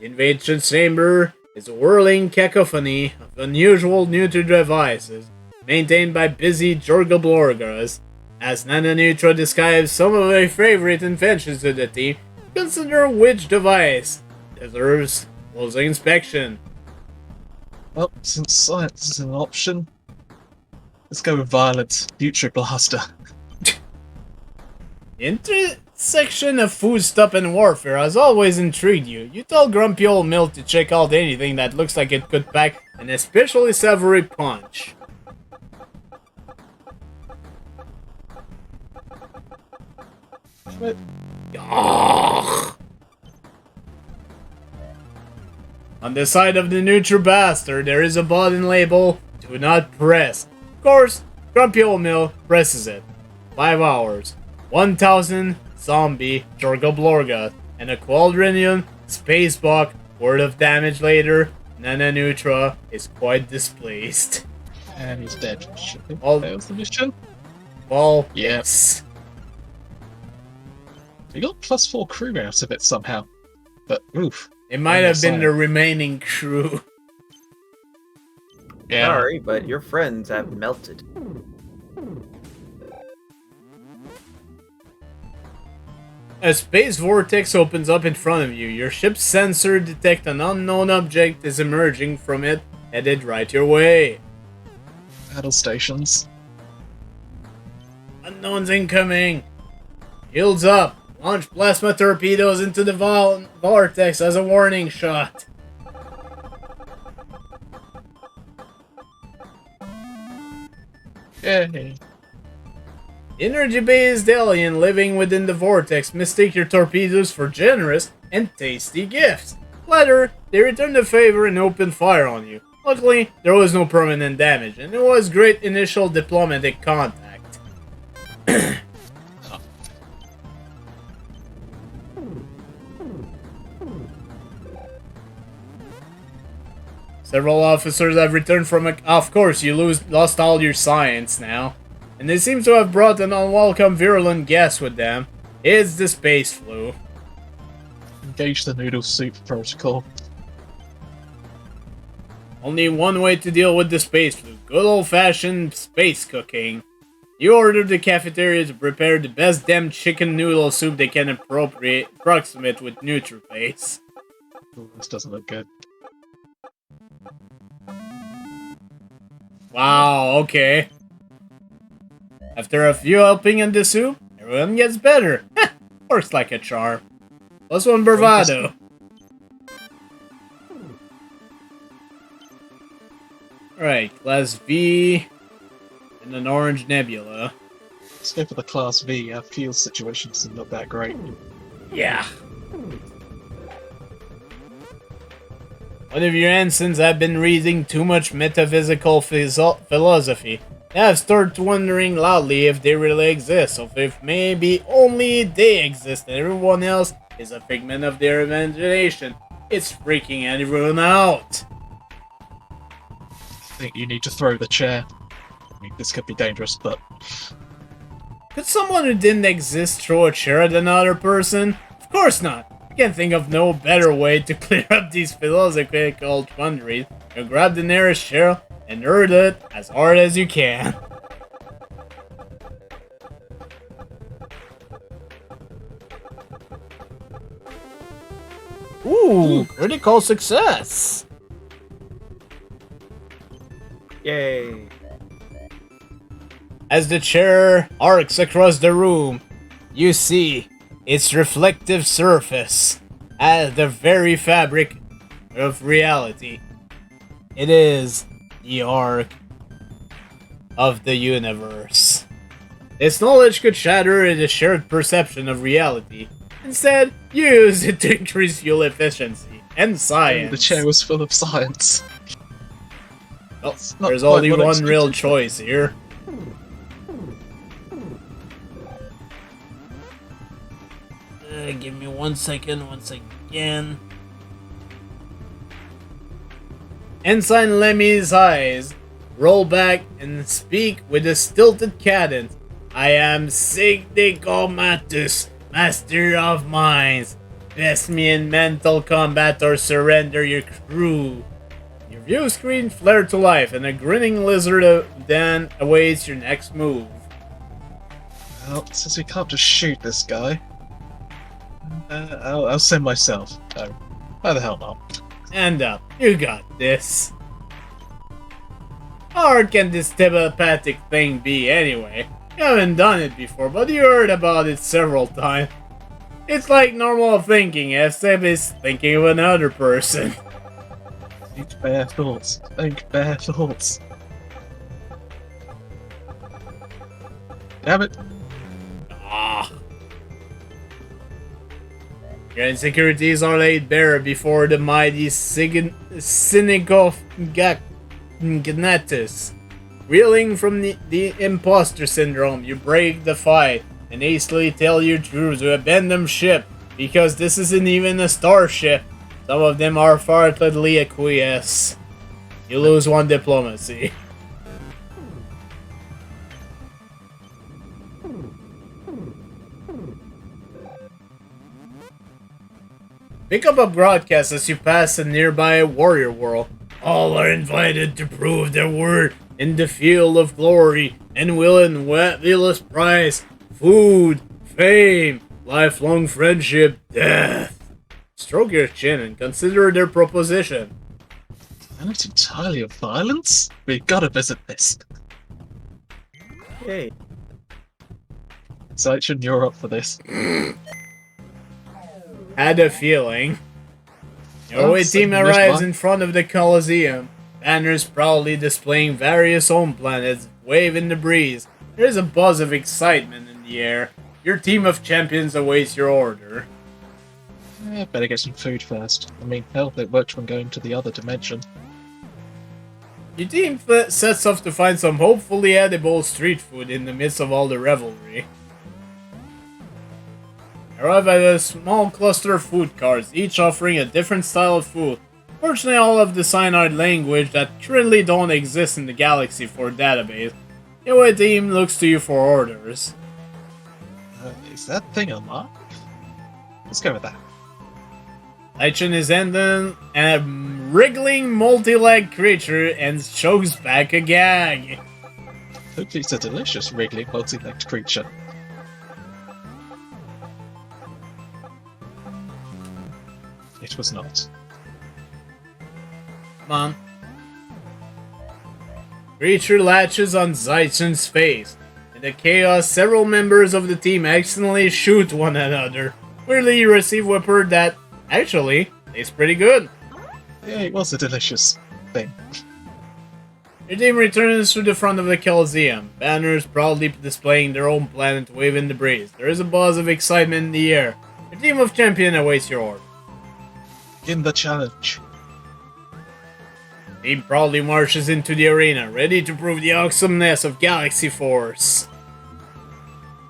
The invention chamber is a whirling cacophony of unusual Nutri devices, maintained by busy Jorga Blorgas. As Nana Neutral describes some of her favorite inventions to the team, consider which device deserves closer inspection. Well, since science is an option, let's go with Violet's Future Blaster. The intersection of foodstuff and warfare has always intrigued you. You tell grumpy old milk to check out anything that looks like it could pack an especially savory punch. Ugh. On the side of the Nutri-Blaster, there is a button label, "Do not press." Of course, grumpy old milk presses it. 5 hours. 1,000 zombie Jorga Blorga and a quadrillion spacebuck worth of damage later. Nana Neutral is quite displeased. And he's dead. Should we All- fail the mission? Well, Yes. We got +4 crew out of it somehow. But, oof. it might have been the remaining crew. Yeah. Sorry, but your friends have melted. A space vortex opens up in front of you. Your ship's sensor detect an unknown object is emerging from it, headed right your way. Battle stations. Unknown's incoming. Shields up. Launch plasma torpedoes into the vortex as a warning shot. Yay. Energy-based alien living within the vortex mistake your torpedoes for generous and tasty gifts. Later, they return the favor and open fire on you. Luckily, there was no permanent damage, and it was great initial diplomatic contact. Several officers have returned from of course, you lost all your science now. And they seem to have brought an unwelcome virulent guest with them. It's the space flu. Engage the noodle soup protocol. Only one way to deal with the space flu. Good old-fashioned space cooking. You ordered the cafeteria to prepare the best damn chicken noodle soup they can approximate with NutriPaste. Ooh, this doesn't look good. Wow, okay. After a few helping in the soup, everyone gets better. Works like a charm. Plus one bravado. Alright, Class V and an orange nebula. Let's go for the Class V. Our fuel situation's not that great. Yeah. One of your ensigns have been reading too much metaphysical philosophy. They have started wondering loudly if they really exist, or if maybe only they exist and everyone else is a figment of their imagination. It's freaking everyone out. I think you need to throw the chair. I mean, this could be dangerous, but... Could someone who didn't exist throw a chair at another person? Of course not. I can't think of no better way to clear up these philosophical quandaries. You grab the nearest chair and hurt it as hard as you can. Ooh, critical success! Yay. As the chair arcs across the room, you see its reflective surface as the very fabric of reality. It is the arc of the universe. This knowledge could shatter the shared perception of reality. Instead, use it to increase fuel efficiency and science. The chair was full of science. Well, not there's quite only what I one real expected. choice here. Give me 1 second, once again. Ensign Lemmy's eyes roll back and speak with a stilted cadence. I am Signicomatus, master of minds. Best me in mental combat or surrender your crew. Your view screen flared to life and a grinning lizard then awaits your next move. Well, since we can't just shoot this guy, I'll send myself. Why the hell not? Stand up, you got this. How hard can this telepathic thing be anyway? You haven't done it before, but you heard about it several times. It's like normal thinking, except it's thinking of another person. Think bare thoughts. Think bare thoughts. Damn it. Ah. Your insecurities are laid bare before the mighty cynical Gnatus. Reeling from the imposter syndrome, you break the fight and hastily tell your crew to abandon ship because this isn't even a starship. Some of them are fartedly acquiesce. You lose one diplomacy. Pick up a broadcast as you pass a nearby warrior world. All are invited to prove their worth in the field of glory and will in Will's prize, food, fame, lifelong friendship, death. Stroke your chin and consider their proposition. Not entirely of violence? We gotta visit this. Yay. Saichen, you're up for this. Had a feeling. Your Oh, away so team there's arrives one. in front of the Colosseum. Banners proudly displaying various home planets wave in the breeze. There's a buzz of excitement in the air. Your team of champions awaits your order. Better get some food first. I mean, hell, it worked when going to the other dimension. Your team sets off to find some hopefully edible street food in the midst of all the revelry. Arrive at a small cluster of food carts, each offering a different style of food. Fortunately, all of the cyanide language that currently don't exist in the Galaxy 4 database. Your team looks to you for orders. Is that thing unlocked? Let's go with that. Zaichin is ending a wriggling multi-legged creature and chokes back a gag. Hopefully it's a delicious, wriggling, multi-legged creature. It was not. Come on. Creature latches on Zaichin's face. In the chaos, several members of the team accidentally shoot one another. Weirdly, you receive word that, actually, tastes pretty good. Yeah, it was a delicious thing. Your team returns to the front of the Coliseum. Banners proudly displaying their own planet wave in the breeze. There is a buzz of excitement in the air. Your team of champion awaits your order. Begin the challenge. Team proudly marches into the arena, ready to prove the awesomeness of Galaxy Force.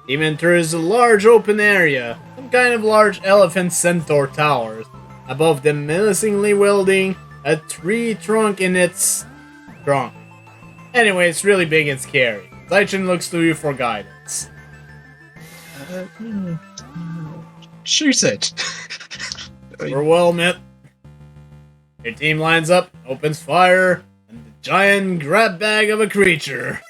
Team enters a large open area, some kind of large elephant centaur towers. Above them, menacingly wielding a tree trunk in its trunk. Anyway, it's really big and scary. Zaichin looks to you for guidance. Shoot it! We're well met. Your team lines up, opens fire, and the giant grab bag of a creature.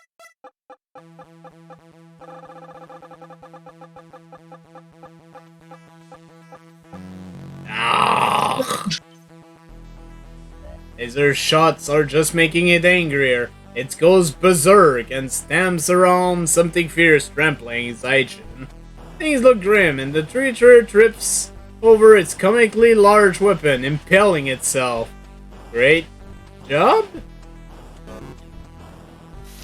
Laser shots are just making it angrier. It goes berserk and stamps around something fierce, trampling Zaichin. Things look grim, and the creature trips over its comically large weapon, impaling itself. Great job?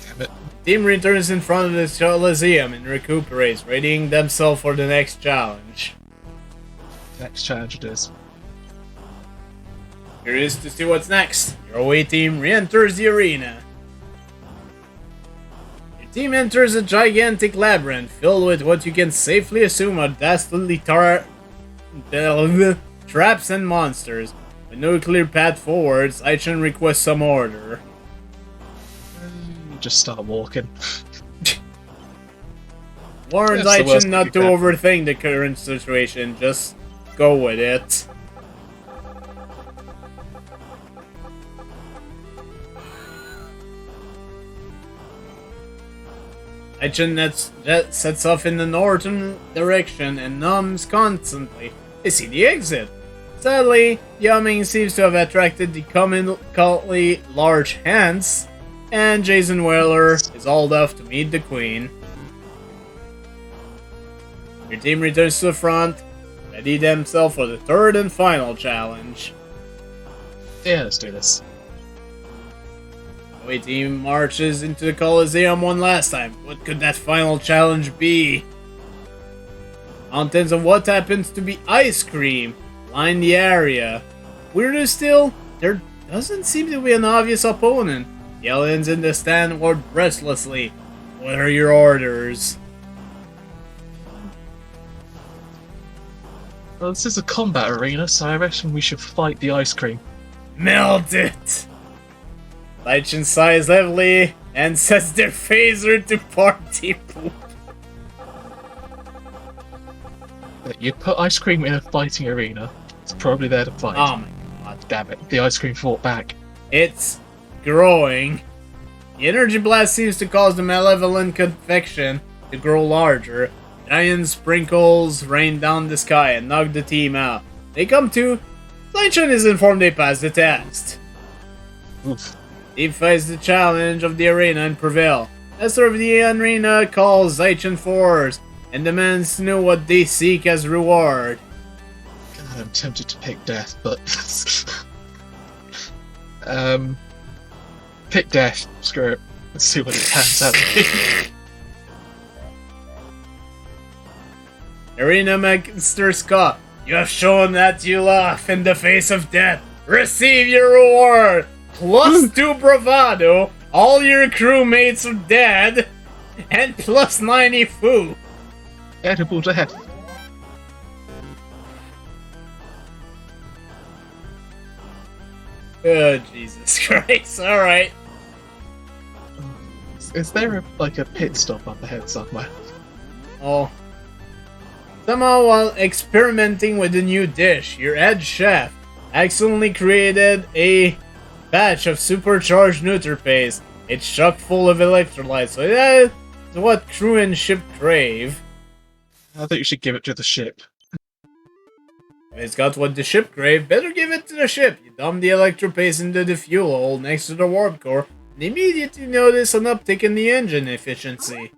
Damn it. Team returns in front of the Coliseum and recuperates, readying themselves for the next challenge. Next challenge it is. Curious to see what's next. Your away team re-enters the arena. Your team enters a gigantic labyrinth filled with what you can safely assume are dastardly traps and monsters. With no clear path forwards, Zaichin requests some order. Just start walking. Warn That's the worst Zaichin not thing to that could overthink the current situation, just go with it. Zaichin sets off in the northern direction and hums constantly. They see the exit. Sadly, the humming seems to have attracted the comically large hands, and Jason Whaler is hauled off to meet the Queen. Your team returns to the front, ready themselves for the third and final challenge. Yeah, let's do this. The away team marches into the Coliseum one last time. What could that final challenge be? Mountains of what happens to be ice cream line the area. Weirder still, there doesn't seem to be an obvious opponent. The aliens in the stand ward restlessly. What are your orders? Well, this is a combat arena, so I reckon we should fight the ice cream. Melt it! Zaichin sighs heavily and sets their phaser to party poop. You put ice cream in a fighting arena, it's probably there to fight. Oh my god. Damn it, the ice cream fought back. It's growing. The energy blast seems to cause the malevolent confection to grow larger. Giant sprinkles rain down the sky and knock the team out. They come to. Zaichin is informed they passed the test. Oof. Team fights the challenge of the arena and prevail. Master of the arena calls Zaichin force and demands to know what they seek as reward. God, I'm tempted to pick death, but pick death. Screw it. Let's see what it pans out to be. Arena Master Scott, you have shown that you laugh in the face of death. Receive your reward! Plus 2 bravado, all your crewmates are dead, and plus 90 food. Edible death. Oh, Jesus Christ. Alright. Is there a pit stop up ahead somewhere? Oh. Somehow, while experimenting with a new dish, your head chef accidentally created a batch of supercharged neuter paste. It's chock full of electrolytes, so that's what crew and ship crave. I think you should give it to the ship. If it's got what the ship crave, better give it to the ship. You dump the electropaste into the fuel hole next to the warp core, and immediately notice an uptick in the engine efficiency.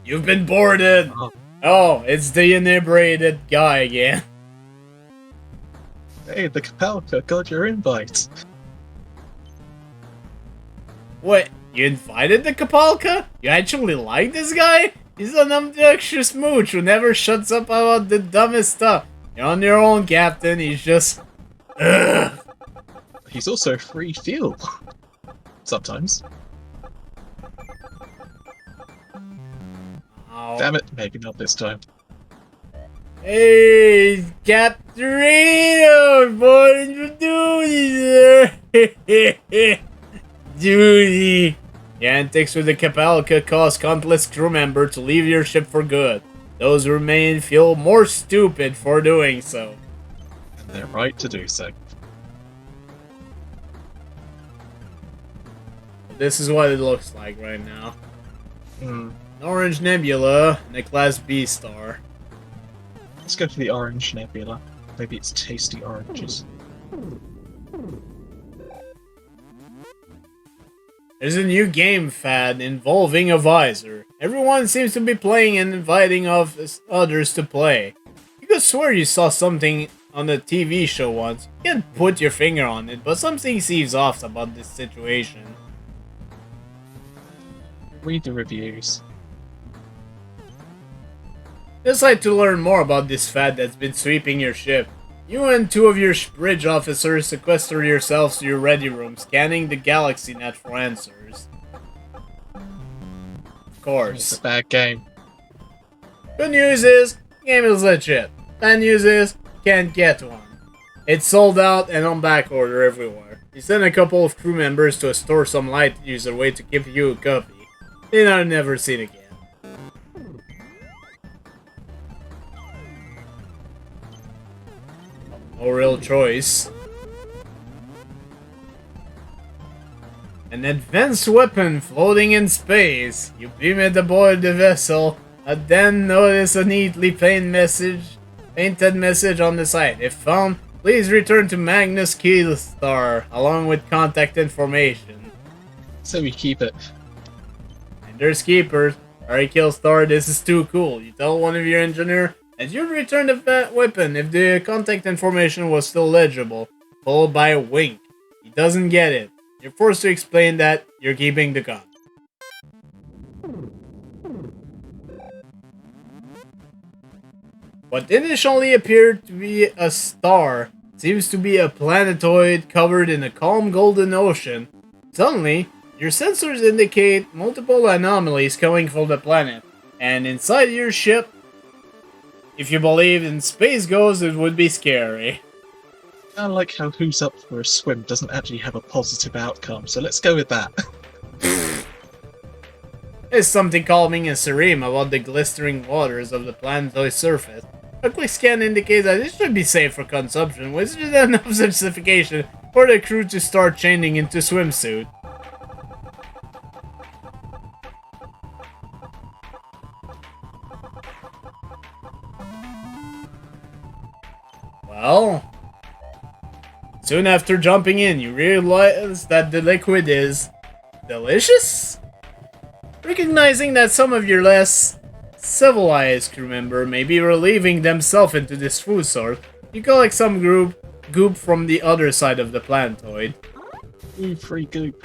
You've been boarded! Oh, it's the inebriated guy again. Hey, the Kapalka got your invite. What? You invited the Kapalka? You actually like this guy? He's an obnoxious mooch who never shuts up about the dumbest stuff. You're on your own, Captain. He's just... Ugh. He's also free fuel. Sometimes. Oh. Damn it, maybe not this time. Hey, Captain, boy, for duty, sir. Duty. The antics with the Kapalka cause countless crew members to leave your ship for good. Those who remain feel more stupid for doing so. And they're right to do so. This is what it looks like right now. Hmm. An orange nebula and a Class B star. Let's go for the orange nebula. Maybe it's tasty oranges. There's a new game fad involving a visor. Everyone seems to be playing and inviting others to play. You could swear you saw something on a TV show once. You can't put your finger on it, but something seems off about this situation. Read the reviews. Just like to learn more about this fad that's been sweeping your ship. You and two of your bridge officers sequester yourselves to your ready room, scanning the galaxy net for answers. Of course. It's a bad game. Good news is, the game is legit. Bad news is, can't get one. It's sold out and on back order everywhere. You send a couple of crew members to a store some light user way to give you a copy. They are never seen again. No real choice. An advanced weapon floating in space. You beam it aboard the vessel, and then notice a neatly painted message on the side. If found, please return to Magnus Keelstar, along with contact information. So we keep it. And there's keepers. Alright, Keelstar, this is too cool. You tell one of your engineer, and you'd return the weapon if the contact information was still legible, followed by a wink. He doesn't get it. You're forced to explain that you're keeping the gun. What initially appeared to be a star seems to be a planetoid covered in a calm golden ocean. Suddenly, your sensors indicate multiple anomalies coming from the planet, and inside your ship, if you believe in space ghosts, it would be scary. I like how Who's Up for a Swim doesn't actually have a positive outcome, so let's go with that. There's something calming and serene about the glistering waters of the planetoid surface. A quick scan indicates that it should be safe for consumption, which is enough justification for the crew to start changing into swimsuit. Well, soon after jumping in, you realize that the liquid is delicious? Recognizing that some of your less civilized crew member may be relieving themselves into this food source, you collect some goop from the other side of the planetoid. Ooh, free goop.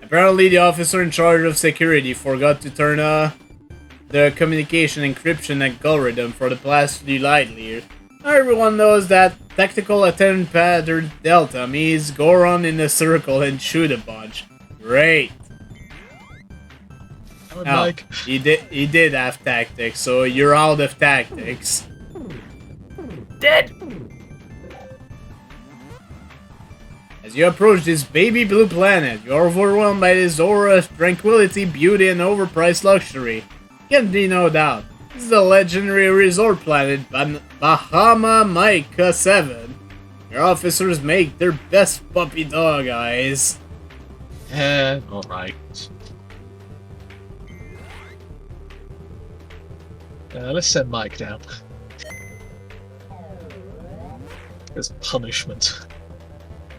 Apparently the officer in charge of security forgot to turn the communication encryption algorithm for the past few light years. Now everyone knows that tactical attend pattern delta means go around in a circle and shoot a bunch. Great. Oh, No, Mike. he did have tactics, so you're out of tactics. Dead. As you approach this baby blue planet, you're overwhelmed by this aura of tranquility, beauty, and overpriced luxury. Can't be no doubt. This is the legendary resort planet, Bahama Micah 7. Your officers make their best puppy dog eyes. Yeah, alright. Let's send Mike down. As punishment.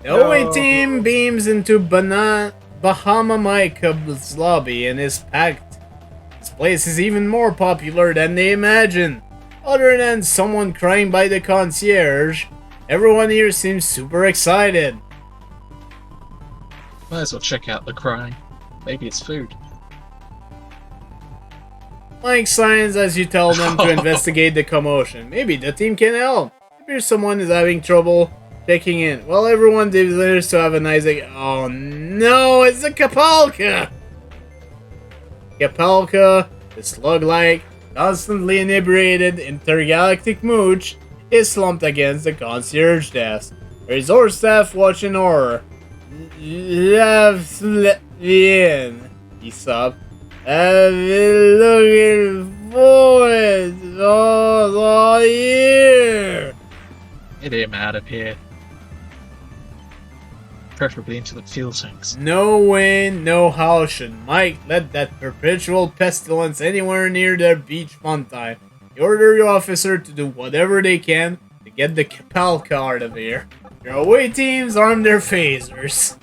The away team beams into Bahama Micah's lobby and is packed. This place is even more popular than they imagined. Other than someone crying by the concierge, everyone here seems super excited. Might as well check out the crying. Maybe it's food. Mike signs as you tell them to investigate the commotion. Maybe the team can help. Maybe someone is having trouble checking in. Well, everyone deserves to have a nice day. Oh no, it's a Kapalka! Kapalka, the slug-like, constantly inebriated intergalactic mooch, is slumped against the concierge desk. The resort staff watch in horror. Let me in, he sobbed. I've been looking forward all year. Get him out of here. Preferably into the fuel tanks. No way, no how should Mike let that perpetual pestilence anywhere near their beach fun time. You order your officer to do whatever they can to get the Kapalka out of here. Your away teams arm their phasers.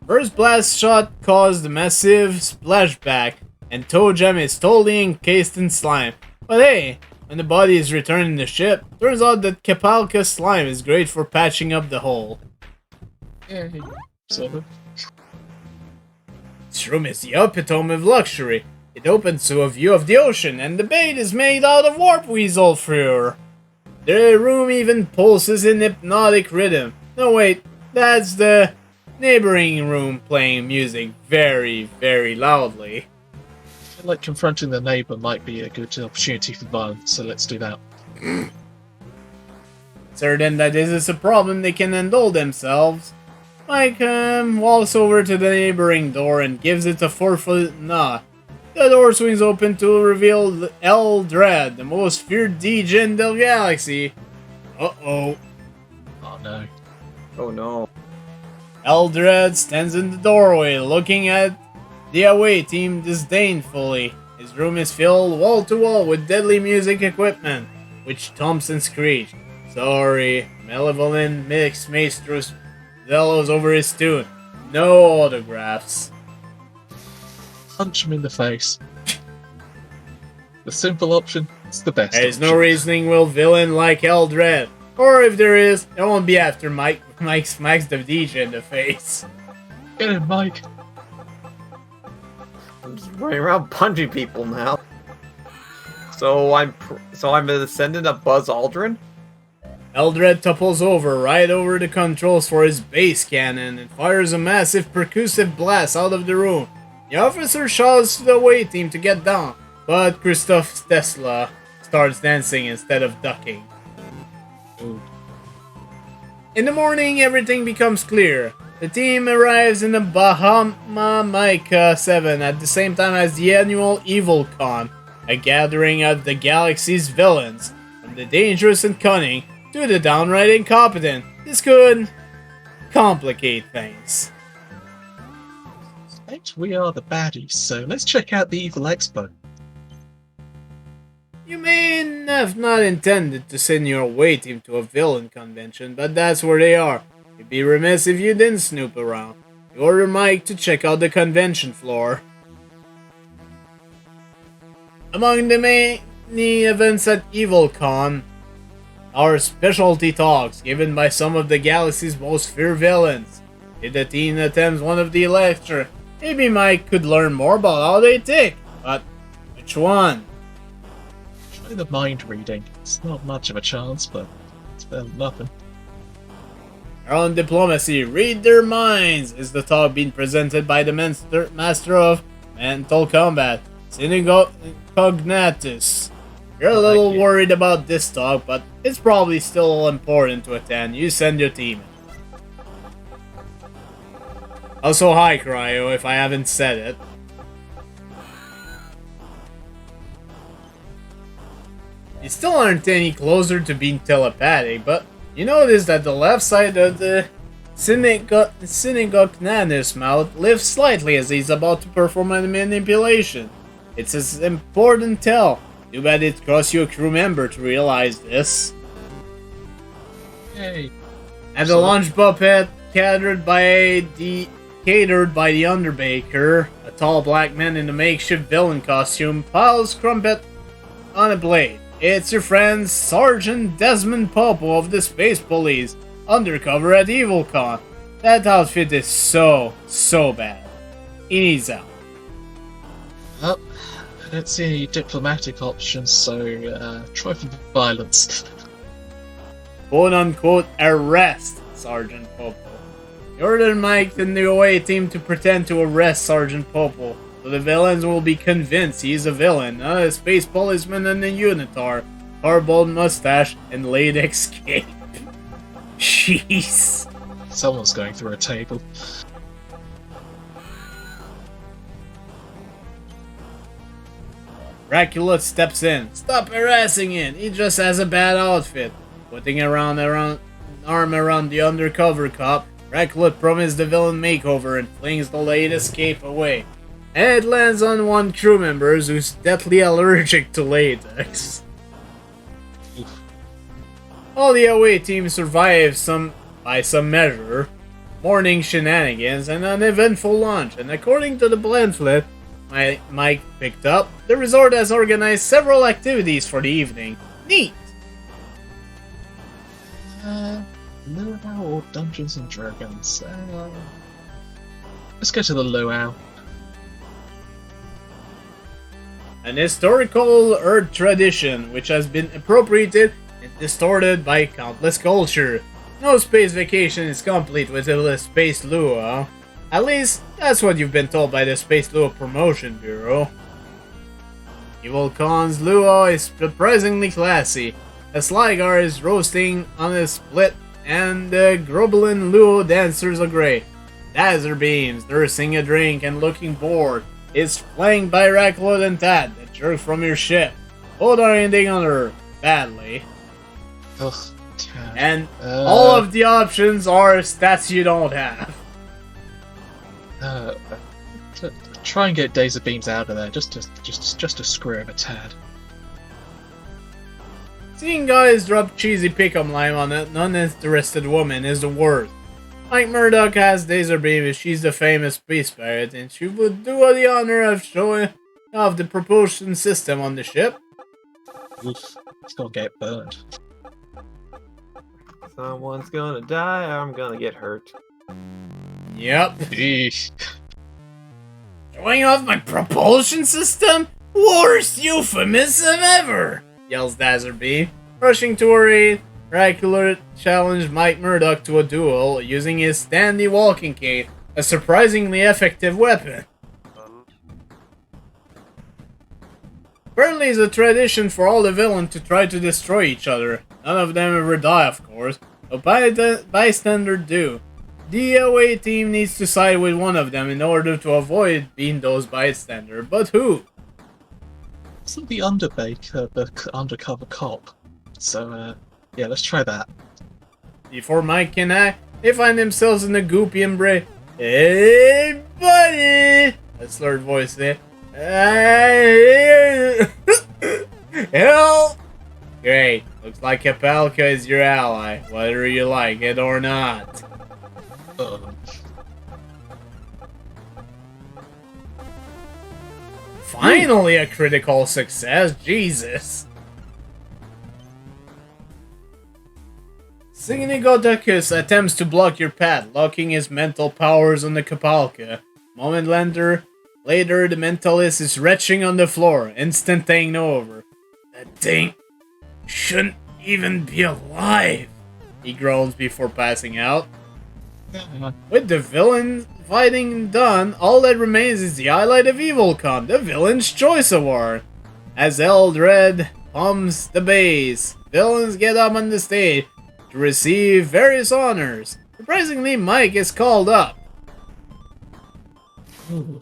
First blast shot caused a massive splashback, and Toe Gem is totally encased in slime. But hey, when the body is returned in the ship, turns out that Kapalka slime is great for patching up the hole. Yeah, sort of. This room is the epitome of luxury. It opens to a view of the ocean, and the bait is made out of warp weasel fur. The room even pulses in hypnotic rhythm. No wait, that's the neighboring room playing music very, very loudly. I feel like confronting the neighbour might be a good opportunity for violence, so let's do that. Certain that this is a problem they can handle themselves, Mike walks over to the neighboring door and gives it a 4-foot nod. The door swings open to reveal Eldred, the most feared DJ in the galaxy. Uh-oh. Oh no. Oh no. Eldred stands in the doorway, looking at the away team disdainfully. His room is filled wall-to-wall with deadly music equipment, which thumps and screeches. Sorry, malevolent mix maestrus bellows over his tune. No autographs. Punch him in the face. The simple option is the best. There's no option. reasoning will villain like Eldred. Or if there is, it won't be after Mike smacks the DJ in the face. Get him, Mike. I'm just running around punching people now. So I'm a descendant of Buzz Aldrin? Eldred topples right over the controls for his base cannon and fires a massive percussive blast out of the room. The officer shouts to the away team to get down, but Christoph Tesla starts dancing instead of ducking. Ooh. In the morning, everything becomes clear. The team arrives in the Bahama Micah 7 at the same time as the annual EvilCon, a gathering of the galaxy's villains, from the dangerous and cunning to the downright incompetent. This could complicate things. Right, we are the baddies, so let's check out the Evil Expo. You may have not intended to send your away team to a villain convention, but that's where they are. You'd be remiss if you didn't snoop around. You order Mike to check out the convention floor. Among the many events at EvilCon are specialty talks given by some of the galaxy's most feared villains. If the team attends one of the lectures, maybe Mike could learn more about how they tick, but which one? Try the mind reading. It's not much of a chance, but it's better than nothing. Our own diplomacy, read their minds, is the talk being presented by the master of mental combat, Cognatus. You're a little worried about this talk, but it's probably still important to attend. You send your team. Also, hi, Cryo, if I haven't said it. You still aren't any closer to being telepathic, but you notice that the left side of the Synagognatus mouth lifts slightly as he's about to perform a manipulation. It's an important tell. Too bad it cost you a crew member to realize this. Hey. And the lunch puppet, catered by the underbaker, a tall black man in a makeshift villain costume, piles crumpet on a blade. It's your friend Sergeant Desmond Popo of the Space Police, undercover at EvilCon. That outfit is so bad. He needs out. Well, I don't see any diplomatic options, so try for violence. Quote-unquote arrest Sergeant Popo. You ordered Mike and the away team to pretend to arrest Sergeant Popo, so the villains will be convinced he's a villain, not a space policeman and a unitar, hard-bald mustache, and latex cape. Jeez. Someone's going through a table. Dracula steps in. Stop harassing him. He just has a bad outfit. Putting an arm around the undercover cop, Dracula promised the villain makeover and flings the latest cape away. And it lands on one crew member who's deathly allergic to latex. All the away team survives by some measure, morning shenanigans, and an eventful lunch, and according to the pamphlet Mike picked up, the resort has organized several activities for the evening. Neat! Luau or Dungeons and Dragons? Let's go to the Luau. An historical Earth tradition which has been appropriated and distorted by countless culture. No space vacation is complete without a space luau. At least, that's what you've been told by the Space Luau Promotion Bureau. EvilCon's luau is surprisingly classy. A Sligar is roasting on a split, and the Grobelin luau dancers are great. Dazzler beams, nursing a drink and looking bored, is flanked by Racklord and Tad, that jerk from your ship. Both are ending on her, badly. Ugh, Tad. And all of the options are stats you don't have. Try and get Days of Beams out of there, just to screw him a tad. Seeing guys drop cheesy pick-up line on an uninterested woman is the worst. Mike Murdoch has Dazer Beam if she's the famous space pirate, and she would do her the honor of showing off the propulsion system on the ship. Oof, it's gonna get burned. Someone's gonna die, or I'm gonna get hurt. Yep. Eesh. Showing off my propulsion system? Worst euphemism ever! Yells Dazerby. Rushing to her aid, Dracula challenged Mike Murdoch to a duel using his standy walking cane, a surprisingly effective weapon. Apparently it's a tradition for all the villains to try to destroy each other. None of them ever die, of course, but bystanders do. The away team needs to side with one of them in order to avoid being those bystanders, but who? Isn't the underbaker the undercover cop? So, yeah, let's try that. Before Mike can act, they find themselves in a goopy embrace. Hey, buddy! A slurred voice there. Help! Great. Looks like Kapalka is your ally, whether you like it or not. Finally a critical success, Jesus! Signigodakus attempts to block your path, locking his mental powers on the Kapalka. Moment later, the mentalist is retching on the floor, instant thing over. That thing shouldn't even be alive. he groans before passing out. Yeah. With the villain fighting done, all that remains is the highlight of EvilCon, the Villain's Choice Award. As Eldred hums the bass, villains get up on the stage to receive various honors. Surprisingly, Mike is called up. Ooh.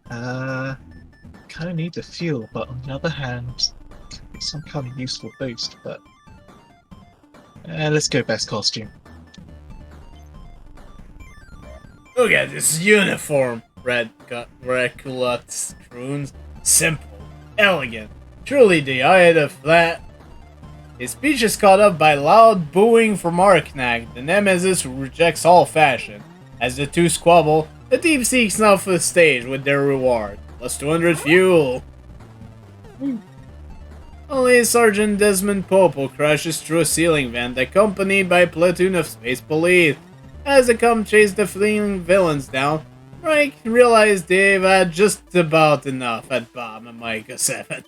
Kind of need the fuel, but on the other hand, could be some kind of useful boost. But let's go best costume. Look at this uniform, Reculus croons. Simple, elegant, truly the height of that. His speech is caught up by loud booing from Arknak, the nemesis who rejects all fashion. As the two squabble, the team seeks off the stage with their reward. Plus 200 fuel. Only Sergeant Desmond Popo crashes through a ceiling vent, accompanied by a platoon of space police. As they come chase the fleeing villains down, Mike realized they've had just about enough at Bomb and Micah 7.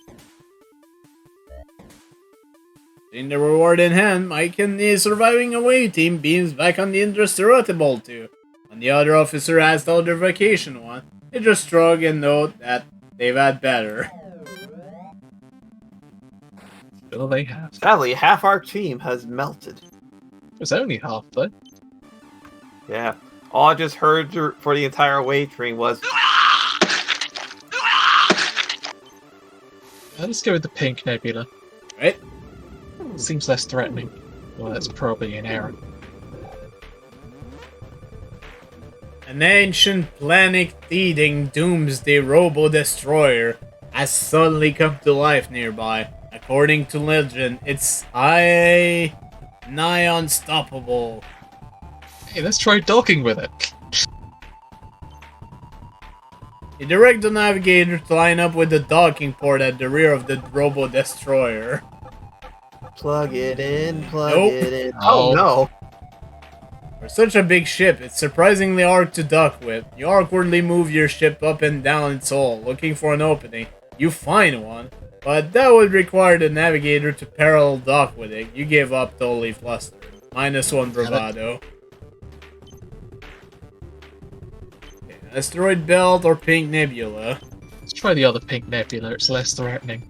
Seeing the reward in hand, Mike and the surviving away team beams back on the Indestructible 2. When the other officer asks how their vacation went, they just shrug and note that they've had better. Still they have. Sadly, half our team has melted. It's only half, though. Yeah. All I just heard for the entire away train was... Let's go with the pink nebula. Right? Seems less threatening. Well, that's probably an error. An ancient planet-eating doomsday robo-destroyer has suddenly come to life nearby. According to legend, it's nigh unstoppable. Hey, let's try docking with it. You direct the navigator to line up with the docking port at the rear of the robo-destroyer. Plug it in, plug Nope. it in. Oh. Oh no! For such a big ship, it's surprisingly hard to dock with. You awkwardly move your ship up and down its hull, looking for an opening. You find one, but that would require the navigator to parallel dock with it. You give up totally flustered. -1 bravado. Okay, asteroid belt or pink nebula? Let's try the other pink nebula, it's less threatening.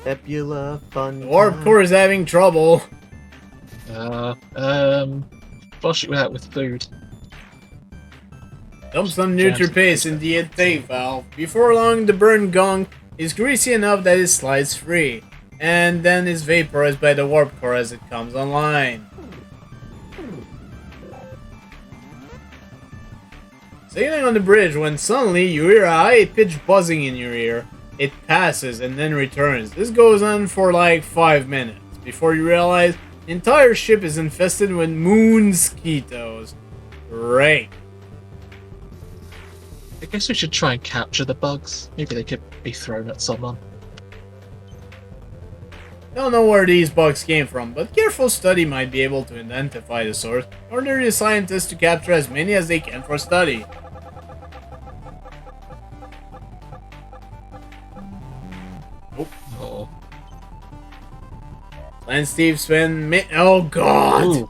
Nebula fun. The warp core is having trouble. Flush it out with food. Dump some NutriPaste in the intake valve. Before long, the burn gunk is greasy enough that it slides free, and then is vaporized by the warp core as it comes online. Sailing on the bridge when suddenly you hear a high-pitched buzzing in your ear. It passes and then returns. This goes on for like 5 minutes before you realize the entire ship is infested with moonsquitoes. Great. I guess we should try and capture the bugs. Maybe they could be thrown at someone. Don't know where these bugs came from, but careful study might be able to identify the source. Order the scientists to capture as many as they can for study. Oh. And Steve spend oh god! Ooh.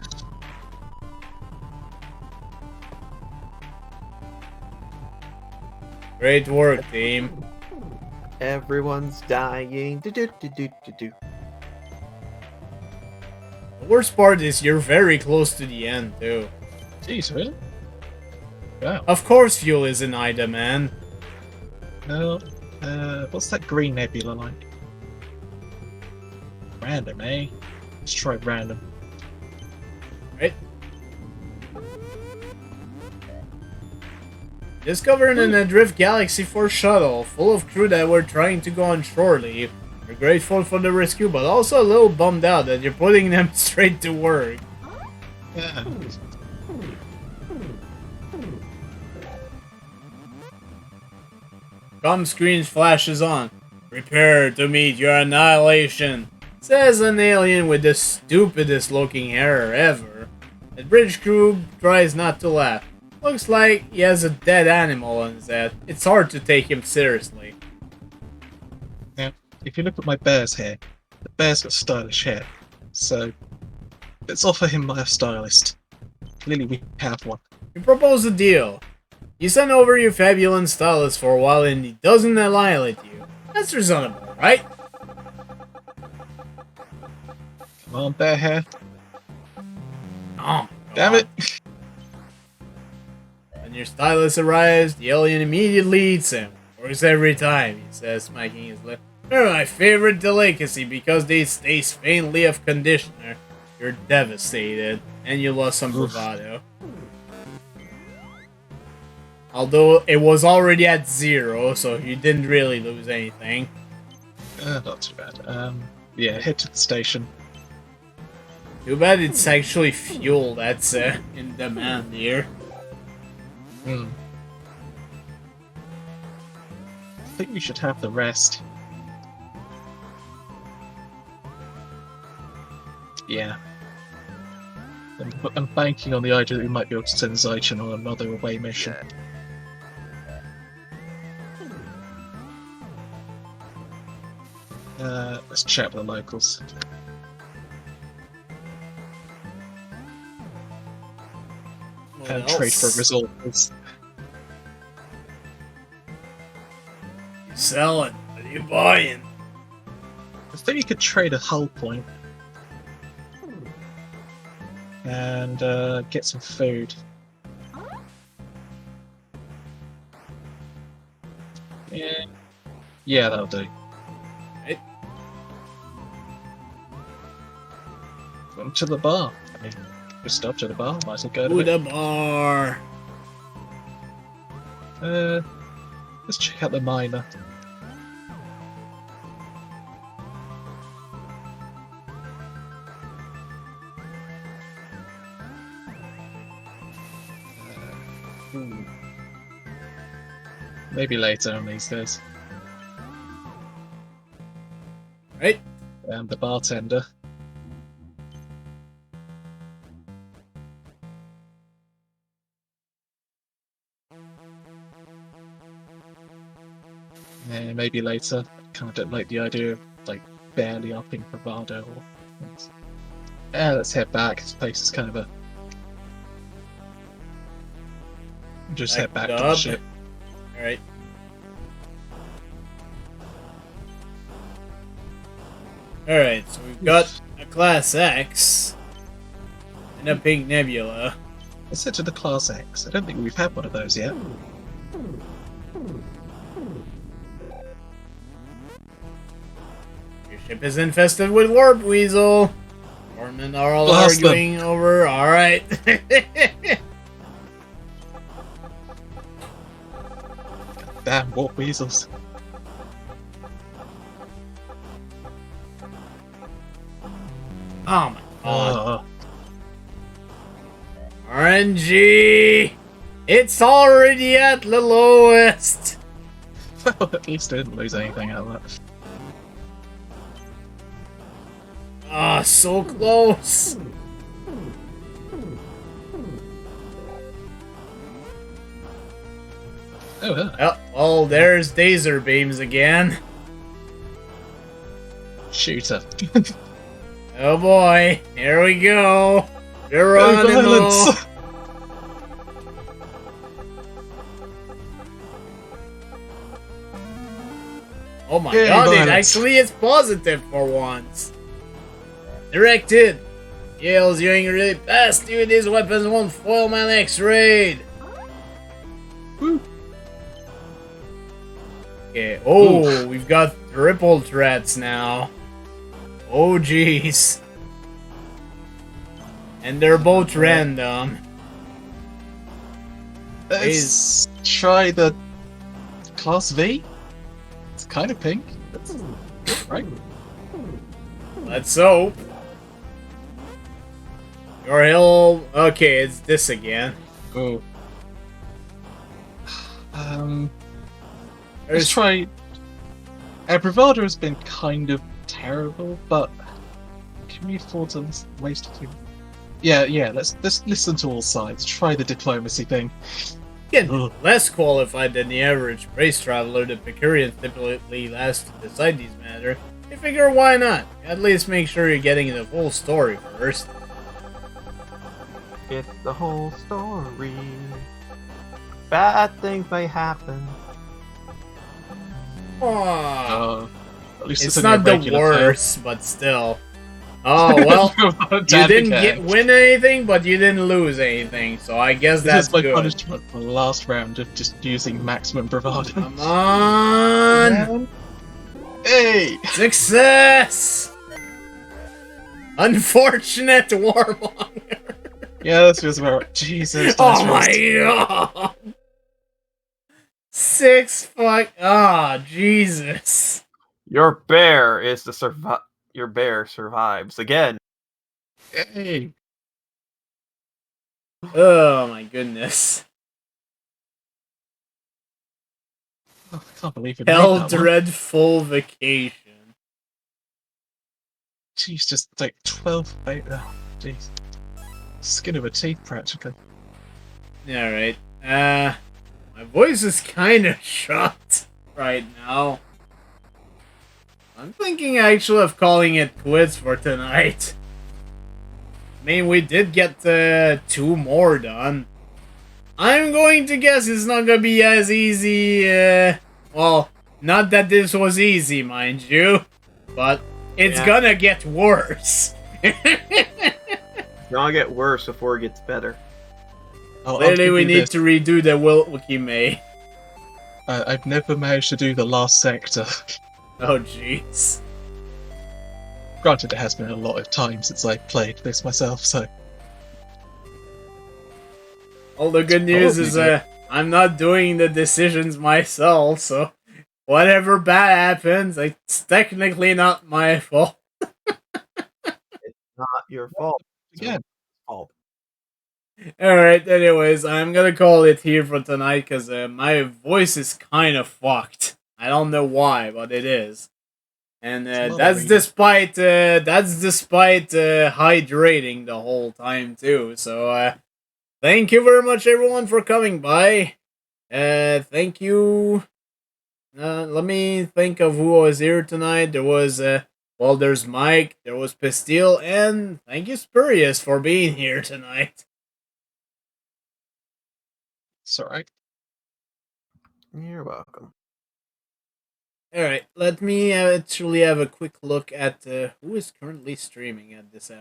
Great work, team. Everyone's dying. Do. The worst part is you're very close to the end, too. Jeez, really? Wow. Of course fuel is in high demand. Well, what's that green nebula like? Random, eh? Let's try random. Right? Discovering an Adrift Galaxy 4 shuttle full of crew that were trying to go on shore leave. You're grateful for the rescue, but also a little bummed out that you're putting them straight to work. Yeah. Comm screen flashes on. Prepare to meet your annihilation, says an alien with the stupidest looking hair ever. The bridge crew tries not to laugh. Looks like he has a dead animal on his head. It's hard to take him seriously. Yeah. if you look at my bear's hair, the bear's got stylish hair. So let's offer him my stylist. Clearly we have one. You propose a deal. You send over your fabulous stylist for a while and he doesn't annihilate you. That's reasonable, right? Come on, bear hair. Oh, Damn it! When your stylist arrives, the alien immediately eats him. Works every time, he says, smacking his lip. They're my favorite delicacy because they taste faintly of conditioner. You're devastated, and you lost some bravado. Although it was already at 0, so you didn't really lose anything. Not too bad. Yeah, head to the station. Too bad it's actually fuel that's in demand here. I think we should have the rest. Yeah. I'm banking on the idea that we might be able to send Zaichin on another away mission. Let's chat with the locals. And trade for resources. You selling? What are you buying? I think we could trade a hull point. And get some food. Yeah, that'll do. Right. Come to the bar. I mean, we stop to the bar. Might as well go to To it. the bar. Let's check out the miner. Maybe later on these days. Right. And the bartender. Yeah, maybe later. I kind of don't like the idea of like barely upping bravado. Yeah, let's head back. This place is kind of a. Just head back to the ship. Alright. Alright, so we've got a Class X and a Pink Nebula. Let's head to the Class X. I don't think we've had one of those yet. Your ship is infested with Warp Weasel. Foremen are all Blast them. arguing over. Alright. Damn, warp weasels. Oh my god. Oh, RNG! It's already at the lowest! well, at least I didn't lose anything out of that. Ah, so close! Oh, yeah. Oh, well, there's Dazer Beams again. Shooter. Oh boy, here we go. Go Geronimo. violence! Oh my Yay, god, it violence. actually is positive for once. Directed. Yale's doing really fast. Even these weapons won't foil my next raid. Woo. Okay, oh, we've got triple threats now. Oh jeez. And they're both random. Let's try the Class V. It's kind of pink. That's right. Let's hope. Your hill. Okay, it's this again. Oh. Let's There's try. Our bravado has been kind of terrible, but can we afford to waste a few? Yeah. Let's listen to all sides. Try the diplomacy thing. Again, less qualified than the average race traveler, the Picurians typically last to decide these matters. You figure why not? At least make sure you're getting the full story first. Get the whole story. Bad things may happen. Oh, At least it's only not a the regular worst, but still. Oh, well, you didn't win anything, but you didn't lose anything, so I guess This that's is my good. punishment for the last round of just using maximum bravado. Come on! Hey! Success! Unfortunate warmonger. Yeah, this feels about right. Jesus. Oh my god! 6 fuck. Ah, Jesus. Your bear is the Your bear survives again. Hey! Oh my goodness. Oh, I can't believe it. Hell made that one. dreadful vacation. Jeez, just like 12. Jeez. Skin of a teeth, practically. Alright. My voice is kind of shot right now. I'm thinking actually of calling it quits for tonight. I mean, we did get 2 more done. I'm going to guess it's not gonna be as easy, well, not that this was easy, mind you, but it's gonna get worse. It's gonna get worse before it gets better. Clearly we need to redo the Wiki May. I've never managed to do the last sector. Oh jeez. Granted, it has been a lot of time since I played this myself, so... All the good news is I'm not doing the decisions myself, so whatever bad happens, it's technically not my fault. It's not your fault. Yeah. Alright, anyways, I'm gonna call it here for tonight, because my voice is kind of fucked. I don't know why, but it is. And that's despite hydrating the whole time, too, so thank you very much, everyone, for coming by. Thank you. Let me think of who was here tonight. There was, well, there's Mike, there was Pastille, and thank you, Spurious, for being here tonight. It's alright. You're welcome. Alright, let me actually have a quick look at who is currently streaming at this hour.